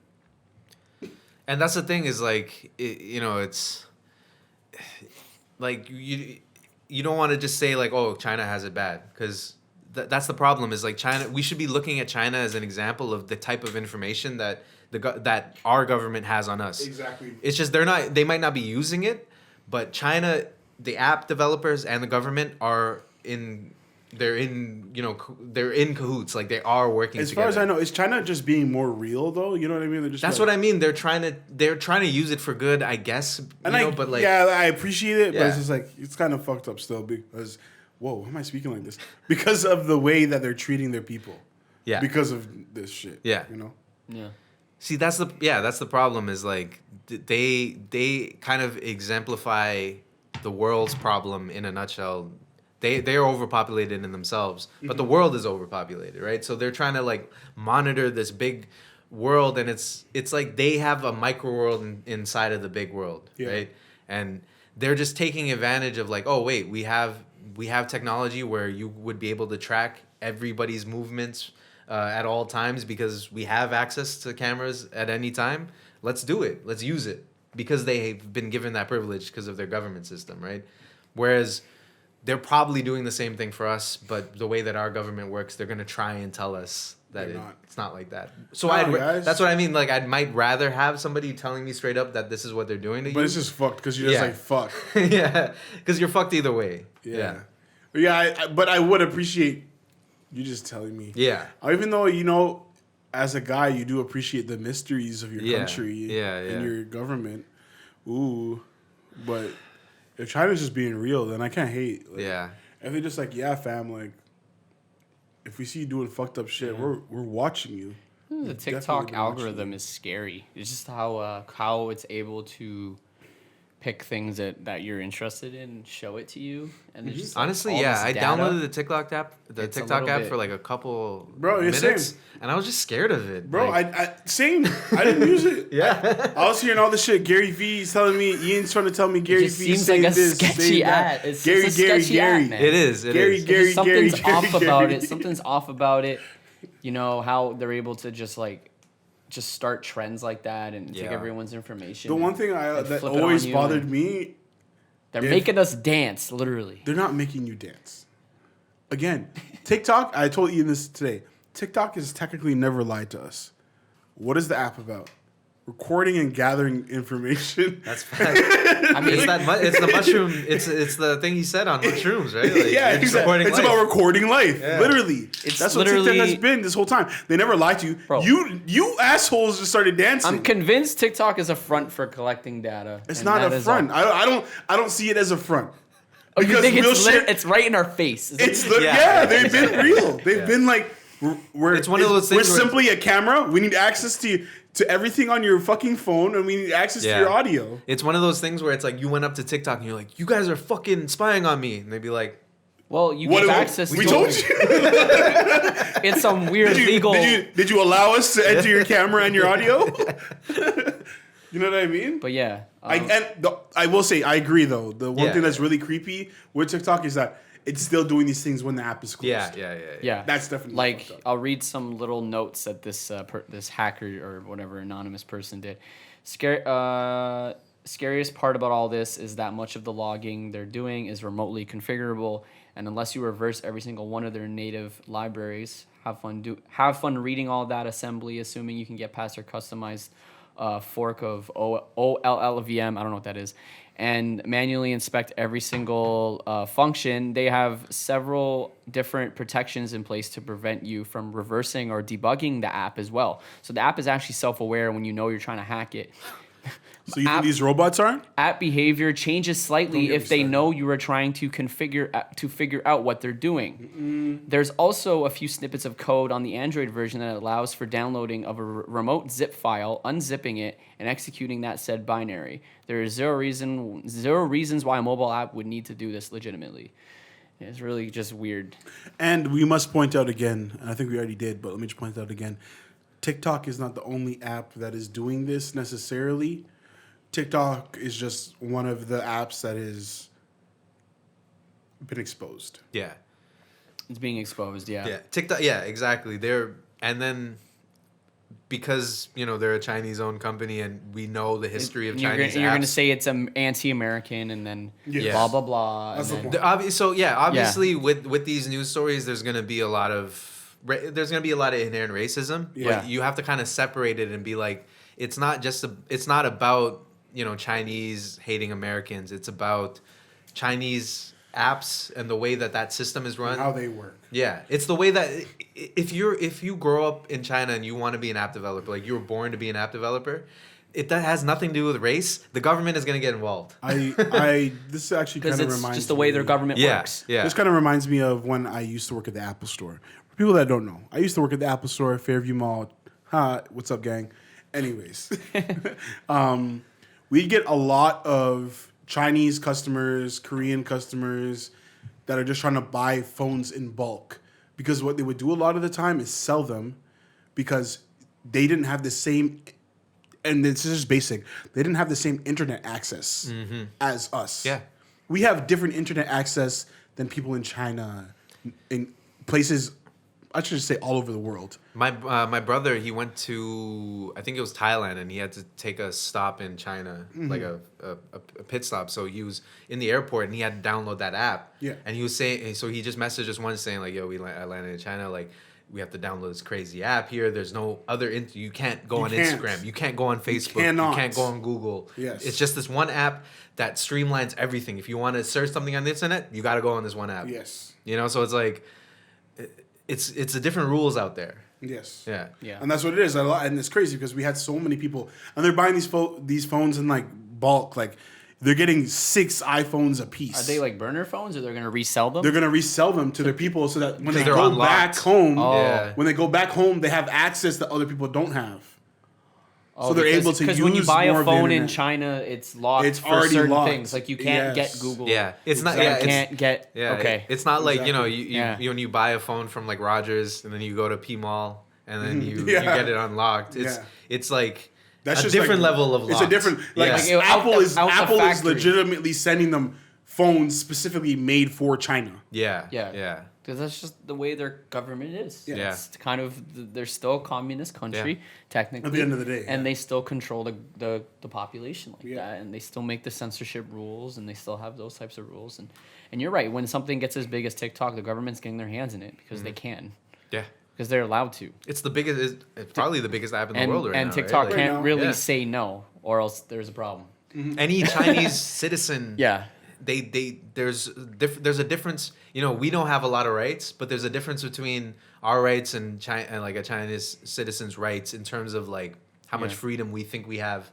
Speaker 3: And that's the thing is like it's like you don't want to just say like, oh, China has it bad, because that's the problem is like China. We should be looking at China as an example of the type of information that that our government has on us.
Speaker 1: Exactly.
Speaker 3: It's just they might not be using it, but China, the app developers and the government they're in cahoots. Like they are working
Speaker 1: As
Speaker 3: together.
Speaker 1: far as I know, is China just being more real though? You know what I mean?
Speaker 3: That's what I mean. They're trying to use it for good, I guess. But like,
Speaker 1: yeah, I appreciate it, but
Speaker 3: Yeah.
Speaker 1: it's just like it's kind of fucked up still because, whoa, why am I speaking like this? Because of the way that they're treating their people.
Speaker 3: Yeah.
Speaker 1: Because of this shit.
Speaker 3: Yeah.
Speaker 1: You know.
Speaker 2: Yeah.
Speaker 3: See, that's the problem is like they kind of exemplify the world's problem in a nutshell. They're overpopulated in themselves, but the world is overpopulated, right? So they're trying to like monitor this big world, and it's like they have a micro world inside of the big world, right? And they're just taking advantage of like, oh wait, we have technology where you would be able to track everybody's movements at all times because we have access to cameras at any time. Let's do it. Let's use it because they've been given that privilege because of their government system, right? Whereas they're probably doing the same thing for us, but the way that our government works, they're going to try and tell us that it's not like that. So that's what I mean. Like, I might rather have somebody telling me straight up that this is what they're doing to you.
Speaker 1: But it's just fucked because you're just like, fuck.
Speaker 3: Yeah, because you're fucked either way.
Speaker 1: Yeah. But I would appreciate you just telling me.
Speaker 3: Yeah.
Speaker 1: Even though, as a guy, you do appreciate the mysteries of your country and your government. Ooh. But if China's just being real, then I can't hate. Like, if they're just like, yeah, fam, like, if we see you doing fucked up shit, we're watching you.
Speaker 2: The TikTok algorithm is scary. It's just how it's able to pick things that you're interested in and show it to you. And it's just
Speaker 3: honestly, I downloaded the TikTok app, for like a couple minutes, and I was just scared of it.
Speaker 1: Bro, same. I didn't use it. I was hearing all the shit. Gary V's telling me, Ian's trying to tell me Gary V
Speaker 2: seems
Speaker 1: saying
Speaker 2: like a
Speaker 1: this,
Speaker 2: sketchy ad. It's Gary.
Speaker 3: It is.
Speaker 2: Something's off about it. Something's off about it. You know how they're able to just start trends like that and take everyone's information.
Speaker 1: The one thing that always bothered me,
Speaker 2: they're making us dance, literally.
Speaker 1: They're not making you dance. Again, TikTok, I told Ian this today, TikTok has technically never lied to us. What is the app about? Recording and gathering information.
Speaker 3: That's fact. I mean, it's the mushroom. It's the thing he said on mushrooms, right? Like,
Speaker 1: exactly. It's about recording life. Yeah. Literally, that's what TikTok has been this whole time. They never lied to you. Bro, you assholes just started dancing.
Speaker 2: I'm convinced TikTok is a front for collecting data.
Speaker 1: It's not a front. I don't see it as a front.
Speaker 2: Oh, you think it's right in our face?
Speaker 1: They've been real. They've been like,
Speaker 3: it's one of those things.
Speaker 1: We're simply a camera. We need access to everything on your fucking phone, and we need access to your audio.
Speaker 3: It's one of those things where it's like you went up to TikTok and you're like, you guys are fucking spying on me. And they'd be like,
Speaker 2: well, you get access to
Speaker 1: we told you.
Speaker 2: It's some weird legal...
Speaker 1: Did you allow us to enter your camera and your audio? You know what I mean?
Speaker 2: But yeah.
Speaker 1: I will say, I agree, though. The one thing that's really creepy with TikTok is that it's still doing these things when the app is closed.
Speaker 2: Yeah.
Speaker 1: That's definitely
Speaker 2: like, I'll read some little notes that this hacker or whatever anonymous person did. scariest part about all this is that much of the logging they're doing is remotely configurable, and unless you reverse every single one of their native libraries, have fun reading all that assembly, assuming you can get past their customized fork of OLLVM. I don't know what that is. And manually inspect every single function. They have several different protections in place to prevent you from reversing or debugging the app as well. So the app is actually self-aware when you know you're trying to hack it.
Speaker 1: So you think these robots aren't?
Speaker 2: App behavior changes slightly if they know you are trying to figure out what they're doing. There's also a few snippets of code on the Android version that allows for downloading of a remote zip file, unzipping it, and executing that said binary. There is zero reasons why a mobile app would need to do this legitimately. It's really just weird.
Speaker 1: And we must point out again, and I think we already did, but let me just point out again, TikTok is not the only app that is doing this necessarily. TikTok is just one of the apps that has been exposed.
Speaker 3: Yeah.
Speaker 2: It's being exposed, yeah.
Speaker 3: Yeah. TikTok, yeah, exactly. And then because, they're a Chinese-owned company and we know the history of Chinese apps.
Speaker 2: You're going to say it's anti-American and then blah, blah, blah.
Speaker 1: That's the point.
Speaker 3: Obviously with these news stories, there's going to be a lot of inherent racism.
Speaker 2: Yeah.
Speaker 3: But you have to kind of separate it and be like, it's not about Chinese hating Americans. It's about Chinese apps and the way that system is run.
Speaker 1: And how they work.
Speaker 3: Yeah. It's the way that if you grow up in China and you want to be an app developer, like you were born to be an app developer, that has nothing to do with race. The government is going to get involved.
Speaker 1: This actually kind of reminds me.
Speaker 2: Just the way their government works.
Speaker 3: Yeah.
Speaker 1: This kind of reminds me of when I used to work at the Apple Store. For people that don't know, I used to work at the Apple Store, Fairview Mall. What's up, gang? Anyways. We get a lot of Chinese customers, Korean customers that are just trying to buy phones in bulk. Because what they would do a lot of the time is sell them because they didn't have the same, and this is just basic, they didn't have the same internet access as us.
Speaker 3: Yeah.
Speaker 1: We have different internet access than people in China, in places, I should just say all over the world.
Speaker 3: My brother, he went to, I think it was Thailand, and he had to take a stop in China, like a pit stop. So he was in the airport, and he had to download that app.
Speaker 1: Yeah.
Speaker 3: And he was saying, so he just messaged us once saying, like, yo, I landed in China, like, we have to download this crazy app here. There's no other, you can't go on Instagram. You can't go on Facebook. You can't go on Google.
Speaker 1: Yes.
Speaker 3: It's just this one app that streamlines everything. If you want to search something on the internet, you got to go on this one app.
Speaker 1: Yes.
Speaker 3: So it's like, it's the different rules out there.
Speaker 1: Yes.
Speaker 3: Yeah.
Speaker 2: Yeah.
Speaker 1: And that's what it is. And it's crazy because we had so many people, and they're buying these phones in like bulk. Like they're getting 6 iPhones a piece.
Speaker 2: Are they like burner phones, or they're going to resell them?
Speaker 1: They're gonna resell them to their people so that when they
Speaker 3: they're
Speaker 1: go
Speaker 3: unlocked.
Speaker 1: back home,
Speaker 3: Yeah.
Speaker 1: when they go back home, they have access that other people don't have. So they're able to use
Speaker 2: because when you buy
Speaker 1: more
Speaker 2: a
Speaker 1: of the
Speaker 2: phone in
Speaker 1: internet.
Speaker 2: China, it's locked
Speaker 1: It's
Speaker 2: for
Speaker 1: already
Speaker 2: certain
Speaker 1: locked.
Speaker 2: things. Like you can't
Speaker 1: Yes.
Speaker 2: get Google.
Speaker 3: Yeah, it's not.
Speaker 2: You
Speaker 3: Yeah,
Speaker 2: can't get.
Speaker 3: yeah.
Speaker 2: Okay.
Speaker 3: It's not like
Speaker 1: Exactly.
Speaker 3: you when you buy a phone from like Rogers and then you go to P Mall and then you
Speaker 1: Yeah.
Speaker 3: get it unlocked.
Speaker 1: Yeah.
Speaker 3: It's like
Speaker 1: That's
Speaker 3: a
Speaker 1: just
Speaker 3: different
Speaker 1: like,
Speaker 3: level of locked.
Speaker 1: It's a different like,
Speaker 3: Yeah.
Speaker 2: Like,
Speaker 1: Apple
Speaker 2: out
Speaker 1: is
Speaker 2: the factory.
Speaker 1: legitimately sending them phones specifically made for China.
Speaker 3: Yeah.
Speaker 2: Yeah.
Speaker 3: Yeah.
Speaker 2: Because that's just the way their government is.
Speaker 1: Yeah.
Speaker 2: It's kind of, they're still a communist country, technically.
Speaker 1: At the end of the day,
Speaker 2: And
Speaker 1: yeah.
Speaker 2: they still control the population like
Speaker 1: Yeah.
Speaker 2: that. And they still make the censorship rules, and they still have those types of rules. And you're right, when something gets as big as TikTok, the government's getting their hands in it because they can.
Speaker 3: Yeah.
Speaker 2: Because they're allowed to.
Speaker 3: It's the biggest. It's probably the biggest app in the
Speaker 2: And,
Speaker 3: world right
Speaker 2: and
Speaker 3: now.
Speaker 2: TikTok
Speaker 3: right?
Speaker 1: Right
Speaker 2: can't
Speaker 1: now.
Speaker 2: really
Speaker 3: Yeah.
Speaker 2: say no, or else there's a problem.
Speaker 3: Any Chinese citizen.
Speaker 2: Yeah.
Speaker 3: There's a difference. We don't have a lot of rights, but there's a difference between our rights and China, and like a Chinese citizen's rights in terms of like how much
Speaker 2: Yeah.
Speaker 3: freedom we think we have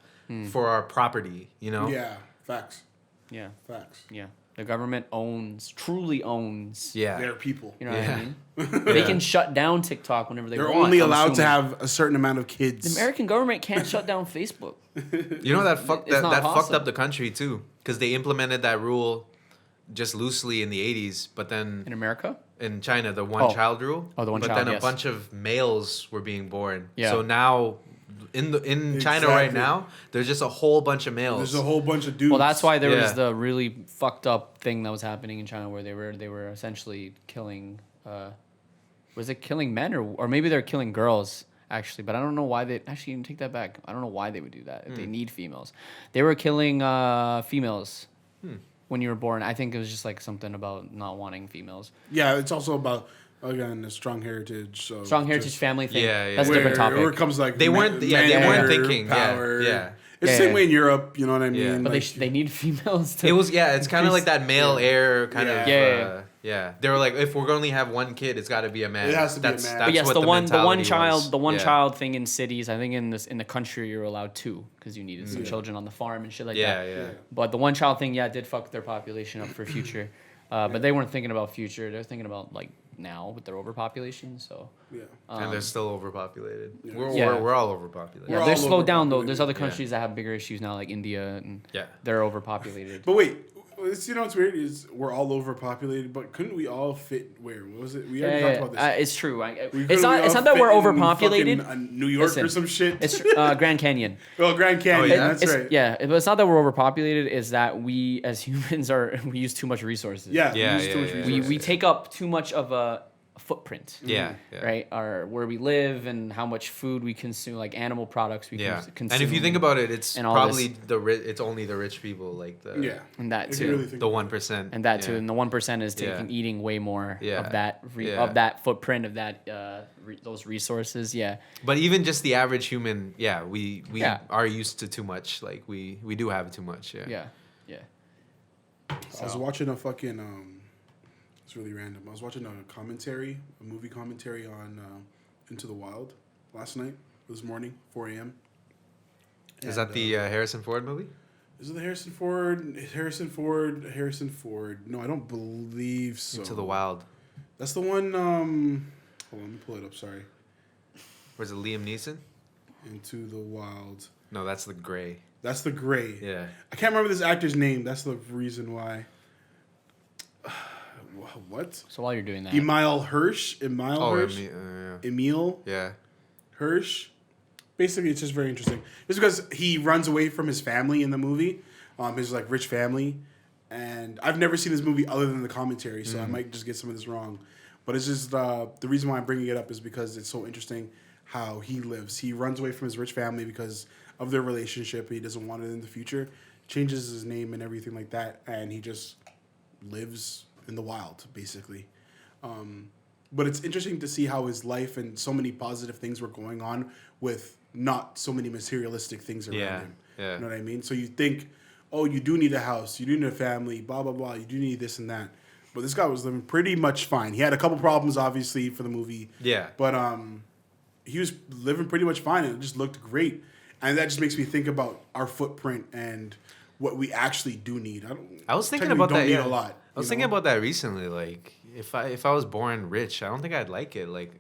Speaker 3: for our property.
Speaker 1: Yeah, facts.
Speaker 2: Yeah.
Speaker 1: Facts.
Speaker 2: Yeah. The government truly owns.
Speaker 3: Yeah.
Speaker 1: They're people.
Speaker 2: You know what I
Speaker 3: Yeah.
Speaker 2: mean? They can shut down TikTok whenever they
Speaker 1: They're
Speaker 2: want.
Speaker 1: only
Speaker 2: I'm
Speaker 1: allowed to
Speaker 2: assuming.
Speaker 1: have a certain amount of kids.
Speaker 2: The American government can't shut down Facebook.
Speaker 3: That fucked
Speaker 2: It's not
Speaker 3: that fucked
Speaker 2: possible.
Speaker 3: up the country too, because they implemented that rule just loosely in the 80s, but then
Speaker 2: In America?
Speaker 3: in China the one-child rule.
Speaker 2: Oh, the one
Speaker 3: but
Speaker 2: child,
Speaker 3: then a
Speaker 2: yes.
Speaker 3: bunch of males were being born.
Speaker 2: Yeah.
Speaker 3: So now in China right
Speaker 1: Exactly.
Speaker 3: now, there's just a whole bunch of males.
Speaker 1: There's a whole bunch of dudes.
Speaker 2: Well, that's why there was
Speaker 3: Yeah.
Speaker 2: the really fucked up thing that was happening in China where they were essentially killing was it killing men or maybe they're killing girls actually, but I don't know why they actually take that back. I don't know why they would do that if they need females. They were killing females when you were born. I think it was just like something about not wanting females.
Speaker 1: Yeah, it's also about again a strong heritage. So
Speaker 2: Strong heritage family thing.
Speaker 3: Yeah.
Speaker 2: That's a different topic.
Speaker 1: Where it comes like
Speaker 3: They weren't thinking.
Speaker 1: Power.
Speaker 3: Yeah.
Speaker 1: It's the same way in Europe, you know what I mean?
Speaker 3: Yeah.
Speaker 2: But
Speaker 1: like,
Speaker 2: they need females to.
Speaker 3: It was it's kind of like that male heir kind of.
Speaker 2: Yeah.
Speaker 3: They were like, if we're only have one kid, it's got to be a man.
Speaker 1: It has to be a man.
Speaker 3: That's
Speaker 2: But yes,
Speaker 3: what
Speaker 2: the one
Speaker 3: mentality was.
Speaker 2: child thing in cities. I think in the country you're allowed 2 because you needed some children on the farm and shit like that.
Speaker 3: Yeah.
Speaker 2: But the one child thing, did fuck their population up for future. But they weren't thinking about future. They're thinking about like now with their overpopulation. So
Speaker 3: And they're still overpopulated.
Speaker 1: Yeah.
Speaker 3: We're all overpopulated.
Speaker 2: yeah,
Speaker 1: We're
Speaker 2: they're
Speaker 1: all
Speaker 2: slowed down though.
Speaker 1: overpopulated.
Speaker 2: There's other countries that have bigger issues now, like India, and they're overpopulated.
Speaker 1: But wait, you know what's weird is we're all overpopulated, but couldn't we all fit where? What was it? We already talked about this.
Speaker 2: It's true.
Speaker 1: Couldn't
Speaker 2: It's
Speaker 1: we all
Speaker 2: not that
Speaker 1: fit
Speaker 2: we're
Speaker 1: in
Speaker 2: overpopulated.
Speaker 1: fucking, New York or some shit.
Speaker 2: It's Grand Canyon.
Speaker 1: Oh, Grand Canyon.
Speaker 3: Oh, yeah?
Speaker 1: That's right.
Speaker 2: Yeah, but it's not that we're overpopulated. It's that we as humans we use too much resources.
Speaker 1: Yeah.
Speaker 3: Yeah,
Speaker 1: we use too much
Speaker 3: yeah.
Speaker 1: resources.
Speaker 2: We take up too much of a footprint.
Speaker 3: Yeah.
Speaker 2: Right, where we live and how much food we consume, like animal products we consume.
Speaker 3: And if you think about it, it's
Speaker 2: and all
Speaker 3: probably it's only the rich people, like
Speaker 2: and that
Speaker 1: If you
Speaker 2: too,
Speaker 1: really think
Speaker 3: the
Speaker 1: about it.
Speaker 3: 1%,
Speaker 2: and that too, and the 1% is eating way more of that of that footprint of that those resources. Yeah,
Speaker 3: But even just the average human, we are used to too much. Like we do have too much.
Speaker 2: yeah.
Speaker 1: I was watching a fucking it's really random. I was watching a movie commentary on Into the Wild last night, this morning, 4 a.m.
Speaker 3: Is that the Harrison Ford movie?
Speaker 1: Is it the Harrison Ford? No, I don't believe so.
Speaker 3: Into the Wild.
Speaker 1: That's the one. Hold on, let me pull it up. Sorry.
Speaker 3: Was it Liam Neeson?
Speaker 1: Into the Wild.
Speaker 3: No, that's the Gray.
Speaker 1: That's the Gray.
Speaker 3: Yeah.
Speaker 1: I can't remember this actor's name. That's the reason why. What?
Speaker 2: So while you're doing that,
Speaker 1: Emile Hirsch. Hirsch. Emile
Speaker 3: Yeah.
Speaker 1: Hirsch. Basically, it's just very interesting. It's because he runs away from his family in the movie, his like rich family, and I've never seen this movie other than the commentary, so I might just get some of this wrong. But it's just the reason why I'm bringing it up is because it's so interesting how he lives. He runs away from his rich family because of their relationship. He doesn't want it in the future. Changes his name and everything like that, and he just lives in the wild, basically. But it's interesting to see how his life and so many positive things were going on with not so many materialistic things around him.
Speaker 3: Yeah.
Speaker 1: You know what I mean? So you think, oh, you do need a house, you do need a family, blah, blah, blah. You do need this and that. But this guy was living pretty much fine. He had a couple problems, obviously, for the movie.
Speaker 3: Yeah.
Speaker 1: But he was living pretty much fine, and it just looked great. And that just makes me think about our footprint and what we actually do need.
Speaker 3: I was thinking about that.
Speaker 1: Need a lot.
Speaker 3: I was thinking about that recently. Like, if I was born rich, I don't think I'd like it. Like,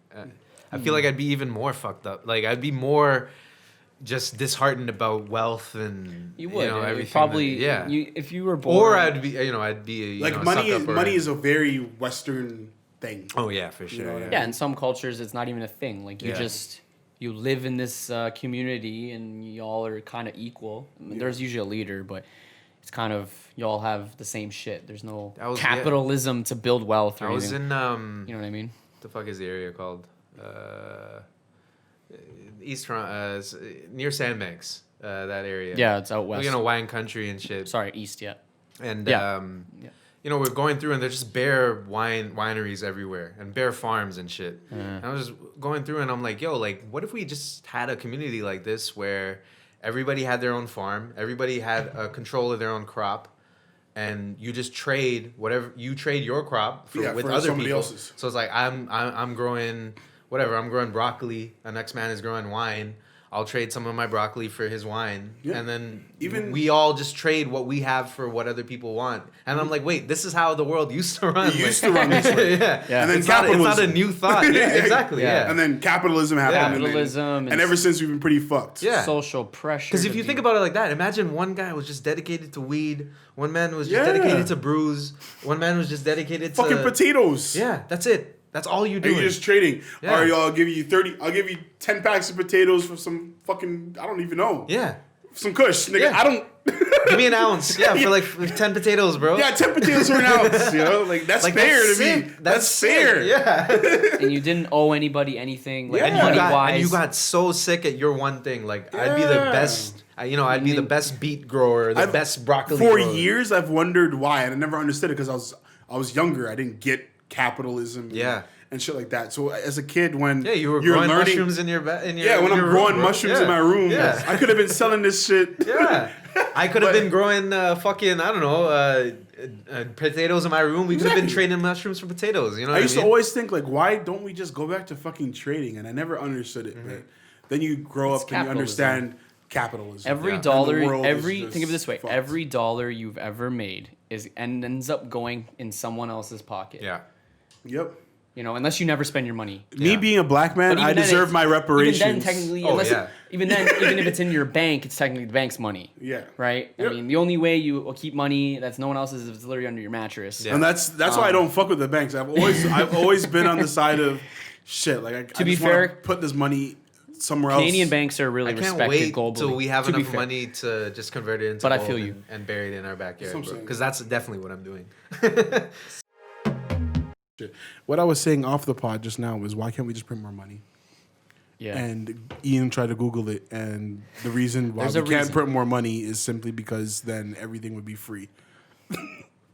Speaker 3: I feel like I'd be even more fucked up. Like, I'd be more just disheartened about wealth and
Speaker 2: you would
Speaker 3: everything.
Speaker 2: probably if you were born,
Speaker 3: or I'd be
Speaker 1: like money is a very Western thing.
Speaker 3: Oh yeah, for sure.
Speaker 1: You know what I mean?
Speaker 2: Yeah, in some cultures it's not even a thing. Like you live in this community and y'all are kind of equal. I mean, there's usually a leader, but it's kind of y'all have the same shit. There's no capitalism to build wealth. Or
Speaker 3: I was
Speaker 2: anything.
Speaker 3: in
Speaker 2: you know what I mean?
Speaker 3: The fuck is the area called? East near Sandbanks, that area.
Speaker 2: Yeah, it's out west.
Speaker 3: Wine country and shit.
Speaker 2: Sorry, east. Yeah.
Speaker 3: And we're going through and there's just bare wineries everywhere and bare farms and shit. And I was just going through and I'm like, yo, like, what if we just had a community like this where everybody had their own farm, everybody had a control of their own crop, and you just trade your crop with other people. Else's. So it's like I'm growing whatever, I'm growing broccoli, the next man is growing wine. I'll trade some of my broccoli for his wine. Yeah. And then we all just trade what we have for what other people want. And I'm like, wait, this is how the world used to run. It used to run this way. Yeah.
Speaker 1: And then
Speaker 3: it's not a new thought. Yeah, exactly. Yeah.
Speaker 1: And then capitalism happened.
Speaker 2: And
Speaker 1: ever since we've been pretty fucked.
Speaker 2: Yeah. Social pressure.
Speaker 3: Because if you think about it like that, imagine one guy was just dedicated to weed. One man was just dedicated to brews. One man was just dedicated to...
Speaker 1: fucking potatoes.
Speaker 3: Yeah, that's it. That's all you do.
Speaker 1: And you're just trading. Yeah. All right, y'all, I'll give you 10 packs of potatoes for some fucking, I don't even know.
Speaker 3: Yeah.
Speaker 1: Some kush. Nigga, I don't
Speaker 3: Give me an ounce. Yeah, for like 10 potatoes, bro.
Speaker 1: Yeah, 10 potatoes for an ounce. You know, like that's fair to me. That's fair.
Speaker 3: Yeah.
Speaker 2: And you didn't owe anybody anything, like
Speaker 3: And
Speaker 2: money wise.
Speaker 3: you got so sick at your one thing. Like I'd be the best. I'd be the best beet grower, the best broccoli.
Speaker 1: For
Speaker 3: grower.
Speaker 1: years, I've wondered why, and I never understood it because I was younger. I didn't get capitalism. And shit like that. So as a kid, when
Speaker 3: you were growing mushrooms in your when
Speaker 1: I'm growing mushrooms in my room, I could have been selling this shit.
Speaker 3: Yeah, I could have been growing fucking potatoes in my room. We could have been trading mushrooms for potatoes. You know,
Speaker 1: I used to always think like, why don't we just go back to fucking trading? And I never understood it. But then you grow up and you understand capitalism.
Speaker 2: Every dollar, think of it this way: every dollar you've ever made ends up going in someone else's pocket.
Speaker 3: Yeah.
Speaker 1: Yep.
Speaker 2: You know, unless you never spend your money.
Speaker 1: Me being a black man, I deserve my reparations.
Speaker 2: Even then, technically, even if it's in your bank, it's technically the bank's money.
Speaker 1: Yeah.
Speaker 2: Right? Yep. I mean, the only way you will keep money that's no one else's is if it's literally under your mattress.
Speaker 1: Yeah. And that's why I don't fuck with the banks. I've always been on the side of shit. Like
Speaker 2: to be fair,
Speaker 1: put this money somewhere else.
Speaker 2: Canadian banks are really respected globally.
Speaker 3: Till we have enough money to just convert it into
Speaker 2: gold I feel you.
Speaker 3: And bury it in our backyard, because that's definitely what I'm doing.
Speaker 1: What I was saying off the pod just now was, why can't we just print more money?
Speaker 2: Yeah.
Speaker 1: And Ian tried to Google it, and the reason why we can't print more money is simply because then everything would be free.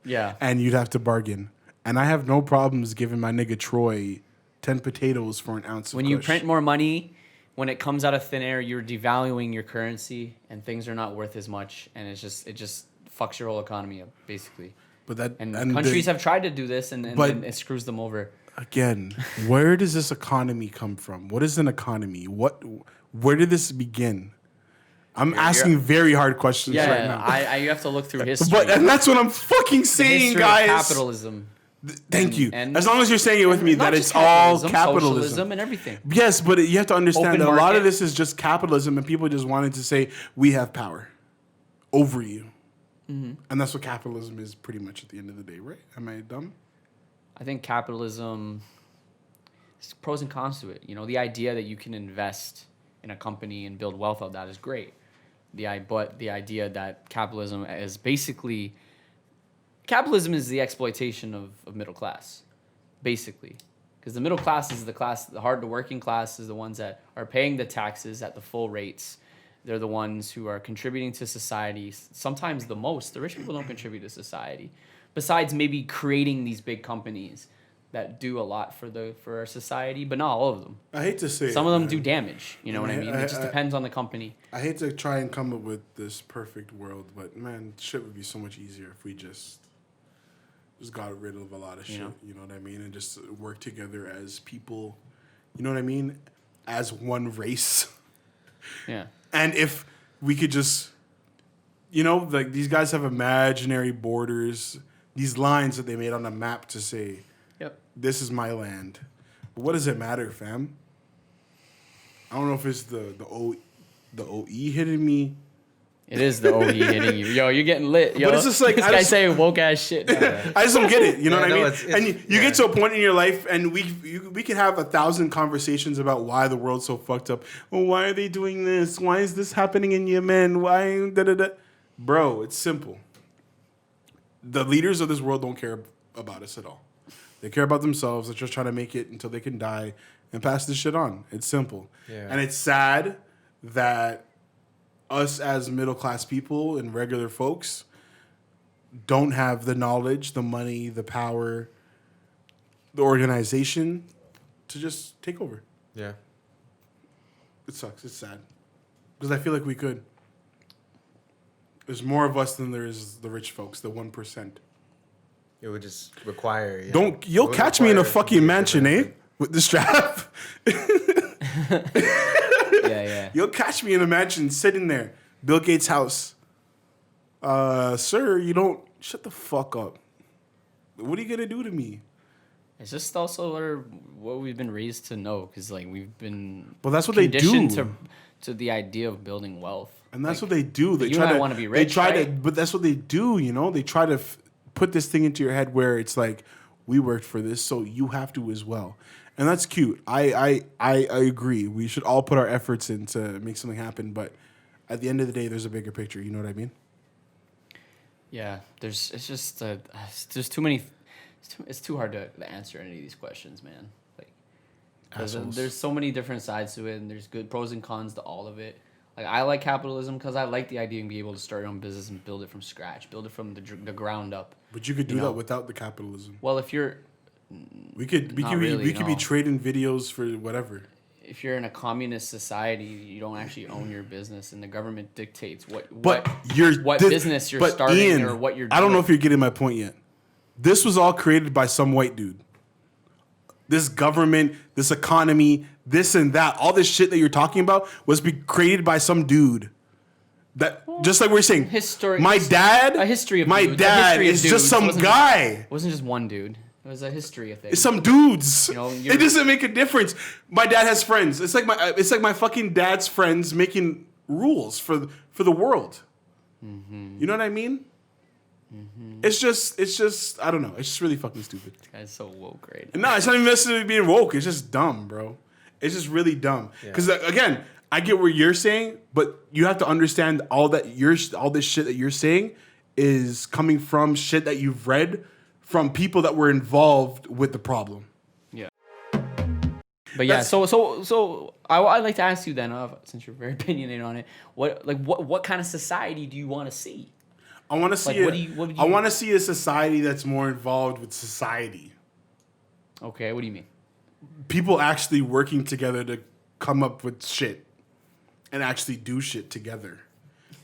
Speaker 2: Yeah.
Speaker 1: And you'd have to bargain. And I have no problems giving my nigga Troy 10 potatoes for an ounce of
Speaker 2: When
Speaker 1: kush.
Speaker 2: you print more money, when it comes out of thin air, you're devaluing your currency, and things are not worth as much, and it just fucks your whole economy up, basically.
Speaker 1: But
Speaker 2: countries have tried to do this, and it screws them over.
Speaker 1: Again, where does this economy come from? What is an economy? Where did this begin? I'm asking very hard questions right now.
Speaker 2: You have to look through history.
Speaker 1: And that's what I'm fucking saying, guys.
Speaker 2: Capitalism.
Speaker 1: Thank you. As long as you're saying it with me, that it's all capitalism.
Speaker 2: Socialism and everything.
Speaker 1: Yes, but you have to understand that a lot of this is just capitalism, and people just wanted to say, we have power over you. Mm-hmm. And that's what capitalism is pretty much at the end of the day, right? Am I dumb?
Speaker 2: I think capitalism, there's pros and cons to it. You know, the idea that you can invest in a company and build wealth out of that is great. But the idea that capitalism is basically... Capitalism is the exploitation of middle class, basically. Because the middle class is the working class is the ones that are paying the taxes at the full rates. They're the ones who are contributing to society, sometimes the most. The rich people don't contribute to society. Besides maybe creating these big companies that do a lot for our society, but not all of them.
Speaker 1: I hate to say
Speaker 2: some of them do damage, you know what I mean? It just depends on the company.
Speaker 1: I hate to try and come up with this perfect world, but man, shit would be so much easier if we just got rid of a lot of shit, you know what I mean? And just work together as people, you know what I mean? As one race.
Speaker 2: Yeah.
Speaker 1: And if we could just, like these guys have imaginary borders, these lines that they made on a map to say, this is my land. But what does it matter, fam? I don't know if it's the OE hitting me.
Speaker 2: It is the OE hitting you. Yo, you're getting lit, yo.
Speaker 1: But it's just like...
Speaker 2: this guy saying woke ass shit.
Speaker 1: I just don't get it, you know what I mean? And you get to a point in your life, and we can have 1,000 conversations about why the world's so fucked up. Well, why are they doing this? Why is this happening in Yemen? Why da-da-da? Bro, it's simple. The leaders of this world don't care about us at all. They care about themselves. They're just trying to make it until they can die and pass this shit on. It's simple. Yeah. And it's sad that us as middle-class people and regular folks don't have the knowledge, the money, the power, the organization to just take over.
Speaker 3: Yeah.
Speaker 1: It sucks. It's sad. Because I feel like we could. There's more of us than there is the rich folks, the 1%.
Speaker 3: It would just require...
Speaker 1: You'll catch me in a fucking mansion, with the strap.
Speaker 2: Yeah.
Speaker 1: You'll catch me in a mansion sitting there. Bill Gates' house. Sir, you don't... Shut the fuck up. What are you going to do to me?
Speaker 2: It's just also what we've been raised to know. Because, we've been...
Speaker 1: Well, that's what they do.
Speaker 2: To the idea of building wealth.
Speaker 1: And that's what they do. They
Speaker 2: try to want to be rich,
Speaker 1: but that's what they do, They try to put this thing into your head where it's like, we worked for this, so you have to as well. And that's cute. I agree. We should all put our efforts in to make something happen. But at the end of the day, there's a bigger picture. You know what I mean?
Speaker 2: Yeah, there's too many. It's too hard to answer any of these questions, man. Like, there's so many different sides to it, and there's good pros and cons to all of it. Like, I like capitalism because I like the idea of being able to start your own business and build it from scratch, build it from the ground up.
Speaker 1: But you could do that without the capitalism.
Speaker 2: Well, if you're,
Speaker 1: we could be trading videos for whatever.
Speaker 2: If you're in a communist society, you don't actually own your business, and the government dictates what business you're starting, Ian, or what you're doing.
Speaker 1: I don't know if you're getting my point yet. This was all created by some white dude. This government, this economy, this and that, all this shit that you're talking about was created by some dude. That just like we're saying, my dad is just some guy.
Speaker 2: It wasn't just one dude. It was a history of things.
Speaker 1: It's some dudes. It doesn't make a difference. My dad has friends. It's like my fucking dad's friends making rules for the world. Mm-hmm. You know what I mean? Mm-hmm. It's just I don't know. It's just really fucking stupid.
Speaker 2: This guy's so woke, right?
Speaker 1: No, it's not even necessarily being woke. It's just dumb, bro. It's just really dumb. Because again, I get what you're saying, but you have to understand all this shit that you're saying is coming from shit that you've read from people that were involved with the problem.
Speaker 2: Yeah. But yeah, so I'd like to ask you then, since you're very opinionated on it, what kind of society do you want to see?
Speaker 1: I want to see I want to see a society that's more involved with society.
Speaker 2: Okay, what do you mean?
Speaker 1: People actually working together to come up with shit and actually do shit together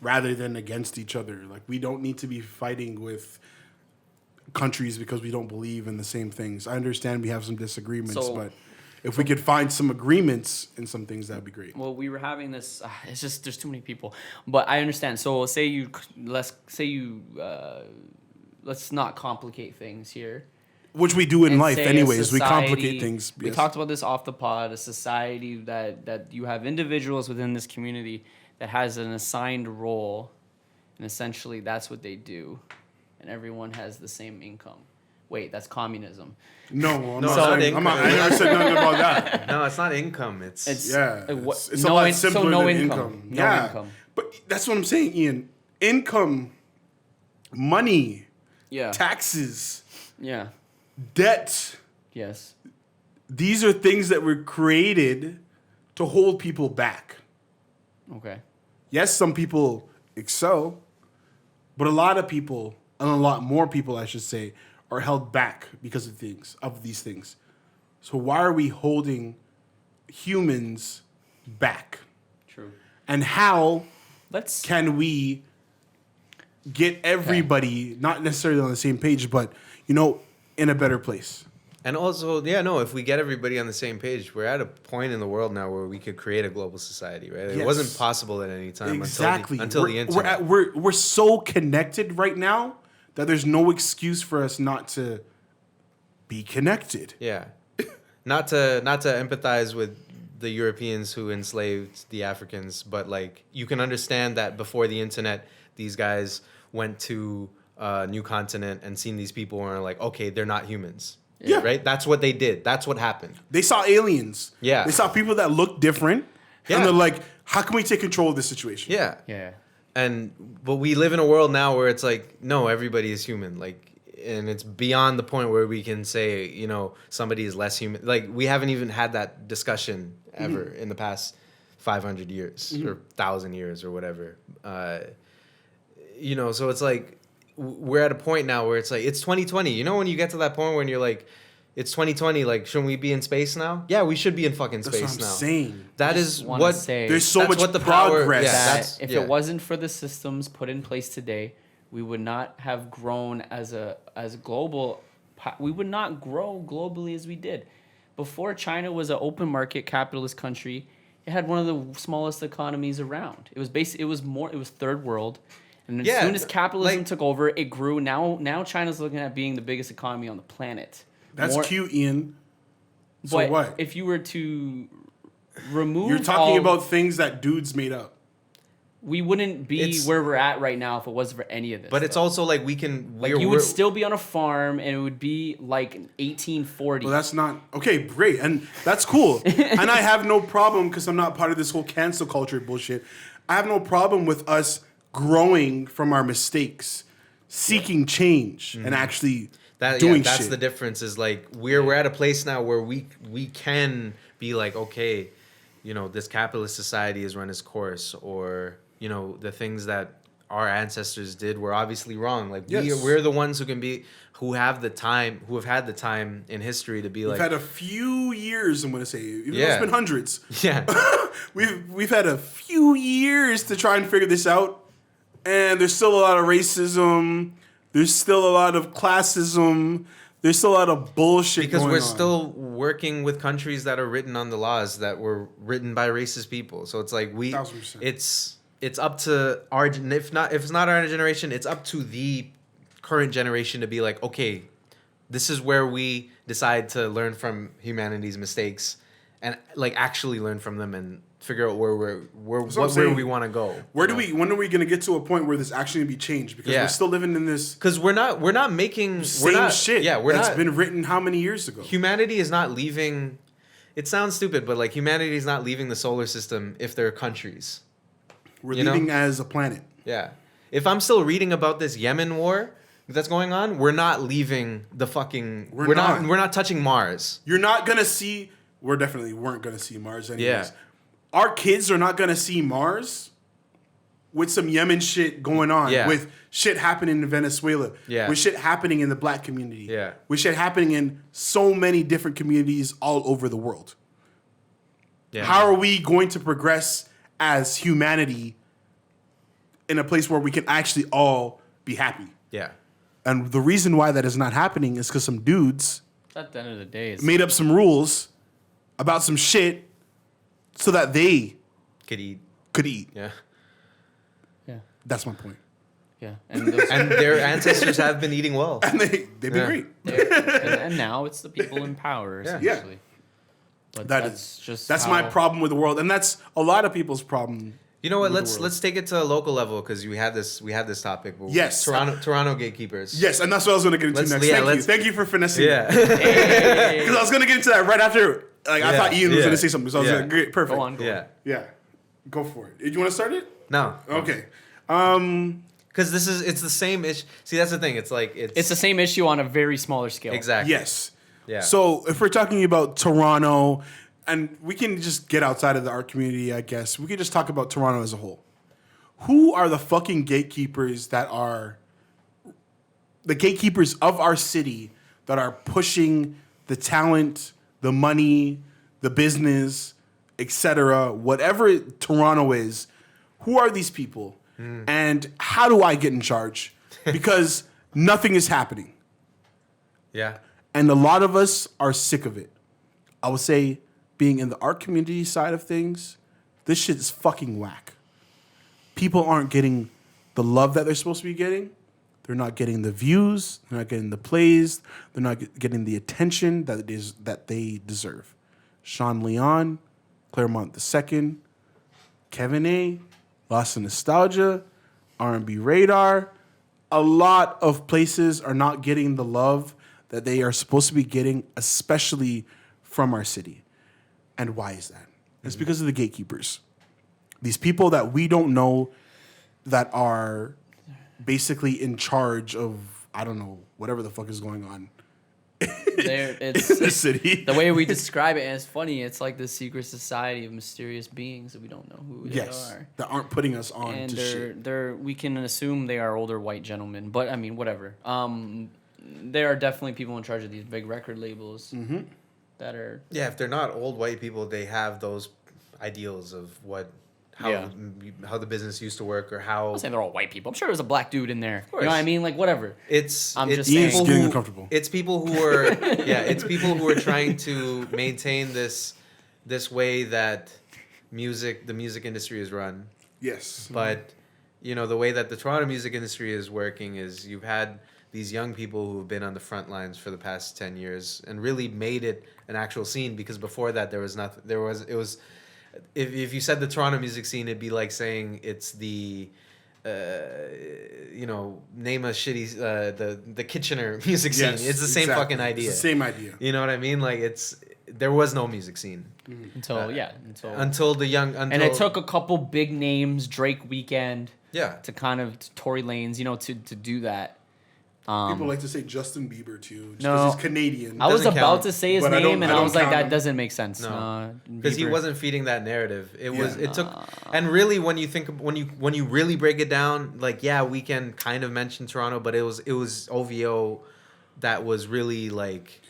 Speaker 1: rather than against each other. Like, we don't need to be fighting with countries because we don't believe in the same things. I understand we have some disagreements, but if we could find some agreements in some things, that'd be great.
Speaker 2: Well, we were having this. It's just there's too many people, but I understand. So let's not complicate things here.
Speaker 1: Which we do in life, anyways. We complicate things.
Speaker 2: We talked about this off the pod. A society that you have individuals within this community that has an assigned role, and essentially that's what they do, and everyone has the same income. Wait, that's communism.
Speaker 1: No, I never said nothing about that.
Speaker 3: No, it's not income. It's
Speaker 1: a lot simpler than income.
Speaker 2: No income.
Speaker 1: But that's what I'm saying, Ian. Income, money, taxes, debt.
Speaker 2: Yes.
Speaker 1: These are things that were created to hold people back.
Speaker 2: Okay.
Speaker 1: Yes, some people excel, but a lot of people, and a lot more people, I should say, are held back because of these things. So why are we holding humans back?
Speaker 2: True.
Speaker 1: And how can we get everybody not necessarily on the same page, but in a better place?
Speaker 3: And also, if we get everybody on the same page, we're at a point in the world now where we could create a global society, right? It wasn't possible at any time until the internet.
Speaker 1: We're so connected right now that there's no excuse for us not to be connected.
Speaker 3: Yeah. Not to empathize with the Europeans who enslaved the Africans, but you can understand that before the internet, these guys went to a new continent and seen these people and are like, okay, they're not humans.
Speaker 1: Yeah.
Speaker 3: Right? That's what they did. That's what happened.
Speaker 1: They saw aliens.
Speaker 3: Yeah.
Speaker 1: They saw people that looked different. Yeah. And they're like, how can we take control of this situation?
Speaker 3: Yeah.
Speaker 2: Yeah.
Speaker 3: But we live in a world now where it's like, no, everybody is human. And it's beyond the point where we can say, somebody is less human. We haven't even had that discussion ever in the past 500 years or 1,000 years or whatever. So it's like, we're at a point now where it's like, it's 2020. When you get to that point when you're like, it's 2020, shouldn't we be in space now? Yeah, we should be in fucking space now.
Speaker 1: That's what I'm saying.
Speaker 3: That is what...
Speaker 1: There's so much progress.
Speaker 2: If it wasn't for the systems put in place today, we would not have grown as a global... We would not grow globally as we did. Before China was an open market capitalist country, it had one of the smallest economies around. It was third world. And as soon as capitalism took over, it grew. Now China's looking at being the biggest economy on the planet.
Speaker 1: That's cute, Ian. So
Speaker 2: but
Speaker 1: what?
Speaker 2: If you were to remove,
Speaker 1: you're talking about things that dudes made up.
Speaker 2: We wouldn't be where we're at right now if it wasn't for any of this.
Speaker 3: But it's also we can.
Speaker 2: You would still be on a farm, and it would be 1840.
Speaker 1: Well, that's not okay. Great, and that's cool. And I have no problem because I'm not part of this whole cancel culture bullshit. I have no problem with us growing from our mistakes seeking change and actually doing
Speaker 3: that's
Speaker 1: shit.
Speaker 3: the difference. Is like we're at a place now where we can be like, okay, this capitalist society has run its course, or the things that our ancestors did were obviously wrong. Like we're the ones who have had the time in history to be like.
Speaker 1: We've had a few years. I'm gonna say, even though it's been hundreds.
Speaker 3: Yeah,
Speaker 1: we've had a few years to try and figure this out, and there's still a lot of racism. There's still a lot of classism. There's still a lot of bullshit
Speaker 3: because
Speaker 1: going
Speaker 3: we're
Speaker 1: on.
Speaker 3: still working with countries that are written on the laws that were written by racist people. So it's like 1000%. It's up to our, if it's not our generation, it's up to the current generation to be like, okay, this is where we decide to learn from humanity's mistakes and like actually learn from them and figure out where we want to go.
Speaker 1: When are we going to get to a point where this actually going to be changed? Because we're still living in this.
Speaker 3: Because we're not making
Speaker 1: shit. Yeah, that's been written how many years ago?
Speaker 3: Humanity is not leaving. It sounds stupid, but like humanity is not leaving the solar system if they're countries.
Speaker 1: We're leaving as a planet.
Speaker 3: Yeah. If I'm still reading about this Yemen war that's going on, we're not leaving the fucking. We're not touching Mars.
Speaker 1: You're not gonna see. We definitely weren't gonna see Mars anyways.
Speaker 3: Yeah.
Speaker 1: Our kids are not gonna see Mars with some Yemen shit going on.
Speaker 3: Yeah.
Speaker 1: With shit happening in Venezuela.
Speaker 3: Yeah.
Speaker 1: With shit happening in the black community.
Speaker 3: Yeah.
Speaker 1: With shit happening in so many different communities all over the world.
Speaker 3: Yeah.
Speaker 1: How are we going to progress as humanity in a place where we can actually all be happy?
Speaker 3: Yeah.
Speaker 1: And the reason why that is not happening is because some dudes
Speaker 2: At the end of the day,
Speaker 1: made up some rules about some shit so that they
Speaker 3: could eat. Yeah.
Speaker 2: Yeah.
Speaker 1: That's my point.
Speaker 2: Yeah. And
Speaker 3: their ancestors have been eating well.
Speaker 1: And they've been great.
Speaker 2: and now it's the people in power, essentially.
Speaker 1: Yeah.
Speaker 2: But
Speaker 1: that's my problem with the world, and that's a lot of people's problem.
Speaker 3: You know what? Let's take it to a local level because we had this topic.
Speaker 1: Yes,
Speaker 3: Toronto Gatekeepers.
Speaker 1: Yes, and that's what I was going to get into next. Thank you for finessing. Yeah, because I was going to get into that right after. Like I thought Ian was going to say something, so I was like, great, perfect.
Speaker 2: Go on.
Speaker 1: Yeah, go for it. Do you want to start it?
Speaker 3: No.
Speaker 1: Okay.
Speaker 3: Because it's the same issue. See, that's the thing. It's like
Speaker 2: it's the same issue on a very smaller scale.
Speaker 3: Exactly.
Speaker 1: Yes.
Speaker 3: Yeah.
Speaker 1: So if we're talking about Toronto, and we can just get outside of the art community, I guess we can just talk about Toronto as a whole. Who are the fucking gatekeepers that are the gatekeepers of our city that are pushing the talent, the money, the business, etc., whatever Toronto is? Who are these people? And how do I get in charge? Because nothing is happening.
Speaker 3: Yeah.
Speaker 1: And a lot of us are sick of it. I would say, being in the art community side of things, this shit is fucking whack. People aren't getting the love that they're supposed to be getting. They're not getting the views. They're not getting the plays. They're not getting the attention that they deserve. Sean Leon, Claremont II, Kevin A, Lost in Nostalgia, R&B Radar. A lot of places are not getting the love that they are supposed to be getting, especially from our city. And why is that? It's because of the gatekeepers. These people that we don't know that are basically in charge of, I don't know, whatever the fuck is going on
Speaker 2: It's
Speaker 1: in the city.
Speaker 2: The way we describe it, and it's funny, it's like the secret society of mysterious beings that we don't know who they are.
Speaker 1: That aren't putting us on
Speaker 2: and
Speaker 1: to shit.
Speaker 2: we can assume they are older white gentlemen, but I mean, whatever. There are definitely people in charge of these big record labels that are...
Speaker 3: Yeah, if they're not old white people, they have those ideals of how the business used to work or how...
Speaker 2: I'm not saying they're all white people. I'm sure there's a black dude in there. You know what I mean? Like, whatever.
Speaker 3: It's
Speaker 2: just
Speaker 3: people
Speaker 1: getting uncomfortable.
Speaker 3: It's people who are... it's people who are trying to maintain this way that the music industry is run.
Speaker 1: Yes.
Speaker 3: But, the way that the Toronto music industry is working is you've had these young people who have been on the front lines for the past 10 years and really made it an actual scene, because before that there was nothing. If you said the Toronto music scene, it'd be like saying it's the name a shitty the Kitchener music scene.
Speaker 1: Yes,
Speaker 3: it's the same fucking idea.
Speaker 1: It's the same idea.
Speaker 3: You know what I mean? Like there was no music scene
Speaker 2: until
Speaker 3: and
Speaker 2: it took a couple big names, Drake, Weeknd,
Speaker 3: to
Speaker 2: kind of Tory Lanez, to do that.
Speaker 1: People like to say Justin Bieber too, just
Speaker 2: No.
Speaker 1: because he's Canadian.
Speaker 2: I was
Speaker 3: Doesn't
Speaker 2: about
Speaker 3: count.
Speaker 2: to say his
Speaker 1: But I
Speaker 2: name,
Speaker 1: don't-
Speaker 2: and
Speaker 1: I
Speaker 2: I
Speaker 1: don't
Speaker 2: was like,
Speaker 1: count
Speaker 2: that
Speaker 1: him.
Speaker 2: doesn't make sense.
Speaker 3: No. Because he
Speaker 2: Bieber.
Speaker 3: wasn't feeding that narrative. It was.
Speaker 1: Yeah.
Speaker 3: It took. And really, when you really break it down, like yeah, we can kind of mention Toronto, but it was OVO that was really like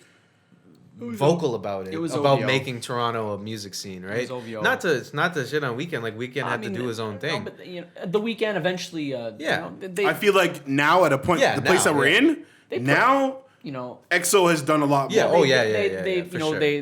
Speaker 3: vocal about it.
Speaker 2: It was
Speaker 3: about
Speaker 2: OVO.
Speaker 3: making Toronto a music scene, right?
Speaker 2: was OVO.
Speaker 3: Not to shit on Weekend. Like Weekend had to do his own thing.
Speaker 2: No, but the Weeknd eventually.
Speaker 3: Yeah.
Speaker 2: They,
Speaker 1: I feel like now at a point,
Speaker 3: Yeah,
Speaker 1: the place
Speaker 3: now,
Speaker 1: that we're
Speaker 3: yeah.
Speaker 1: in
Speaker 2: They put-
Speaker 1: now,
Speaker 2: you know.
Speaker 1: EXO has done a lot
Speaker 3: Yeah,
Speaker 1: more.
Speaker 3: oh,
Speaker 2: They,
Speaker 3: yeah,
Speaker 2: they,
Speaker 3: for
Speaker 2: you know,
Speaker 3: sure.
Speaker 2: they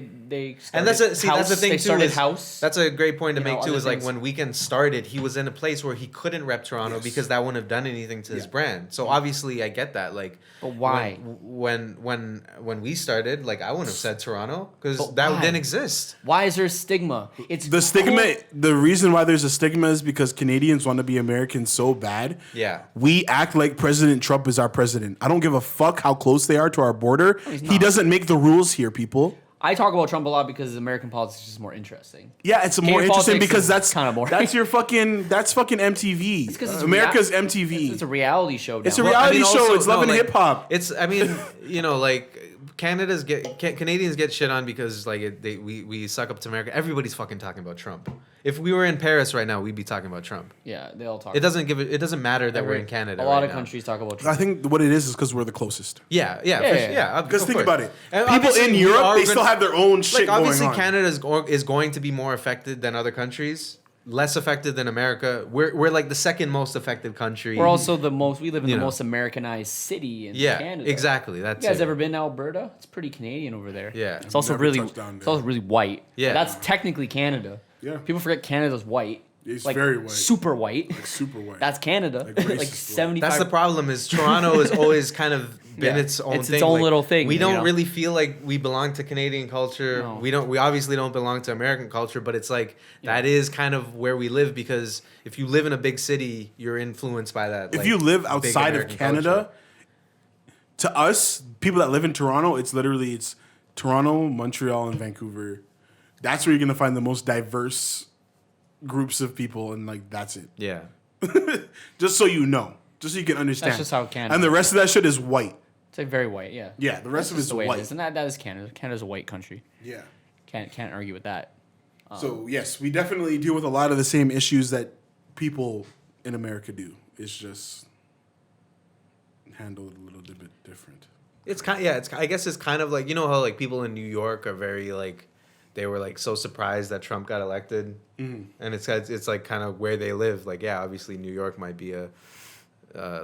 Speaker 3: And that's
Speaker 2: started
Speaker 3: that's the thing
Speaker 2: They
Speaker 3: too.
Speaker 2: started
Speaker 3: Is,
Speaker 2: House.
Speaker 3: That's a great point to
Speaker 2: You know,
Speaker 3: make too.
Speaker 2: other
Speaker 3: Is like
Speaker 2: things.
Speaker 3: when Weekend started, he was in a place where he couldn't rep Toronto
Speaker 1: Yes.
Speaker 3: because that wouldn't have done anything to his
Speaker 1: Yeah.
Speaker 3: brand. So obviously, I get that. Like,
Speaker 2: But why?
Speaker 3: When we started, like I wouldn't have said Toronto because
Speaker 2: But
Speaker 3: that
Speaker 2: why?
Speaker 3: didn't exist.
Speaker 2: Why is there a stigma? It's
Speaker 1: The stigma,
Speaker 2: cool.
Speaker 1: the reason why there's a stigma is because Canadians want to be Americans so bad.
Speaker 3: Yeah.
Speaker 1: We act like President Trump is our president. I don't give a fuck how close they are to our border.
Speaker 2: he's
Speaker 1: He
Speaker 2: not.
Speaker 1: doesn't make the rules here, people.
Speaker 2: I talk about Trump a lot because American politics is just more interesting.
Speaker 1: Yeah, it's more
Speaker 2: Canadian
Speaker 1: interesting
Speaker 2: politics
Speaker 1: because
Speaker 2: is
Speaker 1: that's
Speaker 2: kinda boring.
Speaker 1: that's your fucking MTV.
Speaker 2: It's 'cause it's
Speaker 1: America's
Speaker 2: rea-
Speaker 1: MTV.
Speaker 2: It's a reality show. Now.
Speaker 1: It's a reality show. It's love and hip hop.
Speaker 3: It's I mean, you know, like Canadians get shit on because like we suck up to America. Everybody's fucking talking about Trump. If we were in Paris right now, we'd be talking about Trump.
Speaker 2: Yeah, they all talk.
Speaker 3: It doesn't matter that we're in Canada.
Speaker 2: A lot
Speaker 3: right
Speaker 2: of
Speaker 3: now.
Speaker 2: countries talk about
Speaker 1: I
Speaker 2: Trump.
Speaker 1: think what it is because we're the closest.
Speaker 3: Yeah.
Speaker 2: Yeah.
Speaker 1: Because
Speaker 3: of
Speaker 1: think
Speaker 3: course.
Speaker 1: about it.
Speaker 3: And
Speaker 1: People
Speaker 3: obviously
Speaker 1: in
Speaker 3: we
Speaker 1: Europe,
Speaker 3: are
Speaker 1: they
Speaker 3: gonna-
Speaker 1: still have their own shit
Speaker 3: like obviously
Speaker 1: going on.
Speaker 3: Canada is going to be more affected than other countries, less affected than America. We're like the second most affected country.
Speaker 2: We're also the most. We live in
Speaker 3: You
Speaker 2: the
Speaker 3: know.
Speaker 2: most Americanized city in
Speaker 3: yeah,
Speaker 2: Canada.
Speaker 3: exactly. That's
Speaker 2: You guys
Speaker 3: it.
Speaker 2: ever been to Alberta? It's pretty Canadian over there.
Speaker 3: Yeah.
Speaker 2: It's also
Speaker 1: Never
Speaker 2: really.
Speaker 1: touched down
Speaker 2: It's
Speaker 1: there.
Speaker 2: also really white.
Speaker 3: Yeah.
Speaker 2: That's technically Canada.
Speaker 1: Yeah.
Speaker 2: People forget Canada's white.
Speaker 1: It's
Speaker 2: like,
Speaker 1: very white.
Speaker 2: Super white.
Speaker 1: Super white.
Speaker 2: That's Canada.
Speaker 1: Like
Speaker 2: Like,
Speaker 1: racist white.
Speaker 2: 75.
Speaker 3: That's the problem. Is Toronto has always kind of been
Speaker 2: Yeah.
Speaker 3: its own
Speaker 2: It's
Speaker 3: thing.
Speaker 2: its own little thing,
Speaker 3: We
Speaker 2: you
Speaker 3: don't
Speaker 2: know?
Speaker 3: really feel like we belong to Canadian culture.
Speaker 2: No.
Speaker 3: We obviously don't belong to American culture. But it's like that is kind of where we live because if you live in a big city, you're influenced by that.
Speaker 1: If
Speaker 3: like,
Speaker 1: you live
Speaker 3: big
Speaker 1: outside of
Speaker 3: American
Speaker 1: Canada,
Speaker 3: culture.
Speaker 1: to us, people that live in Toronto, it's Toronto, Montreal, and Vancouver. That's where you're gonna find the most diverse groups of people, and like that's it.
Speaker 3: Yeah.
Speaker 1: Just so you know, just so you can understand.
Speaker 2: That's just how Canada
Speaker 1: And the rest of that shit is white.
Speaker 2: It's like very white. Yeah.
Speaker 1: Yeah, the rest
Speaker 2: That's
Speaker 1: of
Speaker 2: just
Speaker 1: it's
Speaker 2: the way
Speaker 1: white.
Speaker 2: it is, and that is Canada. Canada's a white country.
Speaker 1: Yeah.
Speaker 2: Can't argue with that.
Speaker 1: So yes, we definitely deal with a lot of the same issues that people in America do. It's just handled a little bit different.
Speaker 3: It's kind I guess it's kind of like you know how like people in New York are very like they were like so surprised that Trump got elected, and it's like kind of where they live. Like yeah, obviously New York might be a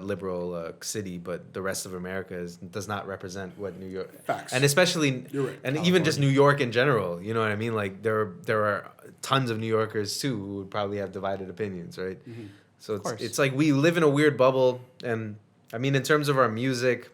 Speaker 3: liberal city, but the rest of America does not represent what New York.
Speaker 1: Facts.
Speaker 3: And especially
Speaker 1: You're right.
Speaker 3: and even just New York in general. You know what I mean? Like there are tons of New Yorkers too who would probably have divided opinions, right? So
Speaker 2: course.
Speaker 3: it's like we live in a weird bubble, and I mean in terms of our music.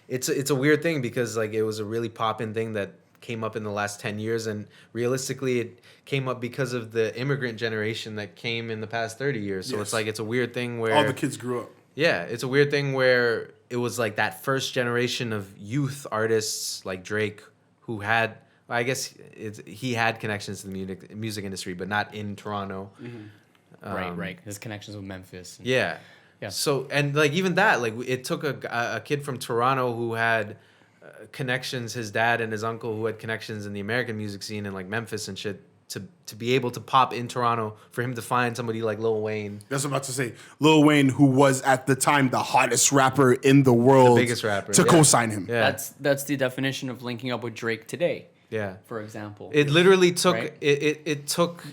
Speaker 3: It's a weird thing because like it was a really poppin' thing that came up in the last 10 years and realistically it came up because of the immigrant generation that came in the past 30 years. So
Speaker 1: Yes.
Speaker 3: it's like it's a weird thing where
Speaker 1: All the kids grew up.
Speaker 3: yeah, it's a weird thing where it was like that first generation of youth artists like Drake who had I guess he had connections to the music industry but not in Toronto.
Speaker 2: Right. His connections with Memphis. and-
Speaker 3: Yeah.
Speaker 2: Yeah.
Speaker 3: So and like even that, like it took a kid from Toronto who had connections, his dad and his uncle who had connections in the American music scene in like Memphis and shit, to be able to pop in Toronto for him to find somebody like Lil Wayne,
Speaker 1: That's what I'm about to say. Lil Wayne, who was at the time the hottest rapper in the world,
Speaker 3: the biggest rapper,
Speaker 1: to
Speaker 3: yeah.
Speaker 1: co-sign him.
Speaker 3: Yeah.
Speaker 2: That's the definition of linking up with Drake today,
Speaker 3: yeah.
Speaker 2: for example.
Speaker 3: It literally took
Speaker 2: Right.
Speaker 3: it took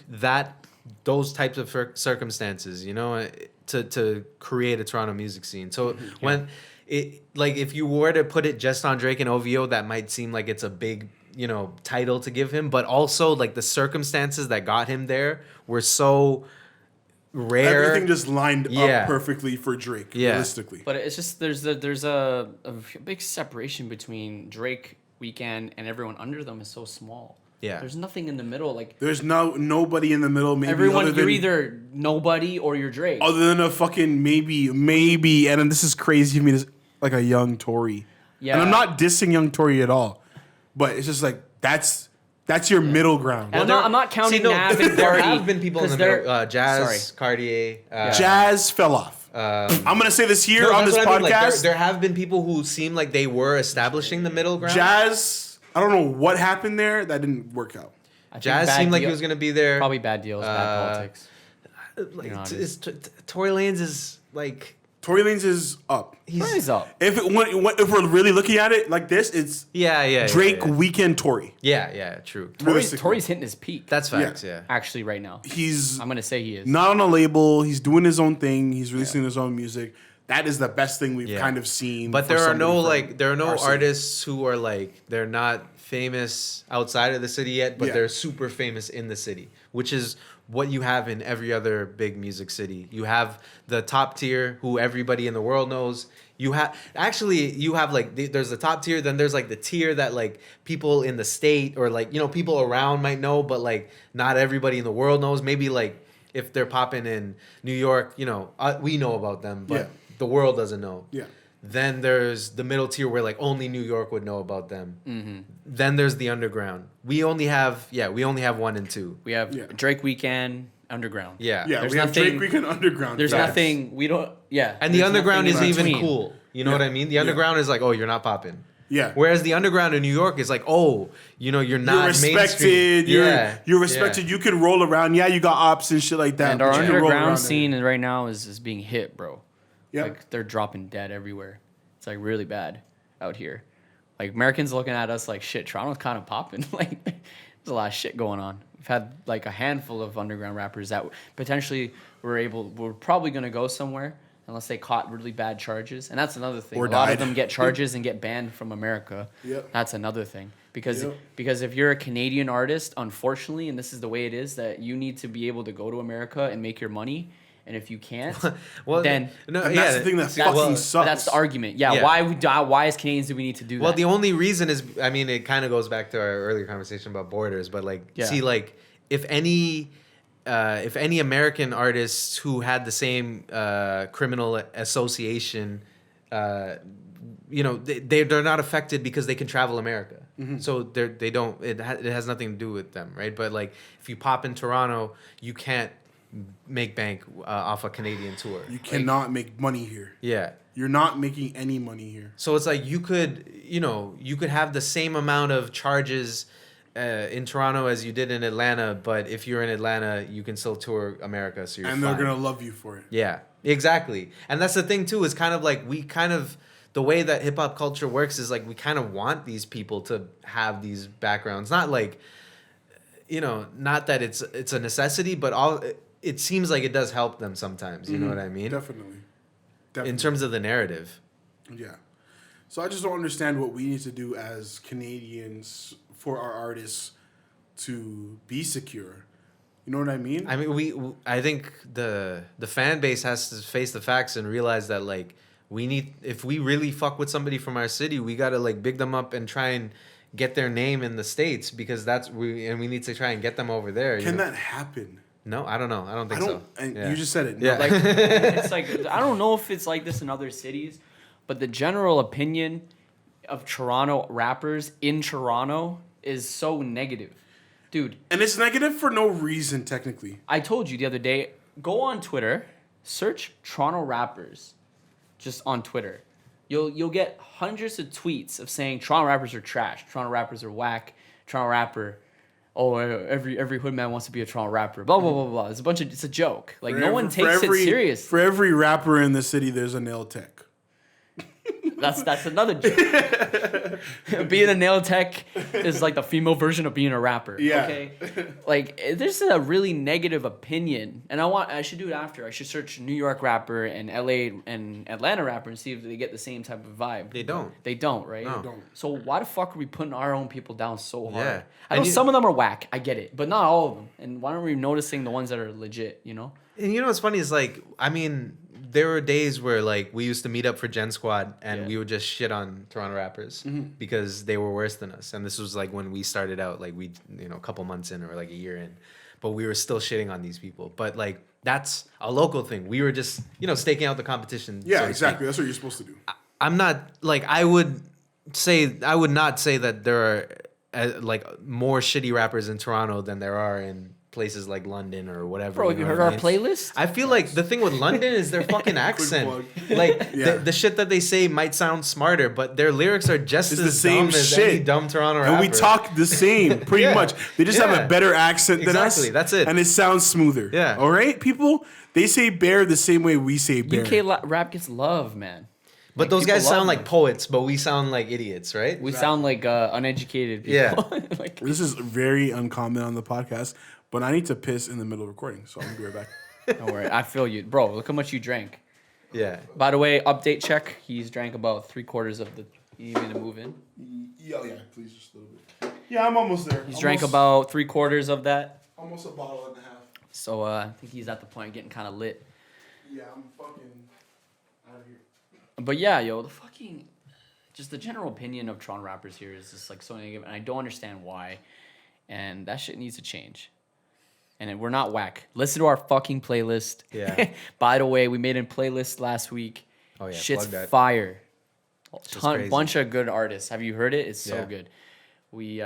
Speaker 3: those types of circumstances, you know, to create a Toronto music scene. So when it like if you were to put it just on Drake and OVO, that might seem like it's a big, you know, title to give him, but also like the circumstances that got him there were so rare.
Speaker 1: Everything just lined
Speaker 3: Yeah.
Speaker 1: up perfectly for Drake,
Speaker 3: Yeah.
Speaker 1: realistically.
Speaker 2: But it's just there's a big separation between Drake, Weeknd, and everyone under them is so small.
Speaker 3: Yeah.
Speaker 2: There's nothing in the middle. Like
Speaker 1: There's nobody in the middle. Maybe
Speaker 2: everyone,
Speaker 1: other
Speaker 2: you're
Speaker 1: than,
Speaker 2: either nobody or you're Drake.
Speaker 1: other than a fucking maybe, and then this is crazy of me, to, like a young Tory.
Speaker 2: Yeah.
Speaker 1: And I'm not dissing young Tory at all, but it's just like that's your middle ground.
Speaker 2: And I'm not counting Nav and
Speaker 3: there
Speaker 2: Cardi,
Speaker 3: have been people in the
Speaker 2: 'cause they're-
Speaker 3: middle. Jazz,
Speaker 2: sorry.
Speaker 3: Cartier.
Speaker 1: Jazz fell off. I'm gonna say this here on this podcast.
Speaker 3: Like, there have been people who seem like they were establishing the middle ground.
Speaker 1: Jazz, I don't know what happened there. That didn't work out.
Speaker 3: Jazz seemed like he was gonna be there.
Speaker 2: Probably bad deals, bad politics.
Speaker 3: Tory Lanez is like.
Speaker 1: Tory Lanez is up.
Speaker 2: He's up.
Speaker 1: If we're really looking at it like this, it's Drake Weekend Tory.
Speaker 3: Yeah, true.
Speaker 2: Tory's hitting his peak.
Speaker 3: That's facts. Yeah.
Speaker 2: Actually, right now, I'm gonna say he is
Speaker 1: not on a label. He's doing his own thing. He's releasing his own music. That is the best thing we've kind of seen.
Speaker 3: But there are no artists who are like they're not famous outside of the city yet, but they're super famous in the city, which is what you have in every other big music city. You have the top tier who everybody in the world knows. You have like there's the top tier, then there's like the tier that like people in the state or like, people around might know, but like not everybody in the world knows. Maybe like if they're popping in New York, we know about them, but the world doesn't know.
Speaker 1: Yeah.
Speaker 3: Then there's the middle tier where like only New York would know about them. Mm-hmm. Then there's the underground. We only have 1 and 2.
Speaker 2: We have Drake Weekend, underground.
Speaker 1: Yeah. We have Drake Weekend, underground.
Speaker 2: There's nothing we don't. Yeah.
Speaker 3: And the underground isn't even cool. You know what I mean? The underground is like, oh, you're not popping.
Speaker 1: Yeah.
Speaker 3: Whereas the underground in New York is like, oh, you're not
Speaker 1: you're respected. You're respected. Yeah. You can roll around. Yeah, you got ops and shit like that.
Speaker 2: And our underground scene right now is being hit, bro.
Speaker 1: Yeah.
Speaker 2: Like they're dropping dead everywhere. It's like really bad out here. Like Americans looking at us like shit. Toronto's kind of popping. Like there's a lot of shit going on. We've had like a handful of underground rappers that potentially we're probably gonna go somewhere unless they caught really bad charges. And that's another thing.
Speaker 1: Or
Speaker 2: a lot
Speaker 1: died.
Speaker 2: of them get charges and get banned from America.
Speaker 1: Yep.
Speaker 2: That's another thing. Because if you're a Canadian artist, unfortunately, and this is the way it is, that you need to be able to go to America and make your money. And if you can't, then
Speaker 1: that's the thing that fucking sucks.
Speaker 2: That's the argument. Yeah. Why as Canadians do we need to do that?
Speaker 3: Well, the only reason is, I mean, it kind of goes back to our earlier conversation about borders, but see, like if any American artists who had the same criminal association, they're not affected because they can travel America. Mm-hmm. So they don't. It has nothing to do with them, right? But like if you pop in Toronto, you can't make bank off a Canadian tour.
Speaker 1: You cannot make money here.
Speaker 3: Yeah.
Speaker 1: You're not making any money here.
Speaker 3: So it's like you could have the same amount of charges in Toronto as you did in Atlanta, but if you're in Atlanta, you can still tour America, so you're
Speaker 1: fine. They're gonna love you for it.
Speaker 3: Yeah, exactly. And that's the thing too, is kind of like the way that hip hop culture works is like we kind of want these people to have these backgrounds. Not like, not that it's a necessity, but it seems like it does help them sometimes. You know what I mean?
Speaker 1: Definitely.
Speaker 3: In terms of the narrative.
Speaker 1: Yeah. So I just don't understand what we need to do as Canadians for our artists to be secure. You know what I mean?
Speaker 3: I mean, I think the fan base has to face the facts and realize that like if we really fuck with somebody from our city, we gotta like big them up and try and get their name in the States, because we need to try and get them over there.
Speaker 1: Can that happen?
Speaker 3: No, I don't know. I don't think so.
Speaker 1: And you just said it.
Speaker 3: Yeah.
Speaker 2: Like, it's like, I don't know if it's like this in other cities, but the general opinion of Toronto rappers in Toronto is so negative. Dude.
Speaker 1: And it's negative for no reason, technically.
Speaker 2: I told you the other day, go on Twitter, search Toronto rappers just on Twitter. You'll get hundreds of tweets of saying Toronto rappers are trash, Toronto rappers are whack, Toronto rapper... Oh, every hood man wants to be a Toronto rapper. Blah blah blah blah. It's a joke. Like no one takes it serious.
Speaker 1: For every rapper in the city, there's a nail tech.
Speaker 2: That's another joke. Being a nail tech is like the female version of being a rapper.
Speaker 1: Yeah.
Speaker 2: Okay. Like there's a really negative opinion, and I should do it after. I should search New York rapper and LA and Atlanta rapper and see if they get the same type of vibe.
Speaker 3: They don't.
Speaker 2: They don't, right?
Speaker 1: No. They don't.
Speaker 2: So why the fuck are we putting our own people down so hard?
Speaker 3: Yeah.
Speaker 2: I know some of them are whack. I get it, but not all of them. And why aren't we noticing the ones that are legit? You know.
Speaker 3: And you know what's funny is like, I mean, there were days where like we used to meet up for Gen Squad and we would just shit on Toronto rappers because they were worse than us. And this was like when we started out, like we, a couple months in or like a year in, but we were still shitting on these people. But like that's a local thing. We were just, staking out the competition.
Speaker 1: Yeah, exactly. That's what you're supposed to do.
Speaker 3: I'm not like I would not say that there are like more shitty rappers in Toronto than there are in places like London or whatever.
Speaker 2: Bro, have you heard our playlist?
Speaker 3: I feel like the thing with London is their fucking accent. Like the shit that they say might sound smarter, but their lyrics are just as
Speaker 1: the same
Speaker 3: dumb as
Speaker 1: shit.
Speaker 3: any dumb Toronto rapper.
Speaker 1: And we talk the same, pretty much. They just have a better accent than us.
Speaker 3: Exactly, that's it.
Speaker 1: And it sounds smoother.
Speaker 3: Yeah.
Speaker 1: All right, people? They say bear the same way we say bear.
Speaker 2: UK rap gets love, man.
Speaker 3: But
Speaker 2: Like,
Speaker 3: those guys
Speaker 2: people love
Speaker 3: sound like
Speaker 2: them.
Speaker 3: poets, but we sound like idiots, right?
Speaker 2: We sound like uneducated people.
Speaker 3: Yeah.
Speaker 2: Like,
Speaker 1: This is very uncommon on the podcast, but I need to piss in the middle of recording, so I'm going to be right back.
Speaker 2: don't worry, I feel you. Bro, look how much you drank.
Speaker 3: Yeah.
Speaker 2: By the way, update check. He's drank about 3/4 of the... You need me to move in?
Speaker 1: Yeah, please, just a little bit. Yeah, I'm almost there.
Speaker 2: He's drank about 3/4 of that.
Speaker 1: Almost a bottle and a half.
Speaker 2: So I think he's at the point getting kind of lit.
Speaker 1: Yeah, I'm fucking out of here.
Speaker 2: But yeah, yo, the fucking... Just the general opinion of Toronto rappers here is just like so negative, and I don't understand why. And that shit needs to change. And we're not whack. Listen to our fucking playlist.
Speaker 3: Yeah.
Speaker 2: By the way, we made a playlist last week.
Speaker 3: Oh, yeah,
Speaker 2: Shit's
Speaker 3: plug that.
Speaker 2: fire.
Speaker 3: Just crazy.
Speaker 2: Bunch of good artists. Have you heard it? It's so
Speaker 3: Yeah.
Speaker 2: good. We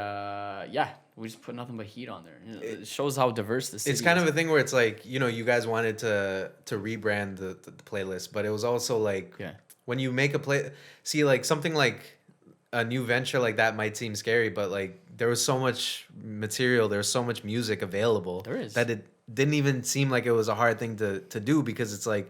Speaker 2: just put nothing but heat on there. It shows how diverse the city
Speaker 3: It's kind
Speaker 2: is.
Speaker 3: of a thing where it's like, you know, you guys wanted to rebrand the playlist, but it was also like when you make a like something like a new venture like that might seem scary, but like there was so much material, there was so much music available that it didn't even seem like it was a hard thing to do, because it's like,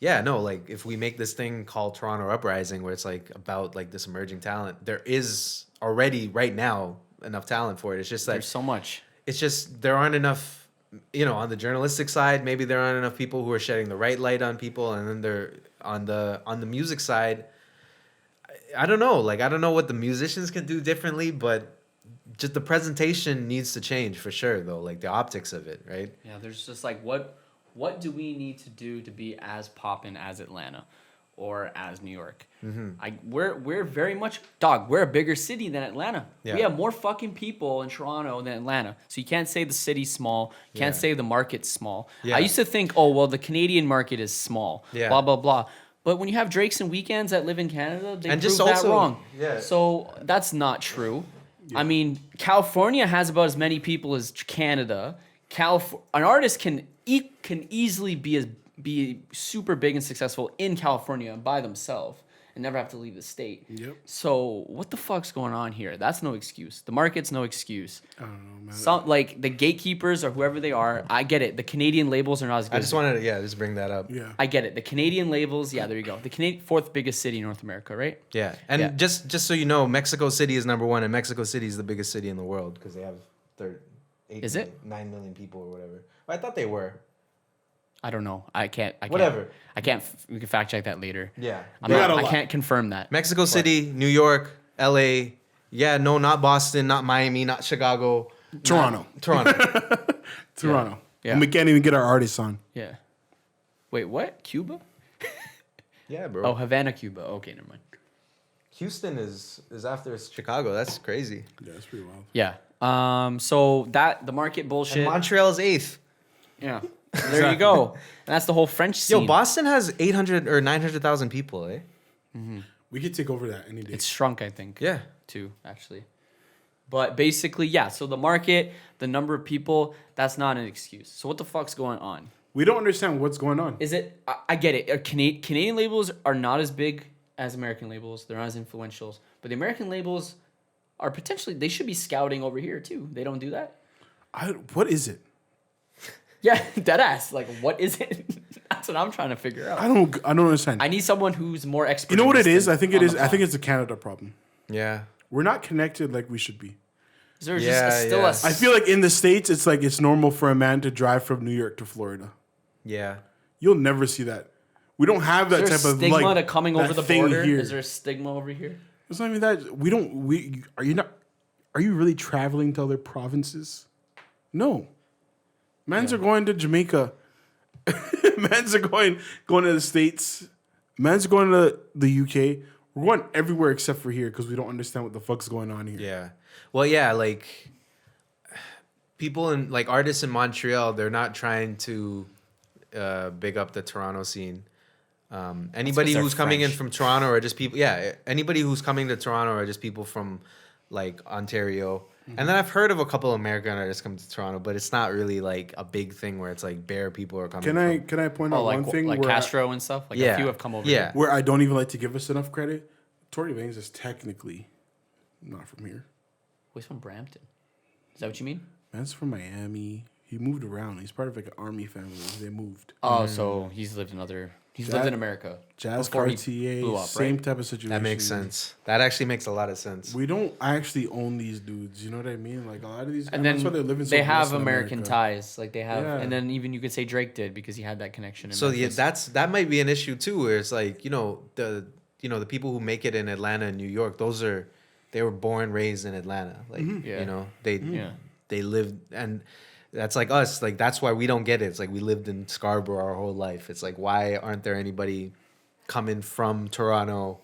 Speaker 3: yeah, no, like if we make this thing called Toronto Uprising where it's like about like this emerging talent, there is already right now enough talent for it. It's just that
Speaker 2: There's so much.
Speaker 3: It's just there aren't enough, you know, on the journalistic side, maybe there aren't enough people who are shedding the right light on people, and then they're on the music side. I don't know. Like, I don't know what the musicians can do differently, but just the presentation needs to change for sure, though. Like the optics of it, right?
Speaker 2: Yeah, there's just like what do we need to do to be as poppin' as Atlanta or as New York? We're very much we're a bigger city than Atlanta.
Speaker 3: Yeah.
Speaker 2: We have more fucking people in Toronto than Atlanta. So you can't say the city's small. You can't say the market's small.
Speaker 3: Yeah.
Speaker 2: I used to think, oh well, the Canadian market is small.
Speaker 3: Yeah.
Speaker 2: Blah blah blah. But when you have Drakes and Weekends that live in Canada, they
Speaker 3: And
Speaker 2: prove
Speaker 3: just
Speaker 2: that
Speaker 3: also-
Speaker 2: wrong.
Speaker 3: yeah.
Speaker 2: So that's not true. I mean, California has about as many people as Canada. An artist can easily be super big and successful in California by themselves and never have to leave the state.
Speaker 1: Yep.
Speaker 2: So what the fuck's going on here? That's no excuse. The market's no excuse.
Speaker 1: I don't know, man.
Speaker 2: Some like the Gatekeepers or whoever they are. I get it. The Canadian labels are not as good.
Speaker 3: I just wanted to, just bring that up.
Speaker 1: Yeah.
Speaker 2: I get it. The Canadian labels, there you go. The fourth biggest city in North America, right?
Speaker 3: Yeah. And
Speaker 2: Yeah.
Speaker 3: just so you know, Mexico City is number one, and Mexico City is the biggest city in the world because they have 9 million people or whatever. I thought they were.
Speaker 2: I don't know. I can't.
Speaker 3: Whatever.
Speaker 2: I can't. We can fact check that later.
Speaker 3: Yeah.
Speaker 2: I can't confirm that.
Speaker 3: Mexico City, New York, LA. Yeah, no, not Boston, not Miami, not Chicago.
Speaker 1: Toronto.
Speaker 2: Yeah.
Speaker 1: And we can't even get our artists on.
Speaker 2: Yeah. Wait, what? Cuba?
Speaker 3: Yeah, bro.
Speaker 2: Oh, Havana, Cuba. Okay, never mind.
Speaker 3: Houston is after Chicago. That's crazy.
Speaker 1: Yeah, that's pretty wild.
Speaker 2: Yeah. So the market bullshit.
Speaker 3: And Montreal is 8th.
Speaker 2: Yeah. So there you go. And that's the whole French scene.
Speaker 3: Yo, Boston has 800 or 900,000 people, eh?
Speaker 1: We could take over that any day.
Speaker 2: It's shrunk, I think.
Speaker 3: Yeah.
Speaker 2: Too, actually. But basically, yeah. So the market, the number of people, that's not an excuse. So what the fuck's going on?
Speaker 1: We don't understand what's going on.
Speaker 2: Is it? I get it. Canadian labels are not as big as American labels. They're not as influential. But the American labels are potentially, they should be scouting over here too. They don't do that.
Speaker 1: What is it?
Speaker 2: Yeah, deadass. Like, what is it? That's what I'm trying to figure out.
Speaker 1: I don't understand.
Speaker 2: I need someone who's more expert.
Speaker 1: You know what it is?
Speaker 2: than
Speaker 1: I think it
Speaker 2: on
Speaker 1: is.
Speaker 2: the
Speaker 1: I think
Speaker 2: pod.
Speaker 1: it's a Canada problem.
Speaker 3: Yeah.
Speaker 1: We're not connected like we should be.
Speaker 2: Is there
Speaker 3: Yeah,
Speaker 2: just still
Speaker 3: yeah.
Speaker 2: a...
Speaker 1: I feel like in the States, it's like it's normal for a man to drive from New York to Florida.
Speaker 3: Yeah.
Speaker 1: You'll never see that. We don't have that
Speaker 2: Is there
Speaker 1: type of
Speaker 2: stigma
Speaker 1: like
Speaker 2: to coming
Speaker 1: that
Speaker 2: over the
Speaker 1: thing
Speaker 2: border?
Speaker 1: here.
Speaker 2: Is there a stigma over here?
Speaker 1: It's not even that. Are you really traveling to other provinces? No. Mans are going to Jamaica. Mans are going to the States. Mans are going to the UK. We're going everywhere except for here because we don't understand what the fuck's going on here.
Speaker 3: Yeah. Well, yeah, like people in like artists in Montreal, they're not trying to big up the Toronto scene. Anybody
Speaker 2: they're
Speaker 3: who's coming in
Speaker 2: French.
Speaker 3: from Toronto are just people. Yeah, anybody who's coming to Toronto are just people from like Ontario, And then I've heard of a couple of American artists come to Toronto, but it's not really like a big thing where it's like bare people are coming.
Speaker 1: Can I point out
Speaker 2: like,
Speaker 1: one thing?
Speaker 2: like
Speaker 1: where
Speaker 2: Castro and stuff? Like a few have come over here.
Speaker 1: Where I don't even like to give us enough credit. Tory Lanez is technically not from here.
Speaker 2: He's from Brampton. Is that what you mean?
Speaker 1: Man's from Miami. He moved around. He's part of like an army family. They moved.
Speaker 2: Oh, so he's lived in lived in America.
Speaker 1: Jazz Cartier, blew up, same type of situation.
Speaker 3: That makes sense. That actually makes a lot of sense.
Speaker 1: We don't actually own these dudes. You know what I mean? Like a lot of these,
Speaker 2: and then
Speaker 1: that's why they're living.
Speaker 2: They have American ties. Like they have, and then even you could say Drake did because he had that connection.
Speaker 3: So that might be an issue too, where it's like the people who make it in Atlanta and New York, they were born, raised in Atlanta. Like they lived and. That's like us. Like, that's why we don't get it. It's like we lived in Scarborough our whole life. It's like, why aren't there anybody coming from Toronto,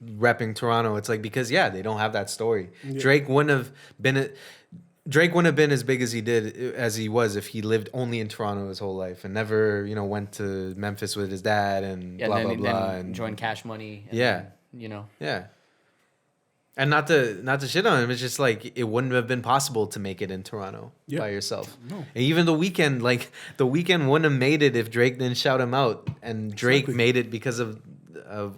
Speaker 3: repping Toronto? It's like, because, they don't have that story. Yeah. Drake wouldn't have been as big as he was if he lived only in Toronto his whole life and never, went to Memphis with his dad and blah, blah, blah. And
Speaker 2: joined Cash Money. And
Speaker 3: then, Yeah. And not to shit on him, it's just like it wouldn't have been possible to make it in Toronto by yourself. No. And even The Weeknd wouldn't have made it if Drake didn't shout him out, and Drake made it because of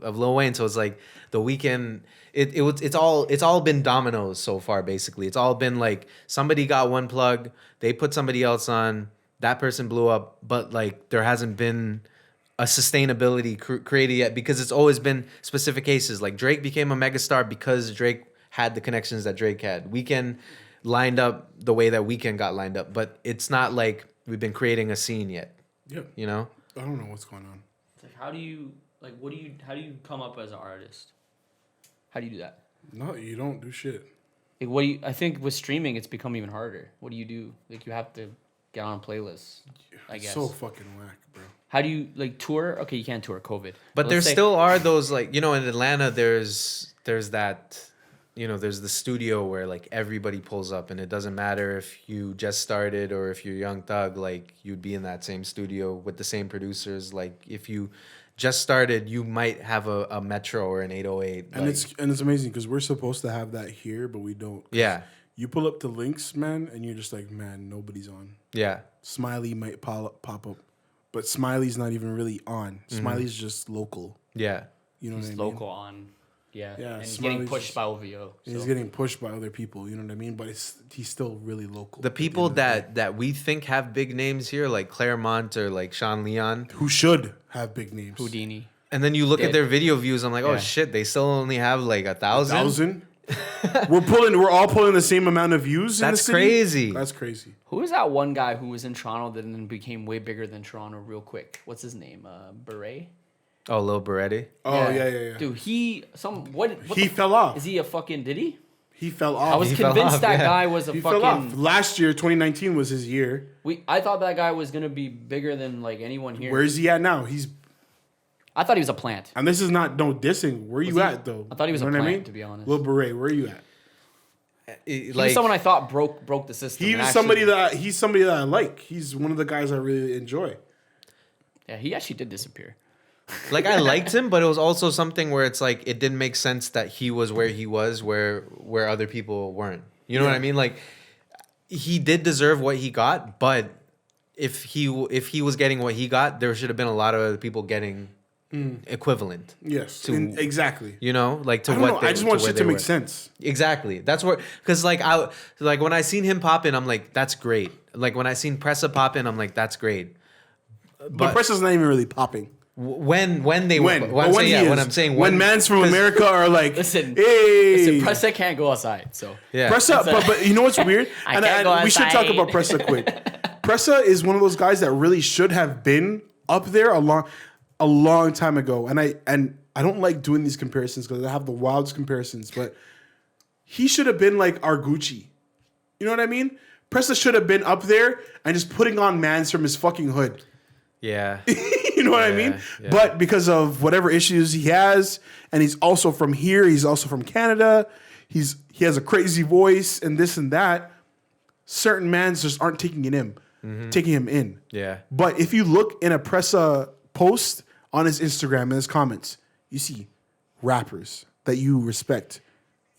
Speaker 3: Lil Wayne. So it's like The Weeknd. It's all been dominoes so far. Basically, it's all been like somebody got one plug, they put somebody else on, that person blew up, but like there hasn't been a sustainability created yet because it's always been specific cases. Like Drake became a megastar because Drake had the connections that Drake had. Weeknd lined up the way that Weeknd got lined up, but it's not like we've been creating a scene yet.
Speaker 1: Yep.
Speaker 3: You know?
Speaker 1: I don't know what's going on.
Speaker 2: It's like how do you come up as an artist? How do you do that?
Speaker 1: No, you don't do shit.
Speaker 2: Like I think with streaming it's become even harder. What do you do? Like you have to get on playlists, I guess.
Speaker 1: So fucking whack, bro.
Speaker 2: How do you tour? Okay, you can't tour COVID.
Speaker 3: But there still are those in Atlanta there's that there's the studio where like everybody pulls up and it doesn't matter if you just started or if you're Young Thug, like you'd be in that same studio with the same producers. Like if you just started, you might have a Metro or an 808.
Speaker 1: And it's amazing because we're supposed to have that here, but we don't.
Speaker 3: Yeah.
Speaker 1: You pull up to links, man, and you're just like, man, nobody's on.
Speaker 3: Yeah.
Speaker 1: Smiley might pop up. But Smiley's not even really on. Smiley's just local.
Speaker 3: Yeah.
Speaker 2: You know what I mean? Local on. Yeah.
Speaker 1: Yeah.
Speaker 2: And he's getting pushed by OVO. So.
Speaker 1: He's getting pushed by other people. You know what I mean? But he's still really local.
Speaker 3: The people that we think have big names here, like Claremont or like Sean Leon.
Speaker 1: Who should have big names.
Speaker 2: Houdini.
Speaker 3: And then you look at their video views. I'm like, oh shit, they still only have like 1,000.
Speaker 1: 1,000? We're all pulling the same amount of views.
Speaker 3: That's crazy.
Speaker 1: That's crazy.
Speaker 2: Who is that one guy who was in Toronto that then became way bigger than Toronto real quick? What's his name? Beret?
Speaker 3: Oh, Lil Beretti.
Speaker 1: Oh yeah.
Speaker 2: Dude, he
Speaker 1: fell off.
Speaker 2: Is he a fucking? Did he?
Speaker 1: He fell off.
Speaker 2: I was convinced that guy was a fucking.
Speaker 1: Fell off. Last year, 2019 was his year.
Speaker 2: I thought that guy was gonna be bigger than like anyone here.
Speaker 1: Where is he at now?
Speaker 2: I thought he was a plant.
Speaker 1: And this is no dissing. Where you at though?
Speaker 2: I thought he was a plant, to be honest.
Speaker 1: Lil Beret, where are you at?
Speaker 2: He was someone I thought broke the system.
Speaker 1: He's somebody that I like. He's one of the guys I really enjoy.
Speaker 2: Yeah, he actually did disappear.
Speaker 3: Like I liked him, but it was also something where it's like it didn't make sense that he was where he was, where other people weren't. You know what I mean? Like he did deserve what he got, but if he was getting what he got, there should have been a lot of other people getting equivalent.
Speaker 1: Yes, exactly.
Speaker 3: You know, like to
Speaker 1: I
Speaker 3: what
Speaker 1: I just want shit to make sense.
Speaker 3: Exactly. That's what, because like when I seen him pop in, I'm like, that's great. Like when I seen Pressa pop in, I'm like, that's great.
Speaker 1: But Pressa's not even really popping.
Speaker 3: When I'm saying
Speaker 1: when mans from America are like,
Speaker 2: listen,
Speaker 1: hey,
Speaker 2: Pressa can't go outside. So
Speaker 1: yeah, Pressa. But you know what's weird? We should talk about Pressa quick. Pressa is one of those guys that really should have been up there a long time ago. And I don't like doing these comparisons because I have the wildest comparisons. But he should have been like our Gucci. You know what I mean? Pressa should have been up there and just putting on mans from his fucking hood.
Speaker 3: Yeah.
Speaker 1: You know what I mean? Yeah. But because of whatever issues he has, and he's also from here, he's also from Canada, he has a crazy voice and this and that, certain mans just aren't taking him in.
Speaker 3: Yeah.
Speaker 1: But if you look in a Pressa post on his Instagram and his comments, you see rappers that you respect,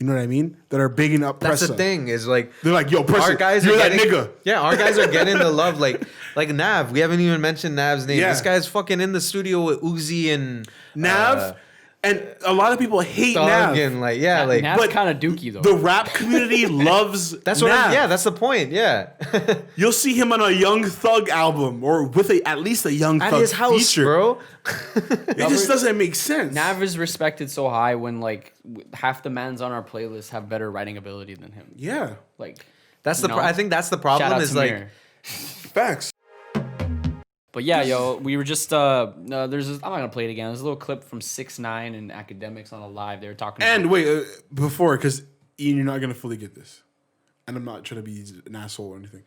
Speaker 1: You know what I mean? That are bigging up Pressa.
Speaker 3: That's the thing. Is like
Speaker 1: they're like, yo, Pressa,
Speaker 3: our guys
Speaker 1: you're
Speaker 3: are
Speaker 1: that
Speaker 3: getting,
Speaker 1: nigga.
Speaker 3: Yeah, our guys are getting the love. Like Nav. We haven't even mentioned Nav's name.
Speaker 1: Yeah.
Speaker 3: This guy's fucking in the studio with Uzi and
Speaker 1: Nav. And a lot of people hate Nav.
Speaker 3: And like, yeah, like,
Speaker 2: Nav's kind of dookie though.
Speaker 1: The rap community loves
Speaker 3: that's what. Yeah, that's the point. Yeah,
Speaker 1: you'll see him on a Young Thug album or with at least a Young
Speaker 3: at
Speaker 1: Thug
Speaker 3: his house,
Speaker 1: feature.
Speaker 3: bro.
Speaker 1: It just doesn't make sense.
Speaker 2: Nav is respected so high when like half the mans on our playlist have better writing ability than him.
Speaker 1: Yeah,
Speaker 2: Like
Speaker 3: That's the. I think that's the problem. Is like
Speaker 1: facts.
Speaker 2: But yeah, yo, we were just I'm not gonna play it again. There's a little clip from 6ix9ine and Academics on a live. They were talking.
Speaker 1: And wait, before, because Ian, you're not gonna fully get this, and I'm not trying to be an asshole or anything.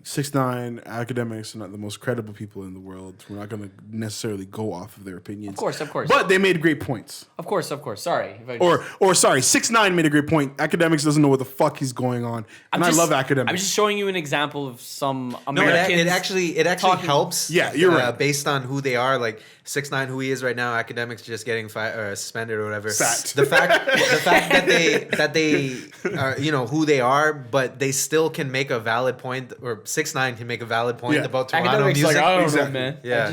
Speaker 1: 6ix9ine, Academics are not the most credible people in the world. We're not gonna necessarily go off of their opinions.
Speaker 2: Of course.
Speaker 1: But they made great points.
Speaker 2: Of course. Sorry.
Speaker 1: Or sorry, 6ix9ine made a great point. Academics doesn't know what the fuck he's going on, and I love Academics.
Speaker 2: I'm just showing you an example of some
Speaker 3: no,
Speaker 2: Americans.
Speaker 3: it actually helps.
Speaker 1: Yeah, you're right.
Speaker 3: Based on who they are, like 6ix9ine, who he is right now, Academics just getting suspended or whatever.
Speaker 1: Sacked.
Speaker 3: The fact that they are, who they are, but they still can make a valid point, or 6ix9ine can make a valid point about Toronto
Speaker 2: Academics
Speaker 3: music.
Speaker 2: like, I don't
Speaker 1: Exactly.
Speaker 2: know, man.
Speaker 3: Yeah.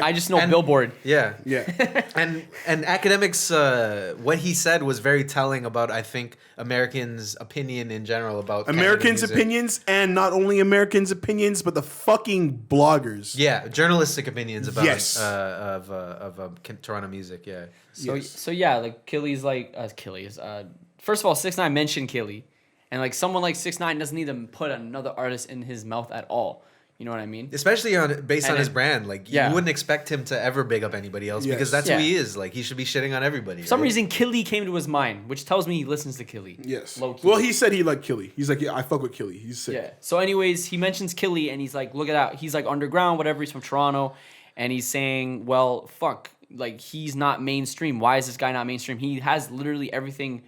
Speaker 2: I just know Billboard.
Speaker 3: Yeah.
Speaker 1: Yeah.
Speaker 3: And Academics, what he said was very telling about, I think, Americans' opinion in general about
Speaker 1: Americans' opinions, and not only Americans' opinions, but the fucking bloggers.
Speaker 3: Yeah, journalistic opinions about
Speaker 1: Yes.
Speaker 3: Toronto music. Yeah.
Speaker 2: So yeah, like Killy's first of all, 6ix9ine mentioned Killy, and like someone like 6ix9ine doesn't need to put another artist in his mouth at all. You know what I mean?
Speaker 3: Especially based on his brand. Like,
Speaker 2: yeah.
Speaker 3: you wouldn't expect him to ever big up anybody else because that's who he is. Like, he should be shitting on everybody.
Speaker 2: For some reason, Killy came to his mind, which tells me he listens to Killy.
Speaker 1: Yes.
Speaker 2: Low-key.
Speaker 1: Well, he said he liked Killy. He's like, yeah, I fuck with Killy. He's sick.
Speaker 2: Yeah. So anyways, he mentions Killy, and he's like, look at that. He's like underground, whatever. He's from Toronto. And he's saying, well, fuck. Like, he's not mainstream. Why is this guy not mainstream? He has literally everything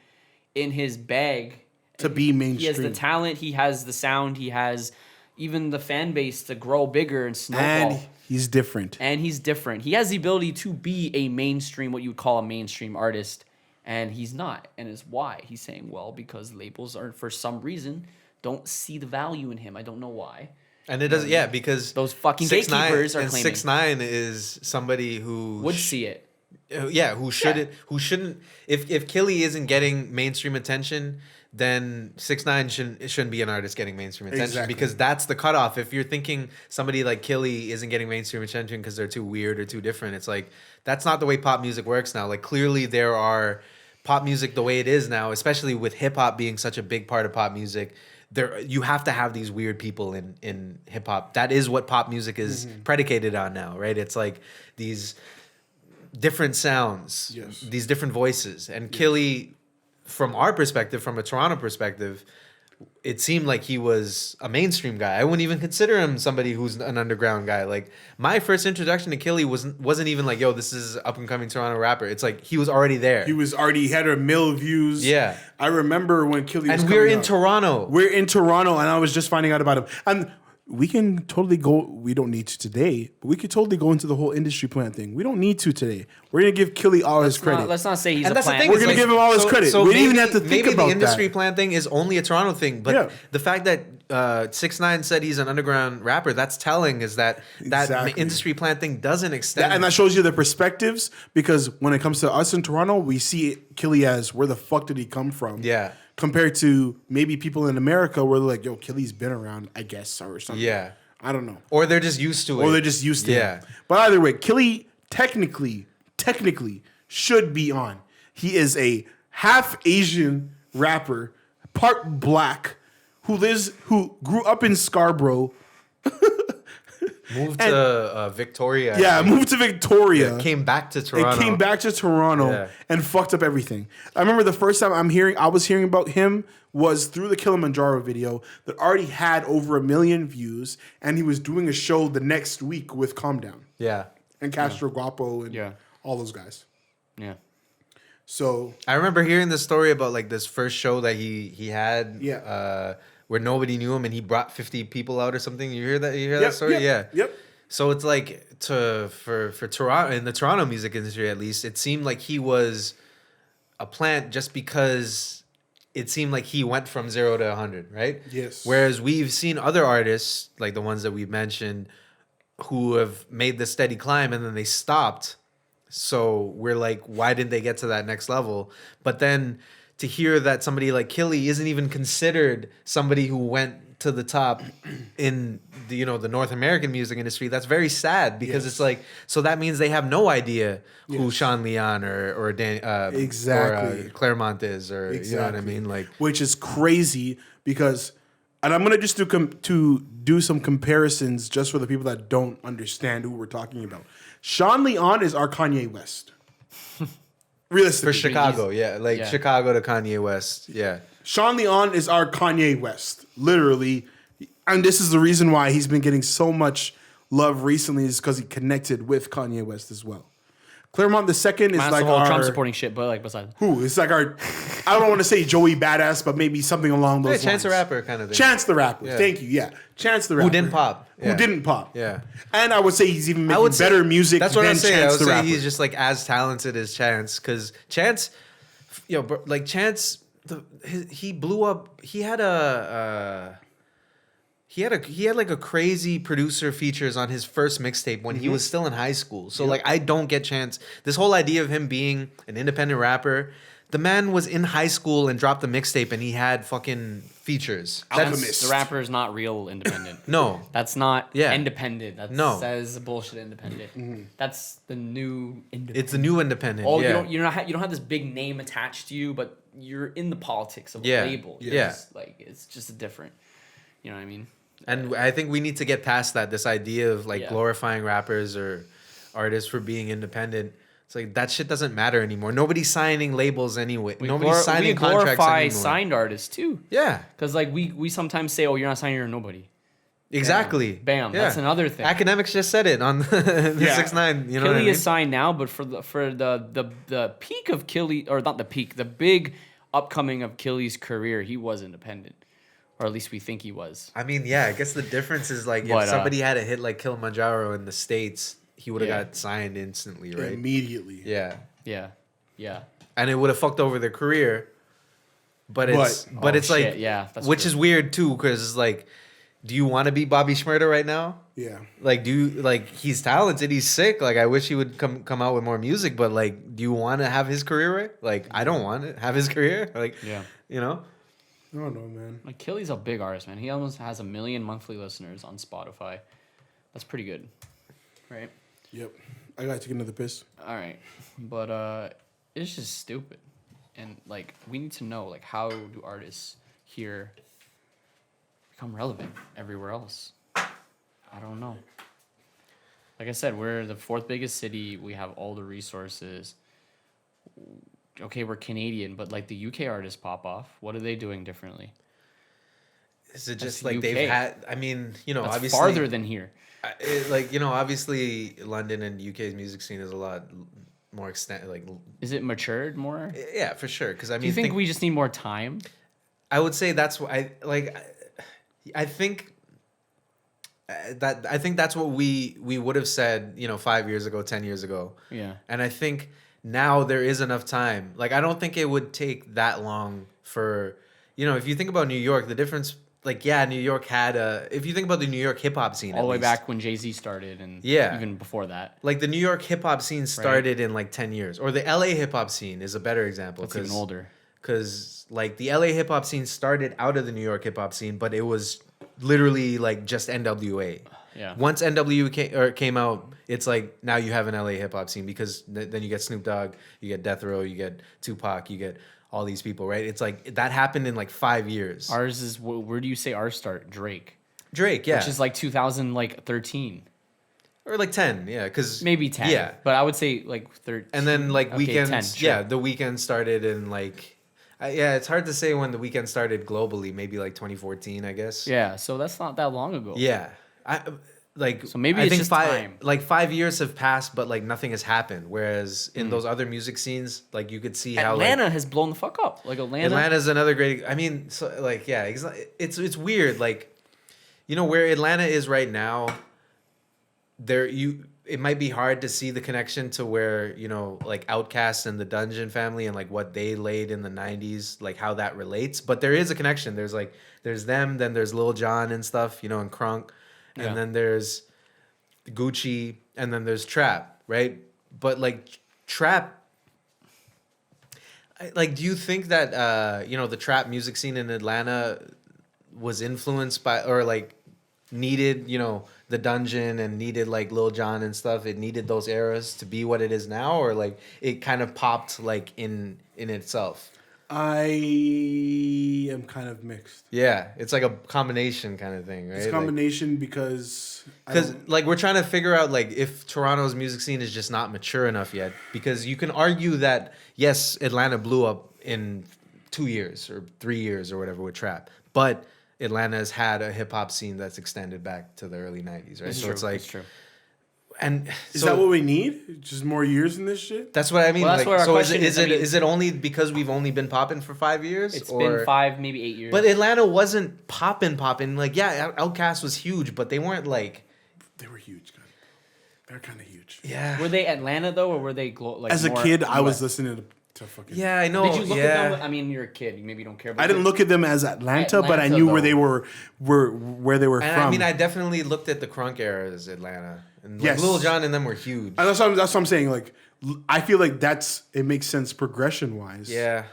Speaker 2: in his bag.
Speaker 1: To be mainstream.
Speaker 2: He has the talent. He has the sound. He has even the fan base to grow bigger and snowball.
Speaker 1: And he's different.
Speaker 2: He has the ability to be a mainstream, what you would call a mainstream artist. And he's not. And it's why. He's saying, well, because labels are, for some reason, don't see the value in him. I don't know why.
Speaker 3: And it doesn't, because
Speaker 2: those fucking gatekeepers are claiming.
Speaker 3: 6ix9ine is somebody who
Speaker 2: would see it.
Speaker 3: Yeah, who shouldn't. If Killy isn't getting mainstream attention, then 6ix9ine shouldn't be an artist getting mainstream attention because that's the cutoff. If you're thinking somebody like Killy isn't getting mainstream attention because they're too weird or too different, it's like that's not the way pop music works now. Like, clearly there are pop music the way it is now, especially with hip hop being such a big part of pop music. You have to have these weird people in hip hop. That is what pop music is predicated on now, right? It's like these different sounds, these different voices. And Killy, from our perspective, from a Toronto perspective, it seemed like he was a mainstream guy. I wouldn't even consider him somebody who's an underground guy. Like, my first introduction to Killy wasn't even like, yo, this is up and coming Toronto rapper. It's like he was already there.
Speaker 1: He had a mill views.
Speaker 3: Yeah.
Speaker 1: I remember when Killy was
Speaker 3: coming we're in
Speaker 1: out.
Speaker 3: Toronto.
Speaker 1: We're in Toronto, and I was just finding out about him. And we can totally go, we don't need to today, but we could totally go into the whole industry plant thing. We don't need to today. We're going to give Killy all his credit.
Speaker 2: Let's not say he's
Speaker 3: and
Speaker 2: a
Speaker 3: that's
Speaker 2: plant.
Speaker 3: The thing,
Speaker 1: we're going to give him all his credit.
Speaker 3: So
Speaker 1: we didn't even have to think
Speaker 3: maybe
Speaker 1: about
Speaker 3: the industry
Speaker 1: that.
Speaker 3: plan thing is only a Toronto thing, but the fact that 6ix9ine said he's an underground rapper, that's telling, is that industry plan thing doesn't extend.
Speaker 1: And that shows you the perspectives, because when it comes to us in Toronto, we see Killy as, where the fuck did he come from?
Speaker 3: Yeah.
Speaker 1: Compared to maybe people in America where they're like, yo, Killy's been around, I guess, or something.
Speaker 3: Yeah.
Speaker 1: I don't know.
Speaker 3: Or they're just used to it.
Speaker 1: Yeah. But either way, Killy technically should be on. He is a half Asian rapper, part black, who grew up in Scarborough.
Speaker 3: Moved to Victoria.
Speaker 1: Yeah, moved to Victoria.
Speaker 3: Came back to Toronto.
Speaker 1: And fucked up everything. I remember the first time I was hearing about him was through the Kilimanjaro video that already had over 1 million views, and he was doing a show the next week with Calm Down.
Speaker 3: Yeah.
Speaker 1: And Castro Guapo and all those guys.
Speaker 2: Yeah.
Speaker 1: So
Speaker 3: I remember hearing the story about like this first show that he had.
Speaker 1: Yeah.
Speaker 3: Where nobody knew him and he brought 50 people out or something. You hear that story?
Speaker 1: Yep.
Speaker 3: So it's like for Toronto, in the Toronto music industry at least, it seemed like he was a plant just because it seemed like he went from 0 to 100, right?
Speaker 1: Yes.
Speaker 3: Whereas we've seen other artists, like the ones that we've mentioned, who have made the steady climb and then they stopped. So we're like, why didn't they get to that next level? But then to hear that somebody like Killy isn't even considered somebody who went to the top in the, the North American music industry, that's very sad because it's like, so that means they have no idea who Sean Leon or Dan,
Speaker 1: exactly
Speaker 3: or Claremont is, or you know what I mean, like,
Speaker 1: which is crazy because, and I'm gonna just do some comparisons just for the people that don't understand who we're talking about. Sean Leon is our Kanye West. Realistically.
Speaker 3: For Chicago, Chicago to Kanye West, yeah.
Speaker 1: Sean Leon is our Kanye West, literally. And this is the reason why he's been getting so much love recently is because he connected with Kanye West as well. Claremont the Second is like our
Speaker 2: Trump supporting shit, but like besides
Speaker 1: who? It's like our I don't want to say Joey Badass, but maybe something along those lines.
Speaker 3: Chance the Rapper kind of thing.
Speaker 1: Chance the Rapper. Yeah. Thank you. Yeah. Chance the Rapper.
Speaker 3: Who didn't pop.
Speaker 1: Who didn't pop.
Speaker 3: Yeah.
Speaker 1: And I would say he's even making better music
Speaker 3: that's what
Speaker 1: than
Speaker 3: I'm saying.
Speaker 1: Chance
Speaker 3: I would
Speaker 1: the
Speaker 3: say
Speaker 1: Rapper.
Speaker 3: he's just like as talented as Chance, because Chance, like Chance, he blew up. He had like a crazy producer features on his first mixtape when he was still in high school. So like I don't get Chance. This whole idea of him being an independent rapper, the man was in high school and dropped the mixtape and he had fucking features.
Speaker 1: Alchemist.
Speaker 2: The rapper is not real independent.
Speaker 3: No.
Speaker 2: That's not independent. That says bullshit independent.
Speaker 1: Mm-hmm.
Speaker 2: That's the new independent.
Speaker 3: It's the new independent.
Speaker 2: Oh, you don't have this big name attached to you, but you're in the politics of a label. It's just a different. You know what I mean?
Speaker 3: And I think we need to get past that. This idea of like glorifying rappers or artists for being independent. It's like that shit doesn't matter anymore. Nobody's signing labels anyway. Nobody's signing contracts anymore. We glorify
Speaker 2: signed artists too.
Speaker 3: Yeah.
Speaker 2: Because like we sometimes say, oh, you're not signing, you're nobody.
Speaker 3: Exactly.
Speaker 2: Bam. That's another thing.
Speaker 3: Academics just said it on the 6ix9ine. You know,
Speaker 2: Killy is signed now, but for the peak of Killy, or not the peak, the big upcoming of Killy's career, he was independent. Or at least we think he was.
Speaker 3: I mean, I guess the difference is like if somebody had a hit like Kilimanjaro in the States, he would have got signed instantly, right?
Speaker 1: Immediately.
Speaker 3: Yeah. And it would have fucked over their career. But it's which is weird too, because it's like, do you want to be Bobby Shmurda right now?
Speaker 1: Yeah.
Speaker 3: Like, he's talented, he's sick. Like, I wish he would come out with more music, but like, do you want to have his career right? Like, I don't want to have his career. Like, you know?
Speaker 1: I don't know, man.
Speaker 2: Like, Killy's a big artist, man. He almost has 1 million monthly listeners on Spotify. That's pretty good, right?
Speaker 1: Yep. I gotta take another piss.
Speaker 2: All right, but it's just stupid, and like we need to know, like, how do artists here become relevant everywhere else? I don't know. Like I said, we're the 4th biggest city. We have all the resources. Okay, we're Canadian, but like the UK artists pop off. What are they doing differently?
Speaker 3: Is it just like UK. They've had? I mean,
Speaker 2: That's
Speaker 3: obviously
Speaker 2: farther than here.
Speaker 3: Obviously London and UK's music scene is a lot more extent. Like,
Speaker 2: is it matured more?
Speaker 3: Yeah, for sure. Because I mean,
Speaker 2: do you think we just need more time?
Speaker 3: I would say that's what I think. I think that's what we would have said, 5 years ago, 10 years ago.
Speaker 2: Yeah.
Speaker 3: And I think now there is enough time. Like, I don't think it would take that long for, if you think about New York, the difference, like, New York had if you think about the New York hip hop scene,
Speaker 2: all the way back when Jay-Z started and even before that.
Speaker 3: Like, the New York hip hop scene started in like 10 years. Or the LA hip hop scene is a better example.
Speaker 2: That's even older.
Speaker 3: Because, like, the LA hip hop scene started out of the New York hip hop scene, but it was literally like just NWA.
Speaker 2: Yeah.
Speaker 3: Once NWA came out, it's like now you have an LA hip hop scene because then you get Snoop Dogg, you get Death Row, you get Tupac, you get all these people, right? It's like that happened in like 5 years.
Speaker 2: Ours is, where do you say ours start? Drake,
Speaker 3: yeah.
Speaker 2: Which is like 2013.
Speaker 3: Or like 10, yeah, because
Speaker 2: maybe 10. Yeah, but I would say like 13.
Speaker 3: And then like Weeknd,
Speaker 2: 10, sure.
Speaker 3: The Weeknd started in like. It's hard to say when the Weeknd started globally. Maybe like 2014, I guess.
Speaker 2: Yeah, so that's not that long ago.
Speaker 3: Yeah,
Speaker 2: so maybe it's just time.
Speaker 3: Like 5 years have passed, but like nothing has happened. Whereas in those other music scenes, like you could see how
Speaker 2: Atlanta has blown the fuck up. Like
Speaker 3: Atlanta's another great. I mean, so like it's weird. Like, where Atlanta is right now. it might be hard to see the connection to where, you know, like Outkast and the Dungeon Family and like what they laid in the 90s, like how that relates. But there is a connection. There's them, then there's Lil Jon and stuff, you know, and Crunk. And then there's Gucci, and then there's Trap, right? But like Trap, like, do you think that, you know, the trap music scene in Atlanta was influenced by, or like needed, you know, the Dungeon and needed like Lil Jon and stuff? It needed those eras to be what it is now, or like it kind of popped like in itself?
Speaker 1: I am kind of mixed.
Speaker 3: Yeah, it's like a combination kind of thing, right?
Speaker 1: It's a combination because
Speaker 3: like we're trying to figure out like if Toronto's music scene is just not mature enough yet, because you can argue that yes, Atlanta blew up in 2 years or 3 years or whatever with trap, but Atlanta has had a hip hop scene that's extended back to the early 90s, right? So it's like,
Speaker 2: true.
Speaker 3: And
Speaker 1: is that what we need? Just more years in this shit?
Speaker 3: That's what I mean.
Speaker 2: Well, that's
Speaker 3: like,
Speaker 2: what our
Speaker 3: so
Speaker 2: question
Speaker 3: is it only because we've only been popping for 5 years?
Speaker 2: It's been 5, maybe 8 years.
Speaker 3: But Atlanta wasn't popping. Like, yeah, Outkast was huge, but they weren't like.
Speaker 1: They were huge, guys. They're kind of huge.
Speaker 3: Yeah.
Speaker 2: Were they Atlanta though, or were they like?
Speaker 1: As a kid, I was listening to fucking.
Speaker 3: Yeah, I know.
Speaker 2: Did you look at them? I mean, you're a kid. Maybe you don't care. But
Speaker 1: I didn't look at them as Atlanta, but I knew
Speaker 2: though.
Speaker 1: where they were from.
Speaker 3: I mean, I definitely looked at the Crunk era as Atlanta, and like
Speaker 1: Yes.
Speaker 3: Lil Jon and them were huge.
Speaker 1: And that's what I'm saying. Like, I feel like it makes sense progression wise.
Speaker 3: Yeah.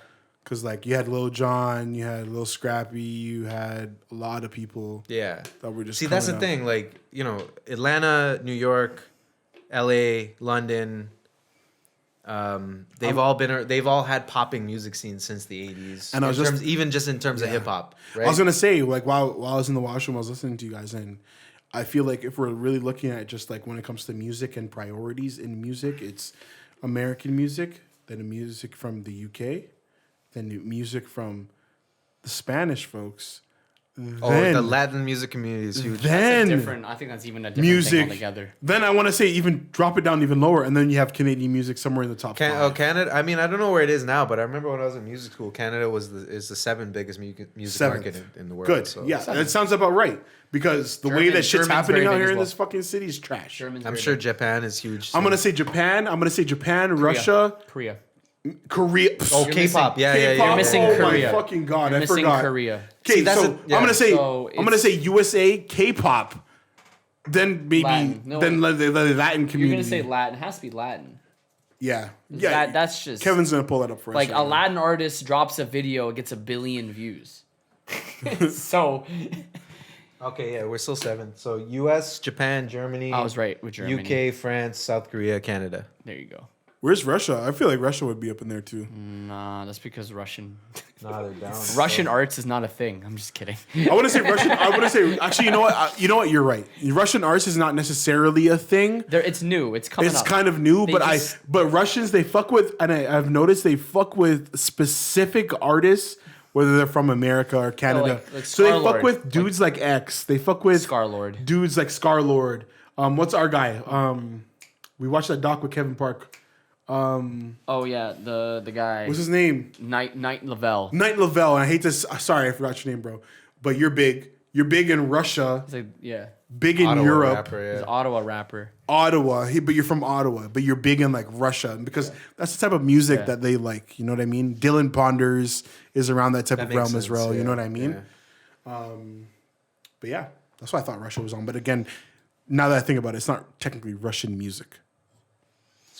Speaker 1: Because like you had Lil Jon, you had Lil Scrappy, you had a lot of people.
Speaker 3: Yeah.
Speaker 1: That were just.
Speaker 3: See, that's the
Speaker 1: coming
Speaker 3: thing. Like, you know, Atlanta, New York, L.A., London. They've all had popping music scenes since the 80s.
Speaker 1: And
Speaker 3: even just in terms of hip hop, right?
Speaker 1: I was gonna say, like, while I was in the washroom, I was listening to you guys, and I feel like if we're really looking at just like when it comes to music and priorities in music, it's American music, then music from the UK, then music from the Spanish folks.
Speaker 3: The Latin music community is huge.
Speaker 1: Then
Speaker 2: I think that's even a different thing altogether.
Speaker 1: Then I want to say even drop it down even lower, and then you have Canadian music somewhere in the top 5.
Speaker 3: Oh, Canada. I mean, I don't know where it is now, but I remember when I was in music school, Canada is the 7th biggest music market in the world.
Speaker 1: Good.
Speaker 3: So.
Speaker 1: Yeah, that sounds about right. Because the way that shit's happening out here in this fucking city is trash.
Speaker 3: I'm sure Japan is huge.
Speaker 1: I'm gonna say Japan. Russia.
Speaker 2: Korea.
Speaker 3: Oh, K-pop. Yeah.
Speaker 2: You're missing Korea.
Speaker 1: Oh my fucking god!
Speaker 2: You're
Speaker 1: I
Speaker 2: missing
Speaker 1: forgot.
Speaker 2: Korea.
Speaker 1: Okay, I'm gonna say USA, K-pop, then maybe
Speaker 2: Latin. No,
Speaker 1: then the Latin community.
Speaker 2: You're gonna say Latin. It has to be Latin.
Speaker 1: Yeah.
Speaker 2: That's just
Speaker 1: Kevin's gonna pull that up for us.
Speaker 2: Like a Latin artist drops a video, it gets 1 billion views. So.
Speaker 3: Okay, yeah, we're still 7th. So U.S., Japan, Germany.
Speaker 2: I was right with Germany.
Speaker 3: UK, France, South Korea, Canada.
Speaker 2: There you go.
Speaker 1: Where's Russia? I feel like Russia would be up in there too.
Speaker 2: Nah, that's because Russian.
Speaker 3: Nah, they're down.
Speaker 2: Russian arts is not a thing. I'm just kidding.
Speaker 1: I want to say Russian. I want to say actually, you know what? You're right. Russian arts is not necessarily a thing.
Speaker 2: It's new. It's coming.
Speaker 1: It's
Speaker 2: up.
Speaker 1: kind of new, but Russians they fuck with, and I've noticed they fuck with specific artists, whether they're from America or Canada.
Speaker 2: Like
Speaker 1: so they fuck with dudes like X. They fuck with
Speaker 2: Scarlord.
Speaker 1: Dudes like Scarlord. What's our guy? We watched that doc with Kevin Park.
Speaker 2: Oh yeah, the guy.
Speaker 1: What's his name?
Speaker 2: Knight Lavelle.
Speaker 1: Knight Lavelle. And I hate this. Sorry, I forgot your name, bro. But you're big. You're big in Russia.
Speaker 2: It's like, yeah.
Speaker 1: Big in Europe.
Speaker 3: Rapper, yeah.
Speaker 2: He's an Ottawa rapper.
Speaker 1: Ottawa. But you're from Ottawa. But you're big in like Russia because that's the type of music that they like. You know what I mean? Dylan Ponders is around that type of realm as well. You know what I mean? Yeah. But yeah, that's why I thought Russia was on. But again, now that I think about it, it's not technically Russian music.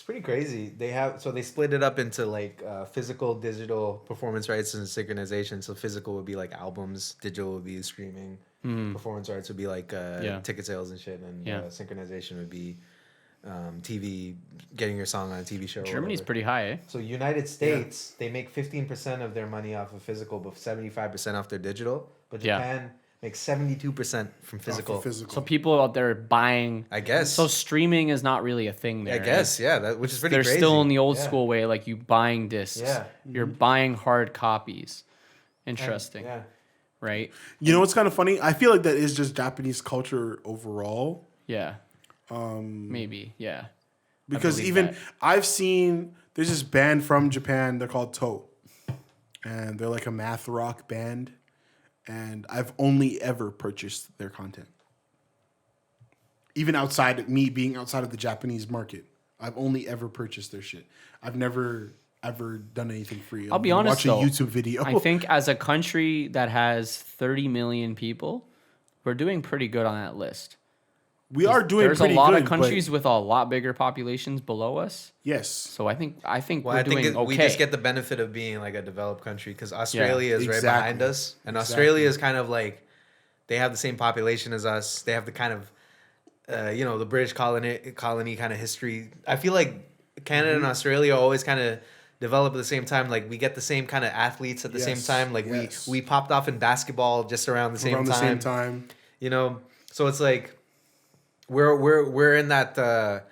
Speaker 3: Pretty crazy. They split it up into like physical, digital, performance rights, and synchronization. So physical would be like albums, digital would be streaming, performance rights would be like ticket sales and shit, and synchronization would be TV, getting your song on a TV show.
Speaker 2: Germany's pretty high, eh?
Speaker 3: So United States, they make 15% of their money off of physical, but 75% off their digital. But Japan makes 72% from physical.
Speaker 2: So people out there buying.
Speaker 3: I guess.
Speaker 2: So streaming is not really a thing there.
Speaker 3: I guess, which is pretty
Speaker 2: They're
Speaker 3: crazy.
Speaker 2: still in the old school way, like you buying discs.
Speaker 3: Yeah.
Speaker 2: You're buying hard copies. Interesting. Right?
Speaker 1: You know what's kind of funny? I feel like that is just Japanese culture overall.
Speaker 2: Yeah. Maybe, yeah.
Speaker 1: Because I've seen, there's this band from Japan, they're called Toe. And they're like a math rock band. And I've only ever purchased their content. even outside of me being outside of the Japanese market, I've only ever purchased their shit. I've never ever done anything free.
Speaker 2: I'll be honest,
Speaker 1: watch a YouTube video.
Speaker 2: I think as a country that has 30 million people, we're doing pretty good on that list.
Speaker 1: We are doing
Speaker 2: There's
Speaker 1: pretty
Speaker 2: a lot
Speaker 1: good,
Speaker 2: of countries with a lot bigger populations below us.
Speaker 1: Yes.
Speaker 2: So I think
Speaker 3: Well,
Speaker 2: we're doing okay.
Speaker 3: We just get the benefit of being like a developed country because Australia is right behind us, and Australia is kind of like they have the same population as us. They have the kind of the British colony kind of history. I feel like Canada and Australia always kind of develop at the same time. Like we get the same kind of athletes at the same time. Like we popped off in basketball just around the same time. You know, so it's like we're in that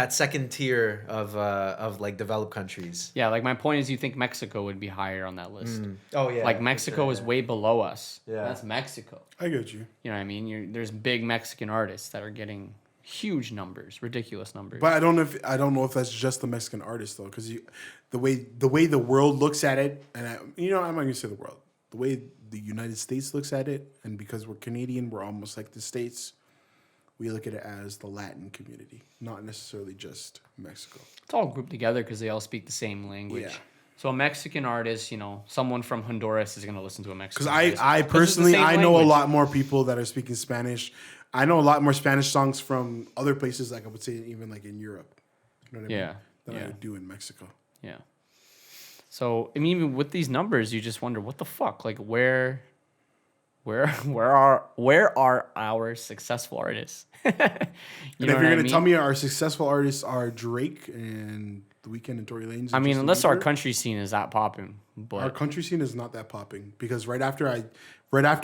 Speaker 3: second tier of like developed countries.
Speaker 2: Yeah, like my point is, you think Mexico would be higher on that list?
Speaker 3: Oh yeah,
Speaker 2: like Mexico is way below us.
Speaker 3: Yeah,
Speaker 2: that's Mexico.
Speaker 1: I get you.
Speaker 2: You know what I mean? There's big Mexican artists that are getting huge numbers, ridiculous numbers.
Speaker 1: But I don't know if that's just the Mexican artists though, because the way the world looks at it, and I'm not gonna say the world, the way the United States looks at it, and because we're Canadian, we're almost like the States. We look at it as the Latin community, not necessarily just Mexico.
Speaker 2: It's all grouped together because they all speak the same language. Yeah. So a Mexican artist, someone from Honduras is going to listen to a Mexican artist.
Speaker 1: Because I personally, I know a lot more people that are speaking Spanish. I know a lot more Spanish songs from other places, like I would say even like in Europe. You know what I mean? Than I do in Mexico.
Speaker 2: Yeah. So, I mean, even with these numbers, you just wonder, what the fuck? Like, where are our successful artists?
Speaker 1: And if you're gonna tell me our successful artists are Drake and The Weeknd and Tory Lanez,
Speaker 2: I mean, unless our country scene is that popping, but
Speaker 1: our country scene is not that popping because right after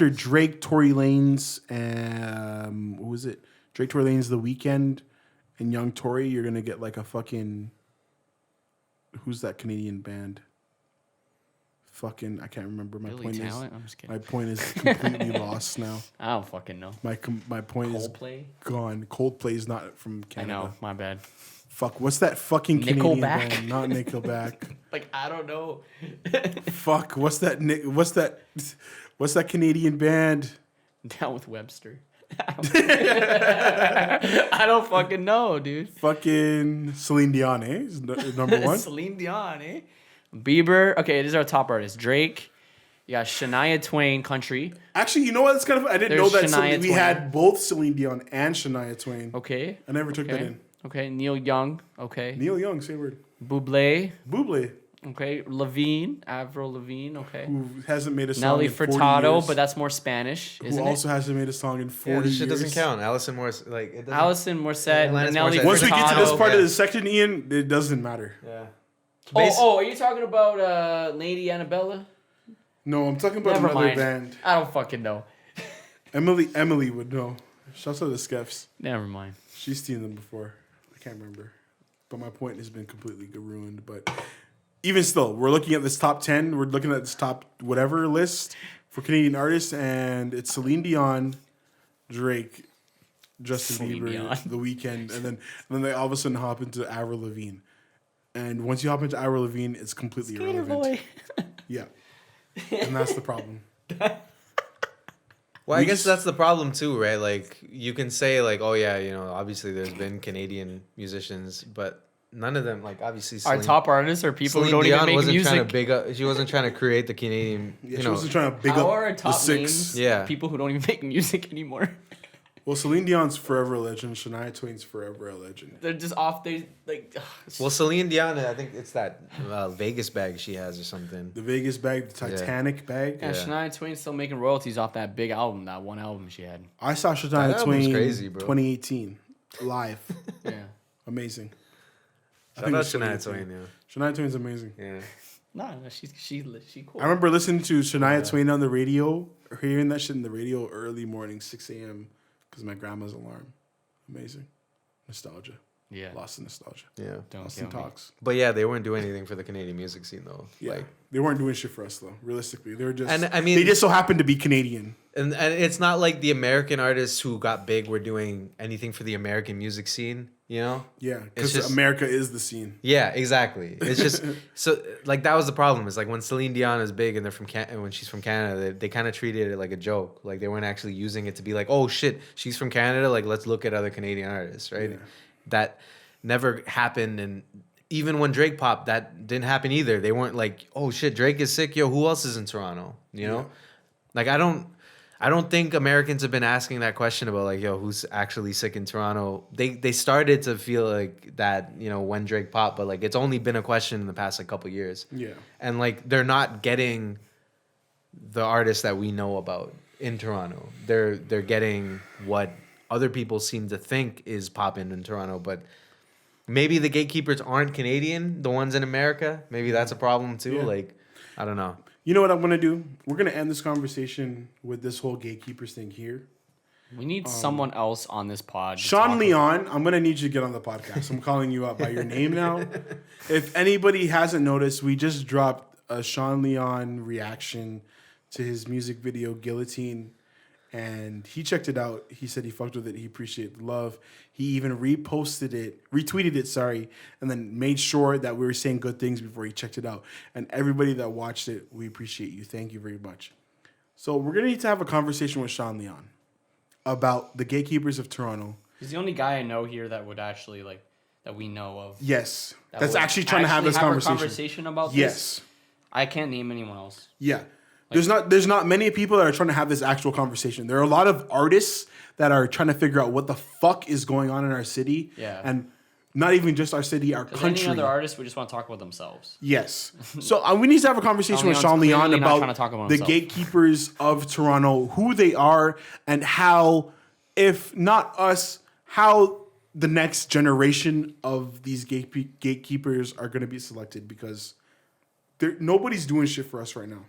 Speaker 1: Drake, Tory Lanez, and what was it? Drake, Tory Lanez, The Weeknd, and Young Tory, you're gonna get like a fucking who's that Canadian band? Fucking, I can't remember. My
Speaker 2: Billy
Speaker 1: point
Speaker 2: Talent? I'm just kidding.
Speaker 1: My point is completely lost now.
Speaker 2: I don't fucking know.
Speaker 1: My point
Speaker 2: Coldplay?
Speaker 1: is gone. Coldplay is not from Canada.
Speaker 2: I know. My bad.
Speaker 1: Fuck. What's that fucking Canadian
Speaker 2: Nickelback?
Speaker 1: band? Not Nickelback.
Speaker 2: Like, I don't know.
Speaker 1: Fuck. What's that Canadian band?
Speaker 2: Down with Webster. I don't fucking know, dude.
Speaker 1: Fucking Celine Dion, eh? Is number one.
Speaker 2: Celine Dion, eh? Bieber. Okay, these are our top artists. Drake. You got Shania Twain, country.
Speaker 1: Actually, you know what? It's kind of. I didn't know that we had both Celine Dion and Shania Twain.
Speaker 2: Okay.
Speaker 1: I never took that in.
Speaker 2: Okay. Neil Young. Okay.
Speaker 1: Neil Young, say a word.
Speaker 2: Bublé.
Speaker 1: Okay.
Speaker 2: Avril Lavigne. Okay.
Speaker 1: Who hasn't made a song
Speaker 2: Nelly
Speaker 1: in 40
Speaker 2: Furtado,
Speaker 1: years.
Speaker 2: but that's more Spanish, isn't it?
Speaker 1: Who also hasn't made a song in 40
Speaker 3: this shit
Speaker 1: years.
Speaker 3: doesn't count. Alison Morris, like it doesn't.
Speaker 2: Alison Morissette, Nelly Furtado.
Speaker 1: Once we get to this part of the section, Ian, it doesn't matter.
Speaker 3: Yeah.
Speaker 2: Are you talking about Lady Annabella?
Speaker 1: No, I'm talking about another band.
Speaker 2: I don't fucking know.
Speaker 1: Emily would know. Shouts out to the Skeffs.
Speaker 2: Never mind.
Speaker 1: She's seen them before. I can't remember. But my point has been completely ruined. But even still, we're looking at this top 10. We're looking at this top whatever list for Canadian artists. And it's Celine Dion, Drake, Justin Bieber, The Weeknd. And then they all of a sudden hop into Avril Lavigne. And once you hop into Avril Lavigne, it's completely irrelevant. Boy. Yeah. And that's the problem.
Speaker 3: Well, I guess that's the problem too, right? Like you can say like, oh yeah, obviously there's been Canadian musicians, but none of them, like obviously
Speaker 2: our top artists are people who don't even make music.
Speaker 3: She wasn't trying to create the Canadian.
Speaker 1: She wasn't trying to big up
Speaker 2: our top
Speaker 1: the six.
Speaker 2: Names, people who don't even make music anymore.
Speaker 1: Well, Celine Dion's forever a legend. Shania Twain's forever a legend.
Speaker 2: They're just off. They like.
Speaker 3: Well, Celine Dion, I think it's that Vegas bag she has or something.
Speaker 1: The Vegas bag, the Titanic bag.
Speaker 2: Yeah, Shania Twain's still making royalties off that big album, that one album she had.
Speaker 1: I saw Shania Twain
Speaker 3: crazy, bro.
Speaker 1: 2018 live.
Speaker 2: Yeah,
Speaker 1: amazing.
Speaker 3: Shout out Shania Twain, yeah.
Speaker 1: Shania Twain's amazing.
Speaker 3: Yeah.
Speaker 2: No, she's cool.
Speaker 1: I remember listening to Shania Twain on the radio, or hearing that shit in the radio early morning, 6 a.m. because my grandma's alarm. Amazing. Nostalgia.
Speaker 2: Yeah.
Speaker 1: Lost in nostalgia.
Speaker 3: Yeah.
Speaker 1: Lost in talks.
Speaker 3: But yeah, they weren't doing anything for the Canadian music scene though.
Speaker 1: Yeah.
Speaker 3: Like,
Speaker 1: they weren't doing shit for us though. Realistically, they were just.
Speaker 3: And I mean,
Speaker 1: they just so happened to be Canadian.
Speaker 3: And it's not like the American artists who got big were doing anything for the American music scene, you know?
Speaker 1: Yeah, because America is the scene.
Speaker 3: Yeah, exactly. It's just so like that was the problem. Is like when Celine Dion is big and they're from when she's from Canada, they kind of treated it like a joke. Like they weren't actually using it to be like, oh shit, she's from Canada. Like let's look at other Canadian artists, right? Yeah. That never happened. And even when Drake popped, that didn't happen either. They weren't like, oh shit, Drake is sick. Yo, who else is in Toronto? You know, like I don't think Americans have been asking that question about like, yo, who's actually sick in Toronto. They started to feel like that, you know, when Drake popped, but like it's only been a question in the past like couple years. Yeah. And like they're not getting the artists that we know about in Toronto. They're getting what other people seem to think is popping in Toronto, but maybe the gatekeepers aren't Canadian, the ones in America. Maybe that's a problem too. Yeah. Like, I don't know.
Speaker 1: You know what I'm going to do? We're going to end this conversation with this whole gatekeepers thing here.
Speaker 2: We need someone else on this pod.
Speaker 1: Sean Leon, I'm going to need you to get on the podcast. I'm calling you out by your name now. If anybody hasn't noticed, we just dropped a Sean Leon reaction to his music video, Guillotine. And he checked it out. He said he fucked with it. He appreciated the love. He even retweeted it, and then made sure that we were saying good things before he checked it out. And everybody that watched it, we appreciate you. Thank you very much. So we're going to need to have a conversation with Sean Leon about the Gatekeepers of Toronto.
Speaker 2: He's the only guy I know here that would actually, like, that we know of.
Speaker 1: Yes. That's actually trying to have this conversation.
Speaker 2: A conversation about this.
Speaker 1: Yes.
Speaker 2: I can't name anyone else.
Speaker 1: Yeah. There's not many people that are trying to have this actual conversation. There are a lot of artists that are trying to figure out what the fuck is going on in our city. Yeah. And not even just our city, our country.
Speaker 2: Any other artists, we just want to talk about themselves.
Speaker 1: Yes. So we need to have a conversation with Sean Leon about the gatekeepers of Toronto, who they are, and how, if not us, how the next generation of these gatekeepers are going to be selected, because nobody's doing shit for us right now.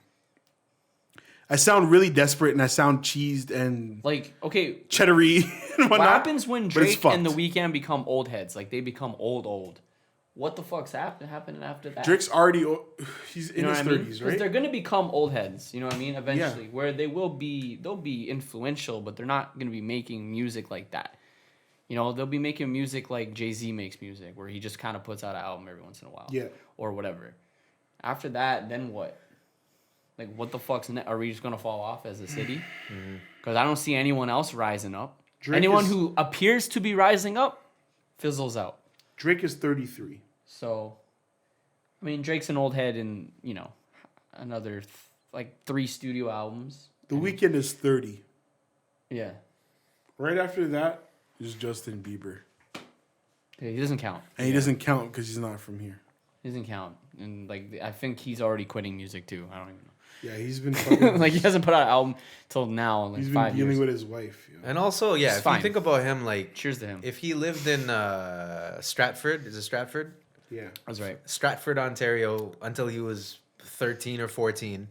Speaker 1: I sound really desperate and I sound cheesed and
Speaker 2: like, okay,
Speaker 1: cheddary and whatnot.
Speaker 2: What happens when Drake and The Weeknd become old heads? Like they become old. What the fuck's happening after that?
Speaker 1: Drake's already he's in his 30s, right?
Speaker 2: Because they're gonna become old heads. You know what I mean? Eventually, where they'll be influential, but they're not gonna be making music like that. You know, they'll be making music like Jay-Z makes music, where he just kind of puts out an album every once in a while. Yeah. Or whatever. After that, then what? Like, what the fuck's next? Are we just going to fall off as a city? Because I don't see anyone else rising up. Anyone who appears to be rising up fizzles out.
Speaker 1: Drake is 33.
Speaker 2: So, I mean, Drake's an old head in, you know, another, 3 studio albums.
Speaker 1: The Weeknd is 30.
Speaker 2: Yeah.
Speaker 1: Right after that is Justin Bieber.
Speaker 2: Yeah, he doesn't count.
Speaker 1: And he doesn't count because he's not from here.
Speaker 2: He doesn't count. And, I think he's already quitting music, too. I don't even know.
Speaker 1: Yeah, he's been fucking...
Speaker 2: he hasn't put out an album till now in 5 years.
Speaker 1: He's been dealing with his wife.
Speaker 3: Yeah. And also, if you think about him,
Speaker 2: cheers to him.
Speaker 3: If he lived in Stratford, is it Stratford?
Speaker 1: Yeah.
Speaker 2: That's right.
Speaker 3: Stratford, Ontario, until he was 13 or 14,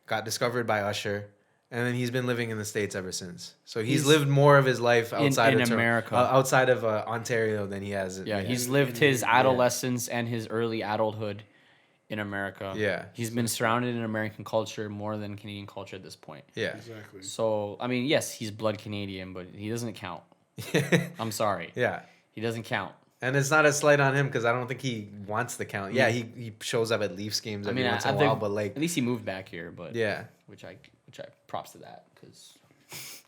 Speaker 3: got discovered by Usher, and then he's been living in the States ever since. So he's lived more of his life outside of
Speaker 2: America,
Speaker 3: outside of Ontario than he has.
Speaker 2: Yeah, he's lived his adolescence and his early adulthood in America. Yeah. He's been surrounded in American culture more than Canadian culture at this point.
Speaker 3: Yeah.
Speaker 1: Exactly.
Speaker 2: So, I mean, yes, he's blood Canadian, but he doesn't count. I'm sorry.
Speaker 3: Yeah.
Speaker 2: He doesn't count.
Speaker 3: And it's not a slight on him because I don't think he wants the count. Yeah, he shows up at Leafs games every once in a while, but
Speaker 2: at least he moved back here, but
Speaker 3: yeah.
Speaker 2: Which I props to that, because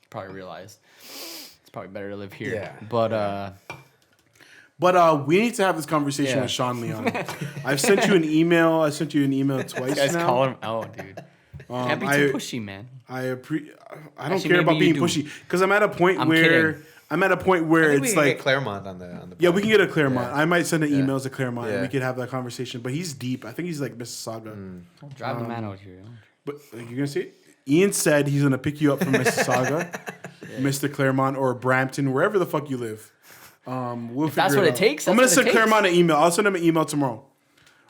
Speaker 2: probably realized it's probably better to live here.
Speaker 3: Yeah.
Speaker 1: But we need to have this conversation with Sean Leon. I've sent you an email. I sent you an email twice
Speaker 2: now. Guys,
Speaker 1: call
Speaker 2: him out, dude. Can't be too pushy, man.
Speaker 1: I don't care about being pushy, because I'm at a point where it's like
Speaker 3: get Claremont on the
Speaker 1: yeah, we can get a Claremont. I might send an email to Claremont and we could have that conversation. But he's deep. I think he's like Mississauga.
Speaker 2: Drive the man out here.
Speaker 1: But you're gonna see it? Ian said he's gonna pick you up from Mississauga, Mr. Claremont, or Brampton, wherever the fuck you live.
Speaker 2: If that's what it takes.
Speaker 1: I'm gonna send Claremont an email. I'll send him an email tomorrow.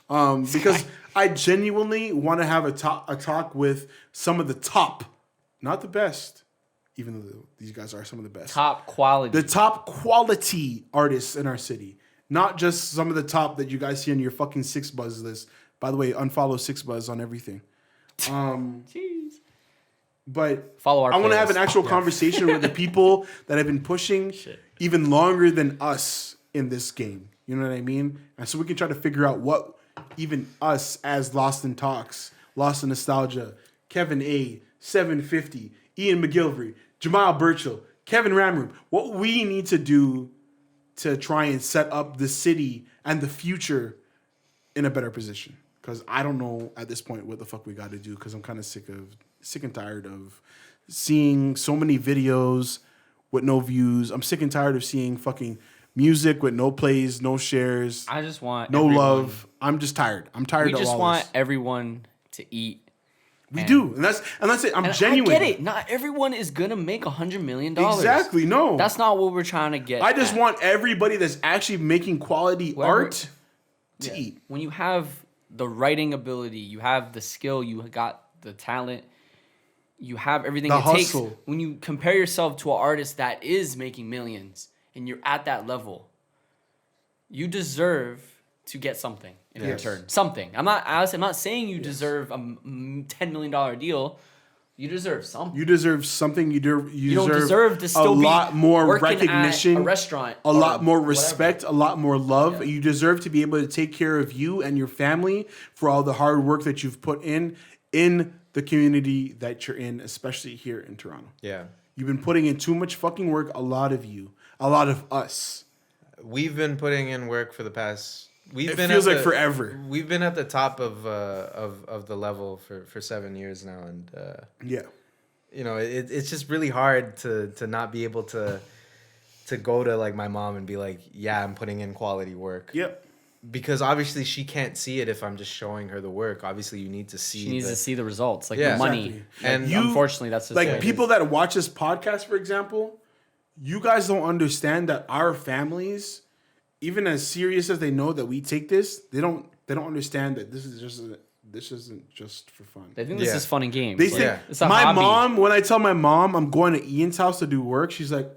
Speaker 1: Because I genuinely want to have a talk with some of the top, not the best, even though these guys are some of the best.
Speaker 2: Top quality.
Speaker 1: The top quality artists in our city. Not just some of the top that you guys see on your fucking Six Buzz list. By the way, unfollow Six Buzz on everything.
Speaker 2: Jeez.
Speaker 1: But
Speaker 2: Follow our
Speaker 1: I want to have an
Speaker 2: playlist.
Speaker 1: actual conversation with the people that have been pushing even longer than us in this game. You know what I mean? And so we can try to figure out what even us as Lost in Talks, Lost in Nostalgia, Kevin A, 750, Ian McGilvery, Jamal Burchill, Kevin Ramroom, what we need to do to try and set up the city and the future in a better position. Because I don't know at this point what the fuck we got to do, because I'm kind of sick and tired of seeing so many videos with no views. I'm sick and tired of seeing fucking music with no plays, no shares.
Speaker 2: I just want
Speaker 1: no love. I'm just tired. I'm tired of all this.
Speaker 2: We just want everyone to eat.
Speaker 1: We do. And that's it. I'm genuine.
Speaker 2: I get it. Not everyone is going to make $100 million.
Speaker 1: Exactly. No.
Speaker 2: That's not what we're trying to get.
Speaker 1: I just want everybody that's actually making quality art to eat.
Speaker 2: When you have the writing ability, you have the skill, you got the talent, you have everything it takes. When you compare yourself to an artist that is making millions and you're at that level, you deserve to get something in return. Something. I'm not saying you deserve a $10 million deal. You deserve something.
Speaker 1: You deserve something. You don't
Speaker 2: deserve to still be
Speaker 1: a lot more recognition,
Speaker 2: at a restaurant,
Speaker 1: a lot more respect, a lot more love. Yeah. You deserve to be able to take care of you and your family for all the hard work that you've put in the community that you're in, especially here in Toronto.
Speaker 3: Yeah.
Speaker 1: You've been putting in too much fucking work, a lot of you, a lot of us.
Speaker 3: We've been putting in work for the past...
Speaker 1: It feels like forever.
Speaker 3: We've been at the top of the level for 7 years now, and you know, it's just really hard to not be able to go to like my mom and be like, yeah, I'm putting in quality work.
Speaker 1: Yep.
Speaker 3: Because obviously she can't see it if I'm just showing her the work. Obviously, you need to see.
Speaker 2: She needs to see the results, like the money.
Speaker 1: Exactly.
Speaker 2: And unfortunately, that's just
Speaker 1: like people that watch this podcast, for example. You guys don't understand that our families, even as serious as they know that we take this, they don't understand that this isn't just for fun.
Speaker 2: They think this is fun and games.
Speaker 1: They think my mom, when I tell my mom I'm going to Ian's house to do work, she's like,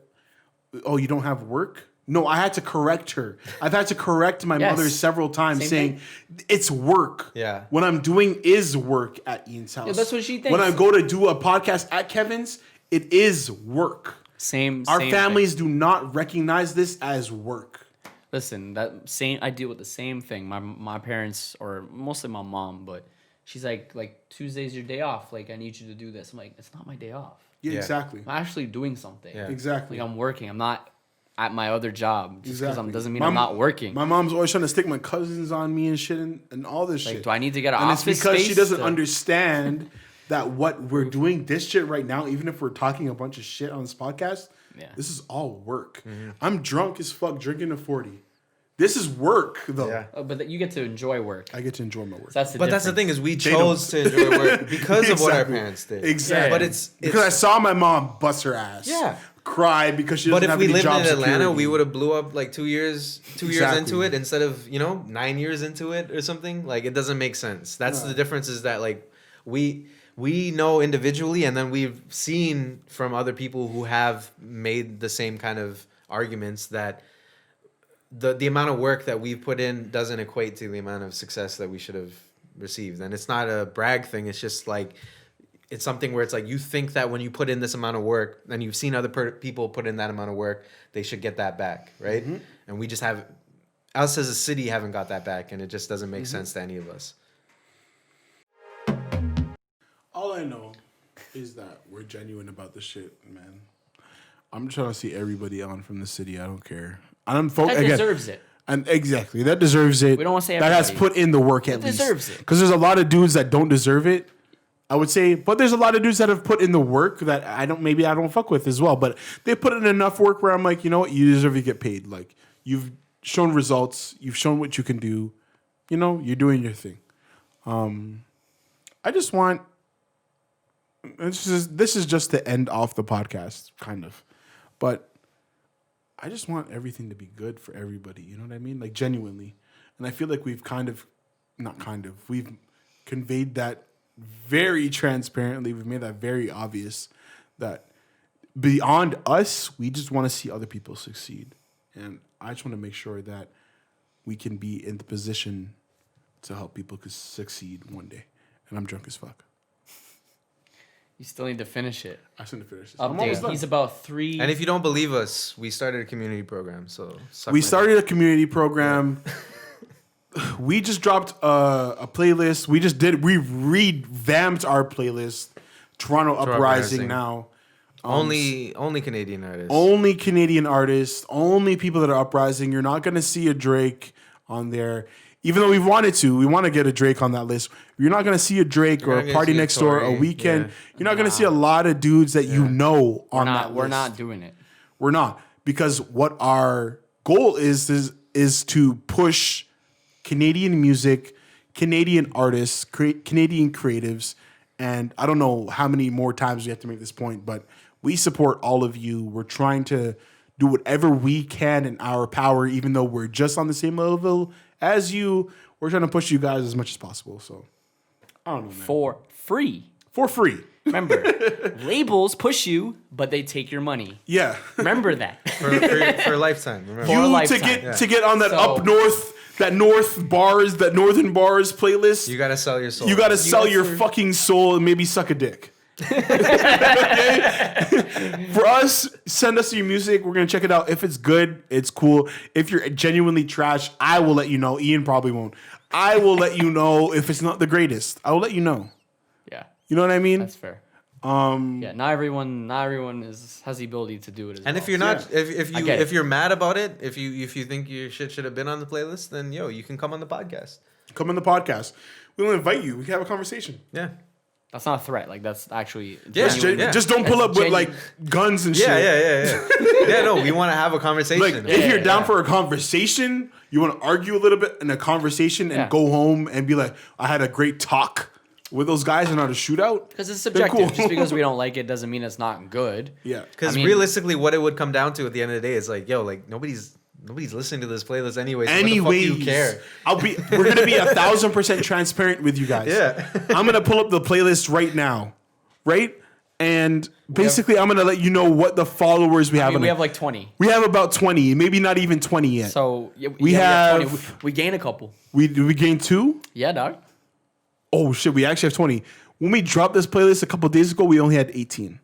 Speaker 1: "Oh, you don't have work?" No, I had to correct her. I've had to correct my mother several times, saying it's work.
Speaker 3: Yeah.
Speaker 1: What I'm doing is work at Ian's house.
Speaker 2: Yeah, that's what she thinks.
Speaker 1: When I go to do a podcast at Kevin's, it is work. Our families do not recognize this as work.
Speaker 2: Listen, I deal with the same thing. My parents, or mostly my mom, but she's like Tuesday's your day off. Like, I need you to do this. I'm like, it's not my day off.
Speaker 1: Yeah, exactly.
Speaker 2: I'm actually doing something.
Speaker 3: Yeah.
Speaker 1: Exactly.
Speaker 2: Like, I'm working. I'm not at my other job. Just because doesn't mean I'm not working.
Speaker 1: My mom's always trying to stick my cousins on me and shit and all this shit.
Speaker 2: Do I need to get an office space?
Speaker 1: And it's because she doesn't understand that what we're doing, this shit right now, even if we're talking a bunch of shit on this podcast, this is all work. Mm-hmm. I'm drunk as fuck drinking a 40. This is work, though. Yeah.
Speaker 2: But you get to enjoy work.
Speaker 1: I get to enjoy my work.
Speaker 2: So that's
Speaker 3: the thing is we chose to enjoy work because of what our parents did.
Speaker 1: Exactly.
Speaker 3: But it's
Speaker 1: because I saw my mom bust her ass.
Speaker 3: Yeah.
Speaker 1: Cry because she doesn't have any job security.
Speaker 3: But if we lived in Atlanta, we would have blew up like 2 years into it instead of 9 years into it or something. Like, it doesn't make sense. That's the difference. Is that like we know individually, and then we've seen from other people who have made the same kind of arguments that the amount of work that we've put in doesn't equate to the amount of success that we should have received. And it's not a brag thing. It's just like, it's something where it's like, you think that when you put in this amount of work and you've seen other people put in that amount of work, they should get that back, right? Mm-hmm. And we just us as a city haven't got that back, and it just doesn't make sense to any of us.
Speaker 1: All I know is that we're genuine about this shit, man. I'm trying to see everybody on from the city. I don't care.
Speaker 2: That deserves it.
Speaker 1: And exactly, that deserves it.
Speaker 2: We don't want to say everybody.
Speaker 1: That has put in the work at least.
Speaker 2: Deserves it.
Speaker 1: Because there's a lot of dudes that don't deserve it, I would say. But there's a lot of dudes that have put in the work that I don't fuck with as well. But they put in enough work where I'm like, you know what, you deserve to get paid. Like, you've shown results, you've shown what you can do. You're doing your thing. I just want. This is just to end off the podcast, kind of, but I just want everything to be good for everybody. You know what I mean? Like, genuinely. And I feel like we've we've conveyed that very transparently. We've made that very obvious that beyond us, we just want to see other people succeed. And I just want to make sure that we can be in the position to help people succeed one day. And I'm drunk as fuck.
Speaker 2: You still need to finish it.
Speaker 1: I shouldn't finish this.
Speaker 2: Update. He's about 3.
Speaker 3: And if you don't believe us, we started a community program. So
Speaker 1: we started a community program. We just dropped a playlist. We revamped our playlist. Toronto Uprising now.
Speaker 3: Only Canadian artists.
Speaker 1: Only Canadian artists. Only people that are uprising. You're not going to see a Drake on there. Even though we want to get a Drake on that list. You're not going to see a Drake or a Party Next Door, a Weekend. Yeah. You're not going to see a lot of dudes that you know on that list.
Speaker 2: We're not doing it.
Speaker 1: We're not. Because what our goal is to push Canadian music, Canadian artists, Canadian creatives, and I don't know how many more times we have to make this point, but we support all of you. We're trying to do whatever we can in our power, even though we're just on the same level as you. We're trying to push you guys as much as possible. So, I don't know, man.
Speaker 2: For free.
Speaker 1: For free.
Speaker 2: Remember, labels push you, but they take your money.
Speaker 1: Yeah.
Speaker 2: Remember that.
Speaker 3: for a lifetime. Remember.
Speaker 1: For a lifetime. To get on that up north. That northern bars playlist.
Speaker 3: You gotta sell your soul.
Speaker 1: You gotta sell your fucking soul and maybe suck a dick. Okay? For us, send us your music. We're gonna check it out. If it's good, it's cool. If you're genuinely trash, I will let you know. Ian probably won't. I will let you know if it's not the greatest. I will let you know.
Speaker 2: Yeah.
Speaker 1: You know what I mean?
Speaker 2: That's fair. Yeah, not everyone has the ability to do it as well.
Speaker 3: And if you're not, if you're mad about it, if you think your shit should have been on the playlist, then you can come on the podcast.
Speaker 1: Come on the podcast. We'll invite you. We can have a conversation.
Speaker 3: Yeah.
Speaker 2: That's not a threat. Like, that's actually
Speaker 1: just don't pull up with like guns and shit.
Speaker 3: Yeah. Yeah, no, we want to have a conversation.
Speaker 1: Like, if you're down for a conversation, you want to argue a little bit in a conversation and go home and be like, I had a great talk with those guys and not a shootout.
Speaker 2: Because it's subjective. Cool. Just because we don't like it doesn't mean it's not good.
Speaker 1: Yeah.
Speaker 3: Because realistically, what it would come down to at the end of the day is like, nobody's listening to this playlist anyway. So what the fuck do you care? We're gonna be 1,000% transparent with you guys. Yeah.
Speaker 1: I'm gonna pull up the playlist right now, right? And basically, I'm gonna let you know what the followers we have.
Speaker 2: We have like 20.
Speaker 1: We have about 20, maybe not even 20 yet.
Speaker 2: So
Speaker 1: we have
Speaker 2: 20. We gain a couple.
Speaker 1: We gain 2.
Speaker 2: Yeah, dog.
Speaker 1: Oh shit, we actually have 20. When we dropped this playlist a couple days ago, we only had 18.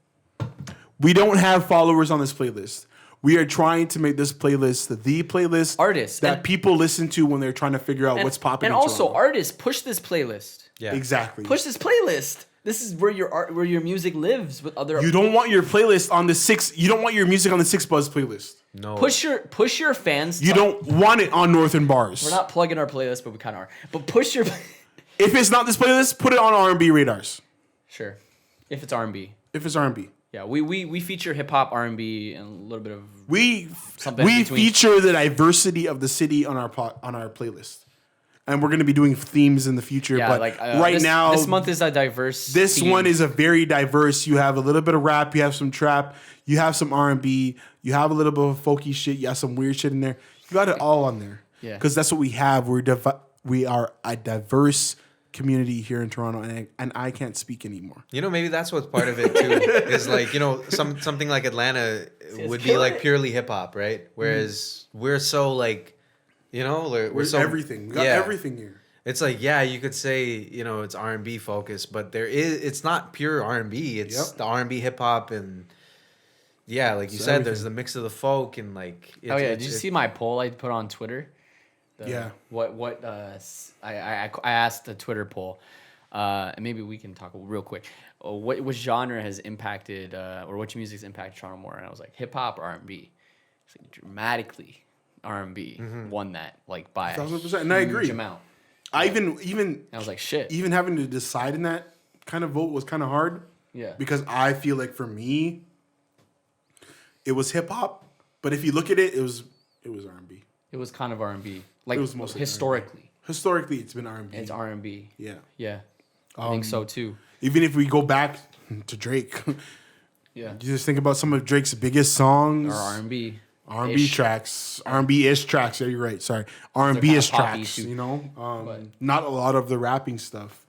Speaker 1: We don't have followers on this playlist. We are trying to make this playlist the playlist
Speaker 2: artists
Speaker 1: that people listen to when they're trying to figure out what's popping.
Speaker 2: And also, Toronto. Artists push this playlist.
Speaker 3: Yeah,
Speaker 1: exactly.
Speaker 2: Push this playlist. This is where your music lives with other.
Speaker 1: You don't want your playlist on the 6. You don't want your music on the 6 Buzz playlist.
Speaker 3: No.
Speaker 2: Push your fans.
Speaker 1: You don't want it on Northern Bars.
Speaker 2: We're not plugging our playlist, but we kind of are. But push your.
Speaker 1: If it's not this playlist, put it on R&B radars.
Speaker 2: Sure. If it's R&B.
Speaker 1: If it's R&B.
Speaker 2: Yeah, we feature hip hop, R&B, and a little bit of
Speaker 1: something. We feature the diversity of the city on our playlist, and we're going to be doing themes in the future.
Speaker 2: Yeah,
Speaker 1: but right now,
Speaker 2: this month is a diverse.
Speaker 1: This one is a very diverse. You have a little bit of rap, you have some trap, you have some R&B, you have a little bit of folky shit, you have some weird shit in there. You got it all on there.
Speaker 2: Yeah,
Speaker 1: because that's what we have. We are a diverse community here in Toronto, and I can't speak anymore.
Speaker 3: Maybe that's what's part of it too. Is like, something like Atlanta would be like purely hip hop, right? Whereas we're so like, we're so
Speaker 1: everything. We got everything here.
Speaker 3: It's like, you could say, it's R&B focused, but it's not pure R&B. It's the R&B hip hop and like you said, there's the mix of the folk and like.
Speaker 2: Did you see my poll I put on Twitter? I asked the Twitter poll, and maybe we can talk real quick. What genre has impacted, or which music's impacted Toronto more? And I was like, hip hop or R&B. It's like dramatically R&B won that like by
Speaker 1: 1,000%, and I agree.
Speaker 2: Amount.
Speaker 1: I was
Speaker 2: like, shit.
Speaker 1: Even having to decide in that kind of vote was kind of hard.
Speaker 2: Yeah.
Speaker 1: Because I feel like for me, it was hip hop, but if you look at it, it was R&B.
Speaker 2: It was kind of R&B. Like,
Speaker 1: it was mostly
Speaker 2: historically.
Speaker 1: R&B. Historically, it's been R&B.
Speaker 2: It's R&B.
Speaker 1: Yeah.
Speaker 2: Yeah. I think so, too.
Speaker 1: Even if we go back to Drake.
Speaker 2: Yeah.
Speaker 1: You just think about some of Drake's biggest songs.
Speaker 2: Or R&B.
Speaker 1: R&B tracks. R&B-ish tracks. Yeah, you're right. Sorry. R&B-ish tracks, not a lot of the rapping stuff.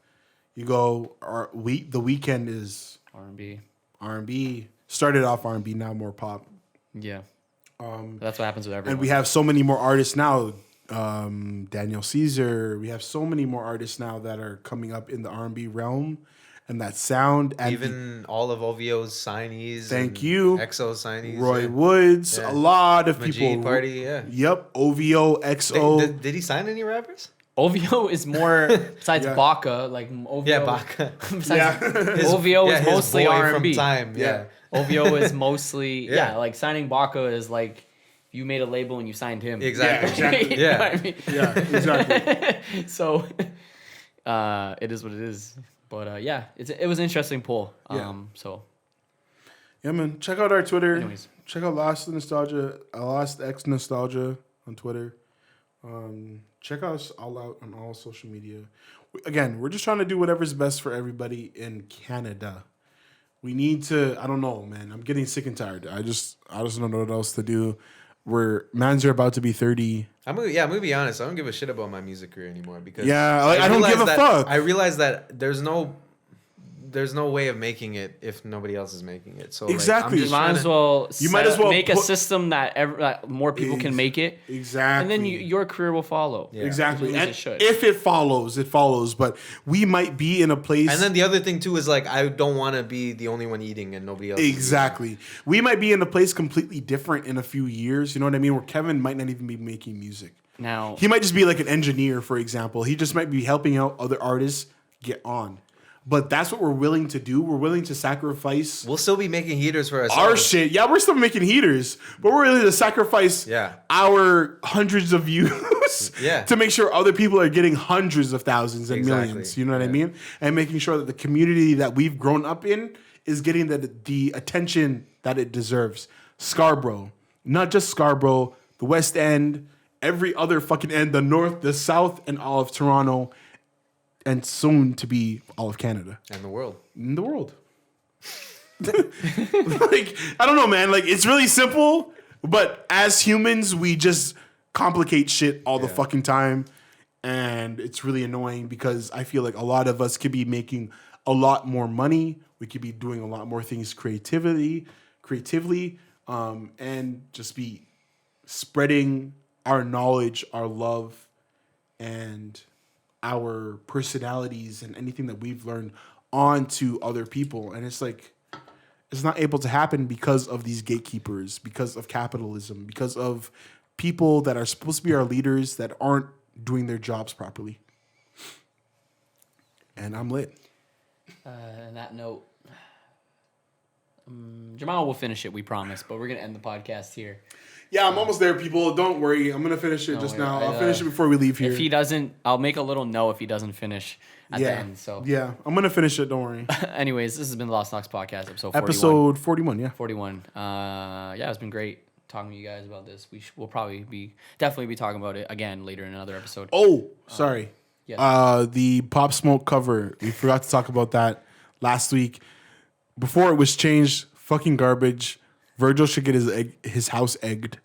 Speaker 1: You go, The Weeknd is...
Speaker 2: R&B.
Speaker 1: R&B. Started off R&B, now more pop.
Speaker 2: Yeah. That's what happens with everyone.
Speaker 1: And we have so many more artists now. Daniel Caesar. We have so many more artists now that are coming up in the R&B realm and that sound. And
Speaker 3: even all of OVO's signees.
Speaker 1: Thank you.
Speaker 3: EXO signees.
Speaker 1: Roy Woods. A lot of
Speaker 3: Majid
Speaker 1: people.
Speaker 3: Party, yeah.
Speaker 1: Yep. OVO, XO.
Speaker 3: Did he sign any rappers?
Speaker 2: OVO is more besides Baka, like OVO.
Speaker 3: Yeah, Baka.
Speaker 2: OVO is mostly R&B.
Speaker 3: From time, yeah.
Speaker 2: OVO is mostly like signing Baka is like you made a label and you signed him.
Speaker 3: Exactly.
Speaker 2: You know what I mean?
Speaker 1: Yeah, exactly.
Speaker 2: So it is what it is. But it was an interesting poll. So
Speaker 1: yeah, man. Check out our Twitter.
Speaker 2: Anyways.
Speaker 1: Check out Lost X Nostalgia on Twitter. Check us all out on all social media. Again, we're just trying to do whatever's best for everybody in Canada. We need to. I don't know, man. I'm getting sick and tired. I just don't know what else to do. Mans are about to be 30.
Speaker 3: I'm gonna be honest. I don't give a shit about my music career anymore because
Speaker 1: I don't give a fuck.
Speaker 3: I realize that there's no way of making it if nobody else is making it. So
Speaker 1: exactly,
Speaker 2: you might as well make a system that more people can make it.
Speaker 1: Exactly,
Speaker 2: and then your career will follow.
Speaker 1: Yeah. Exactly, and if it follows, it follows. But we might be in a place.
Speaker 3: And then the other thing too is like I don't want to be the only one eating and nobody else.
Speaker 1: Exactly, we might be in a place completely different in a few years. You know what I mean? Where Kevin might not even be making music.
Speaker 2: Now
Speaker 1: he might just be like an engineer, for example. He just might be helping out other artists get on. But that's what we're willing to do. We're willing to sacrifice.
Speaker 3: We'll still be making heaters for ourselves.
Speaker 1: Our shit. Yeah, we're still making heaters. But we're willing to sacrifice our hundreds of views to make sure other people are getting hundreds of thousands and millions. You know what I mean? And making sure that the community that we've grown up in is getting the attention that it deserves. Scarborough. Not just Scarborough. The West End. Every other fucking end. The North, the South, and all of Toronto. And soon to be all of Canada.
Speaker 3: And the world.
Speaker 1: In the world. Like, I don't know, man. Like, it's really simple, but as humans, we just complicate shit all the fucking time. And it's really annoying because I feel like a lot of us could be making a lot more money. We could be doing a lot more things creatively, and just be spreading our knowledge, our love, and our personalities and anything that we've learned onto other people. And it's like, it's not able to happen because of these gatekeepers, because of capitalism, because of people that are supposed to be our leaders that aren't doing their jobs properly. And I'm lit.
Speaker 2: On that note, Jamal will finish it, we promise, but we're going to end the podcast here.
Speaker 1: Yeah, I'm almost there, people. Don't worry. I'm going to finish it now. I'll finish it before we leave here.
Speaker 2: If he doesn't, I'll make a little note if he doesn't finish at the end. So
Speaker 1: yeah, I'm going to finish it. Don't worry.
Speaker 2: Anyways, this has been the Lost Knox Podcast, episode 41.
Speaker 1: Episode 41, yeah.
Speaker 2: 41. It's been great talking to you guys about this. We'll definitely be talking about it again later in another episode.
Speaker 1: Oh, sorry.
Speaker 2: Yes.
Speaker 1: The Pop Smoke cover. We forgot to talk about that last week. Before it was changed, fucking garbage. Virgil should get his house egged.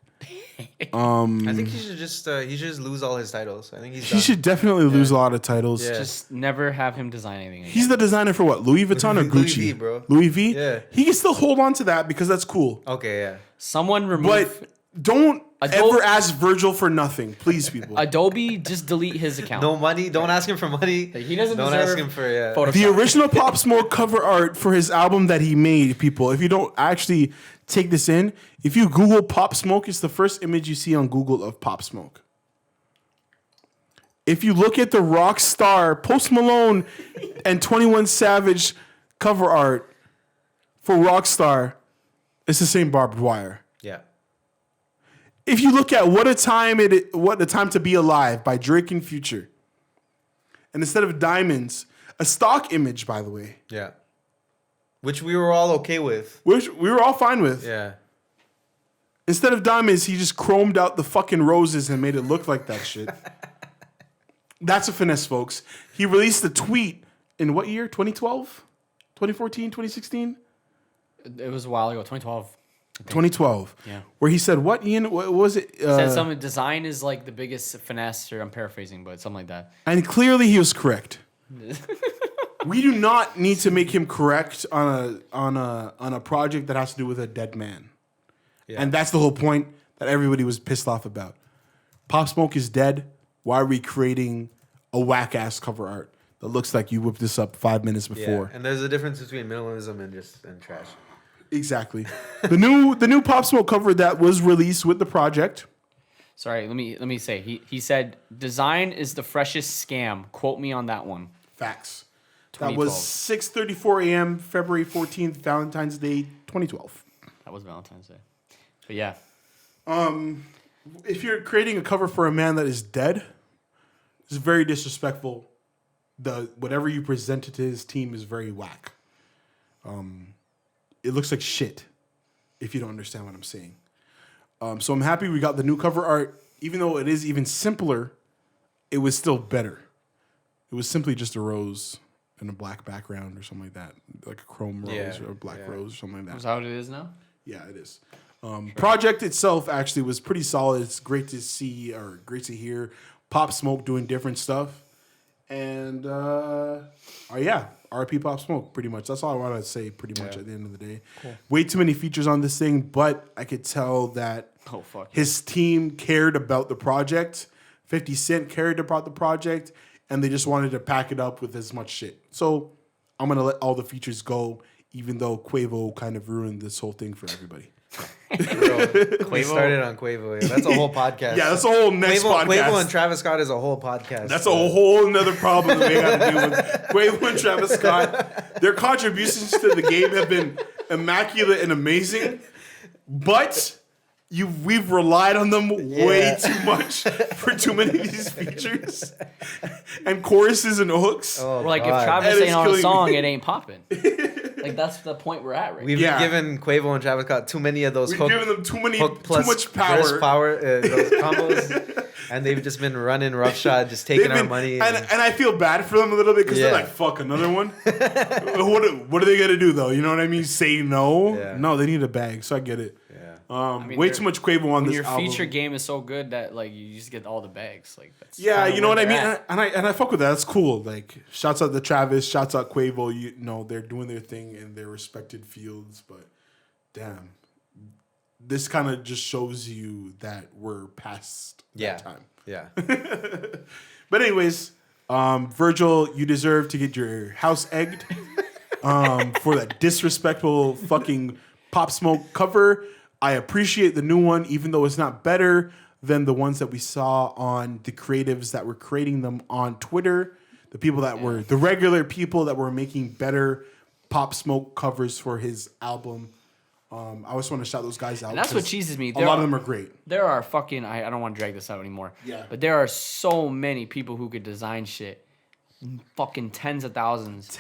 Speaker 3: I think he should just lose all his titles. I think he
Speaker 1: should definitely lose a lot of titles.
Speaker 2: Yeah. Just never have him design anything again.
Speaker 1: He's the designer for what? Louis Vuitton or Gucci?
Speaker 3: Louis V, bro.
Speaker 1: Louis V?
Speaker 3: Yeah.
Speaker 1: He can still hold on to that because that's cool.
Speaker 3: Okay, yeah.
Speaker 2: Someone remove...
Speaker 1: But don't ever ask Virgil for nothing. Please, people.
Speaker 2: Adobe, just delete his account.
Speaker 3: No money. Don't ask him for money.
Speaker 2: He doesn't
Speaker 3: Don't
Speaker 2: deserve
Speaker 3: ask him for
Speaker 2: Photoshop.
Speaker 1: The original Pop Smoke cover art for his album that he made, people. If you don't actually take this in, if you Google Pop Smoke, it's the first image you see on Google of Pop Smoke. If you look at the Rockstar, Post Malone, and 21 Savage cover art for Rockstar, it's the same barbed wire.
Speaker 3: Yeah.
Speaker 1: If you look at What a Time to Be Alive by Drake and Future, and instead of diamonds, a stock image, by the way.
Speaker 3: Yeah. Which we were all okay with.
Speaker 1: Which we were all fine with.
Speaker 3: Yeah.
Speaker 1: Instead of diamonds, he just chromed out the fucking roses and made it look like that shit. That's a finesse, folks. He released a tweet in what year? 2012? 2014? 2016?
Speaker 2: It was a while ago. 2012.
Speaker 1: 2012.
Speaker 2: Yeah.
Speaker 1: Where he said, what, Ian? What was it?
Speaker 2: Said something, design is like the biggest finesse, or I'm paraphrasing, but something like that.
Speaker 1: And clearly he was correct. We do not need to make him correct on a project that has to do with a dead man. Yeah. And that's the whole point that everybody was pissed off about. Pop Smoke is dead. Why are we creating a whack ass cover art that looks like you whipped this up 5 minutes before?
Speaker 3: And there's a difference between minimalism and trash.
Speaker 1: Exactly. the new Pop Smoke cover that was released with the project.
Speaker 2: Sorry, let me say he said design is the freshest scam. Quote me on that one.
Speaker 1: Facts. That was 6:34 a.m. February 14th, Valentine's Day, 2012.
Speaker 2: That was Valentine's Day. But yeah.
Speaker 1: If you're creating a cover for a man that is dead, it's very disrespectful. Whatever you presented to his team is very whack. It looks like shit, if you don't understand what I'm saying. So I'm happy we got the new cover art. Even though it is even simpler, it was still better. It was simply just a rose and a black background or something like that. Like a chrome rose or a black rose or something like that.
Speaker 2: Is that what it is now?
Speaker 1: Yeah, it is. Project itself actually was pretty solid. It's great to see or great to hear Pop Smoke doing different stuff. And RP Pop Smoke, pretty much. That's all I wanted to say pretty much at the end of the day. Cool. Way too many features on this thing, but I could tell that his team cared about the project. 50 Cent cared about the project, and they just wanted to pack it up with as much shit. So I'm going to let all the features go, even though Quavo kind of ruined this whole thing for everybody.
Speaker 3: Quavo started on Quavo. Yeah. That's a whole podcast.
Speaker 1: Yeah, that's a whole next podcast.
Speaker 3: Quavo and Travis Scott is a whole podcast.
Speaker 1: That's a whole nother problem that we got to deal with. Quavo and Travis Scott, their contributions to the game have been immaculate and amazing, but we've relied on them way too much for too many of these features and choruses and hooks.
Speaker 2: Oh, like if Travis ain't on a song, it ain't popping. Like that's the point we're at right
Speaker 3: now. We've given Quavo and Travis Scott too many of those.
Speaker 1: We've given them too much power.
Speaker 3: Those combos, and they've just been running roughshod, just taking our money.
Speaker 1: And I feel bad for them a little bit because they're like, "Fuck, another one." What are they gonna do though? You know what I mean? Say no? Yeah. No, they need a bag. So I get it. Way too much Quavo on this album.
Speaker 2: Your feature game is so good that like you just get all the bags. Like that's
Speaker 1: you know what I mean. And I fuck with that. That's cool. Like shouts out to Travis, shouts out Quavo. You know they're doing their thing in their respected fields. But damn, this kind of just shows you that we're past that time.
Speaker 3: Yeah.
Speaker 1: But anyways, Virgil, you deserve to get your house egged for that disrespectful fucking Pop Smoke cover. I appreciate the new one, even though it's not better than the ones that we saw on the creatives that were creating them on Twitter. The people that were the regular people that were making better Pop Smoke covers for his album. I just want to shout those guys out.
Speaker 2: And that's what cheeses me.
Speaker 1: A lot of them are great.
Speaker 2: There are fucking, I don't want to drag this out anymore.
Speaker 1: Yeah.
Speaker 2: But there are so many people who could design shit. Fucking tens of thousands.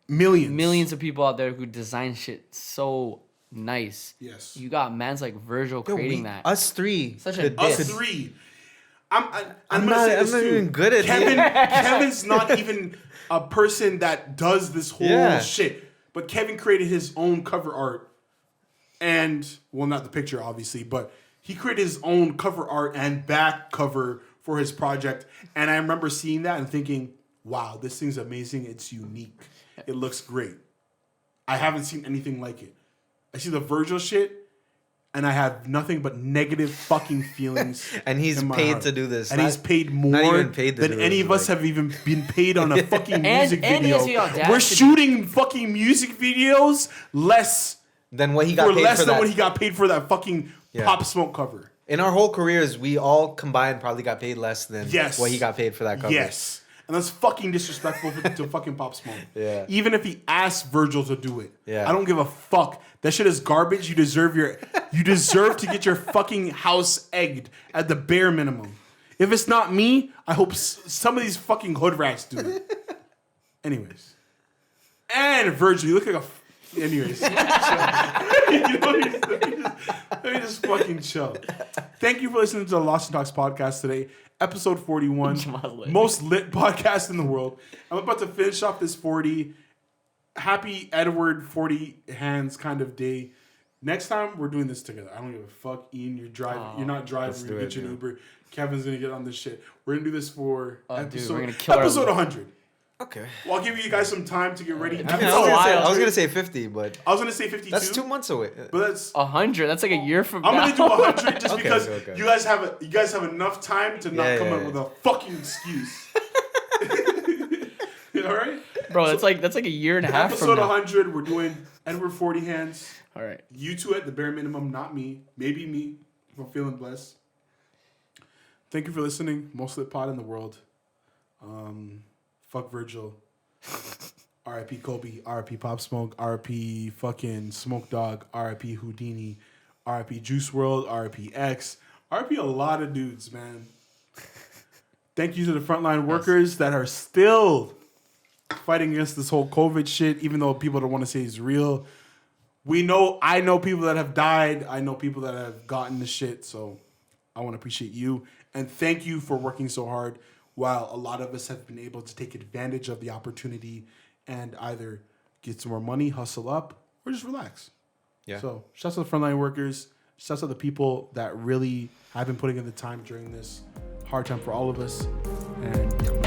Speaker 2: Millions of people out there who design shit so nice.
Speaker 1: Yes.
Speaker 2: You got mans like Virgil creating that.
Speaker 3: Us three.
Speaker 1: Us three. I'm
Speaker 3: not even good at
Speaker 1: Kevin's not even a person that does this whole shit. But Kevin created his own cover art. And, well, not the picture, obviously, but he created his own cover art and back cover for his project. And I remember seeing that and thinking, wow, this thing's amazing. It's unique. It looks great. I haven't seen anything like it. I see the Virgil shit, and I have nothing but negative fucking feelings.
Speaker 3: And he's paid
Speaker 1: heart.
Speaker 3: To do this.
Speaker 1: And he's paid more than any of us have even been paid on a fucking music video. We're shooting fucking music videos less
Speaker 3: than what he got paid for
Speaker 1: what he got paid for that fucking Pop Smoke cover.
Speaker 3: In our whole careers, we all combined probably got paid less than what he got paid for that cover.
Speaker 1: Yes. And that's fucking disrespectful to fucking Pop Smoke.
Speaker 3: Yeah.
Speaker 1: Even if he asked Virgil to do it.
Speaker 3: Yeah.
Speaker 1: I don't give a fuck. That shit is garbage. You deserve to get your fucking house egged at the bare minimum. If it's not me, I hope some of these fucking hood rats do it. Anyways. And Virgil, you look like a... Anyways. Let me just fucking chill. Thank you for listening to the Lost and Talks podcast today. Episode 41. Most lit podcast in the world. I'm about to finish off this 40. Happy Edward 40 hands kind of day. Next time, we're doing this together. I don't give a fuck. Ian, you're driving. You're not driving. We're going to get you an Uber. Kevin's going to get on this shit. We're going to do this for episode 100.
Speaker 3: Okay.
Speaker 1: Well, I'll give you guys some time to get ready.
Speaker 3: I was gonna say 50, but
Speaker 1: I was gonna say 52.
Speaker 3: that's 2 months away.
Speaker 1: But that's
Speaker 2: 100. That's like a year from now.
Speaker 1: I'm gonna do 100 just
Speaker 3: Okay,
Speaker 1: because
Speaker 3: okay.
Speaker 1: you guys have enough time to not come up with a fucking excuse. All right,
Speaker 2: Bro, that's like a year and a half from
Speaker 1: episode
Speaker 2: now.
Speaker 1: 100. We're doing Edward 40 hands.
Speaker 2: All right.
Speaker 1: You two at the bare minimum, not me. Maybe me if I'm feeling blessed. Thank you for listening. Most lit pod in the world. Fuck Virgil. R.I.P. Kobe. R.I.P. Pop Smoke. R.I.P. fucking Smoke Dog. R.I.P. Houdini. R.I.P. Juice WRLD. R.I.P. X. R.I.P. a lot of dudes, man. Thank you to the frontline workers that are still fighting against this whole COVID shit, even though people don't want to say it's real. I know people that have died. I know people that have gotten the shit. So I want to appreciate you. And thank you for working so hard while a lot of us have been able to take advantage of the opportunity and either get some more money, hustle up, or just relax.
Speaker 3: Yeah.
Speaker 1: So shouts to the frontline workers. Shouts to the people that really have been putting in the time during this hard time for all of us. And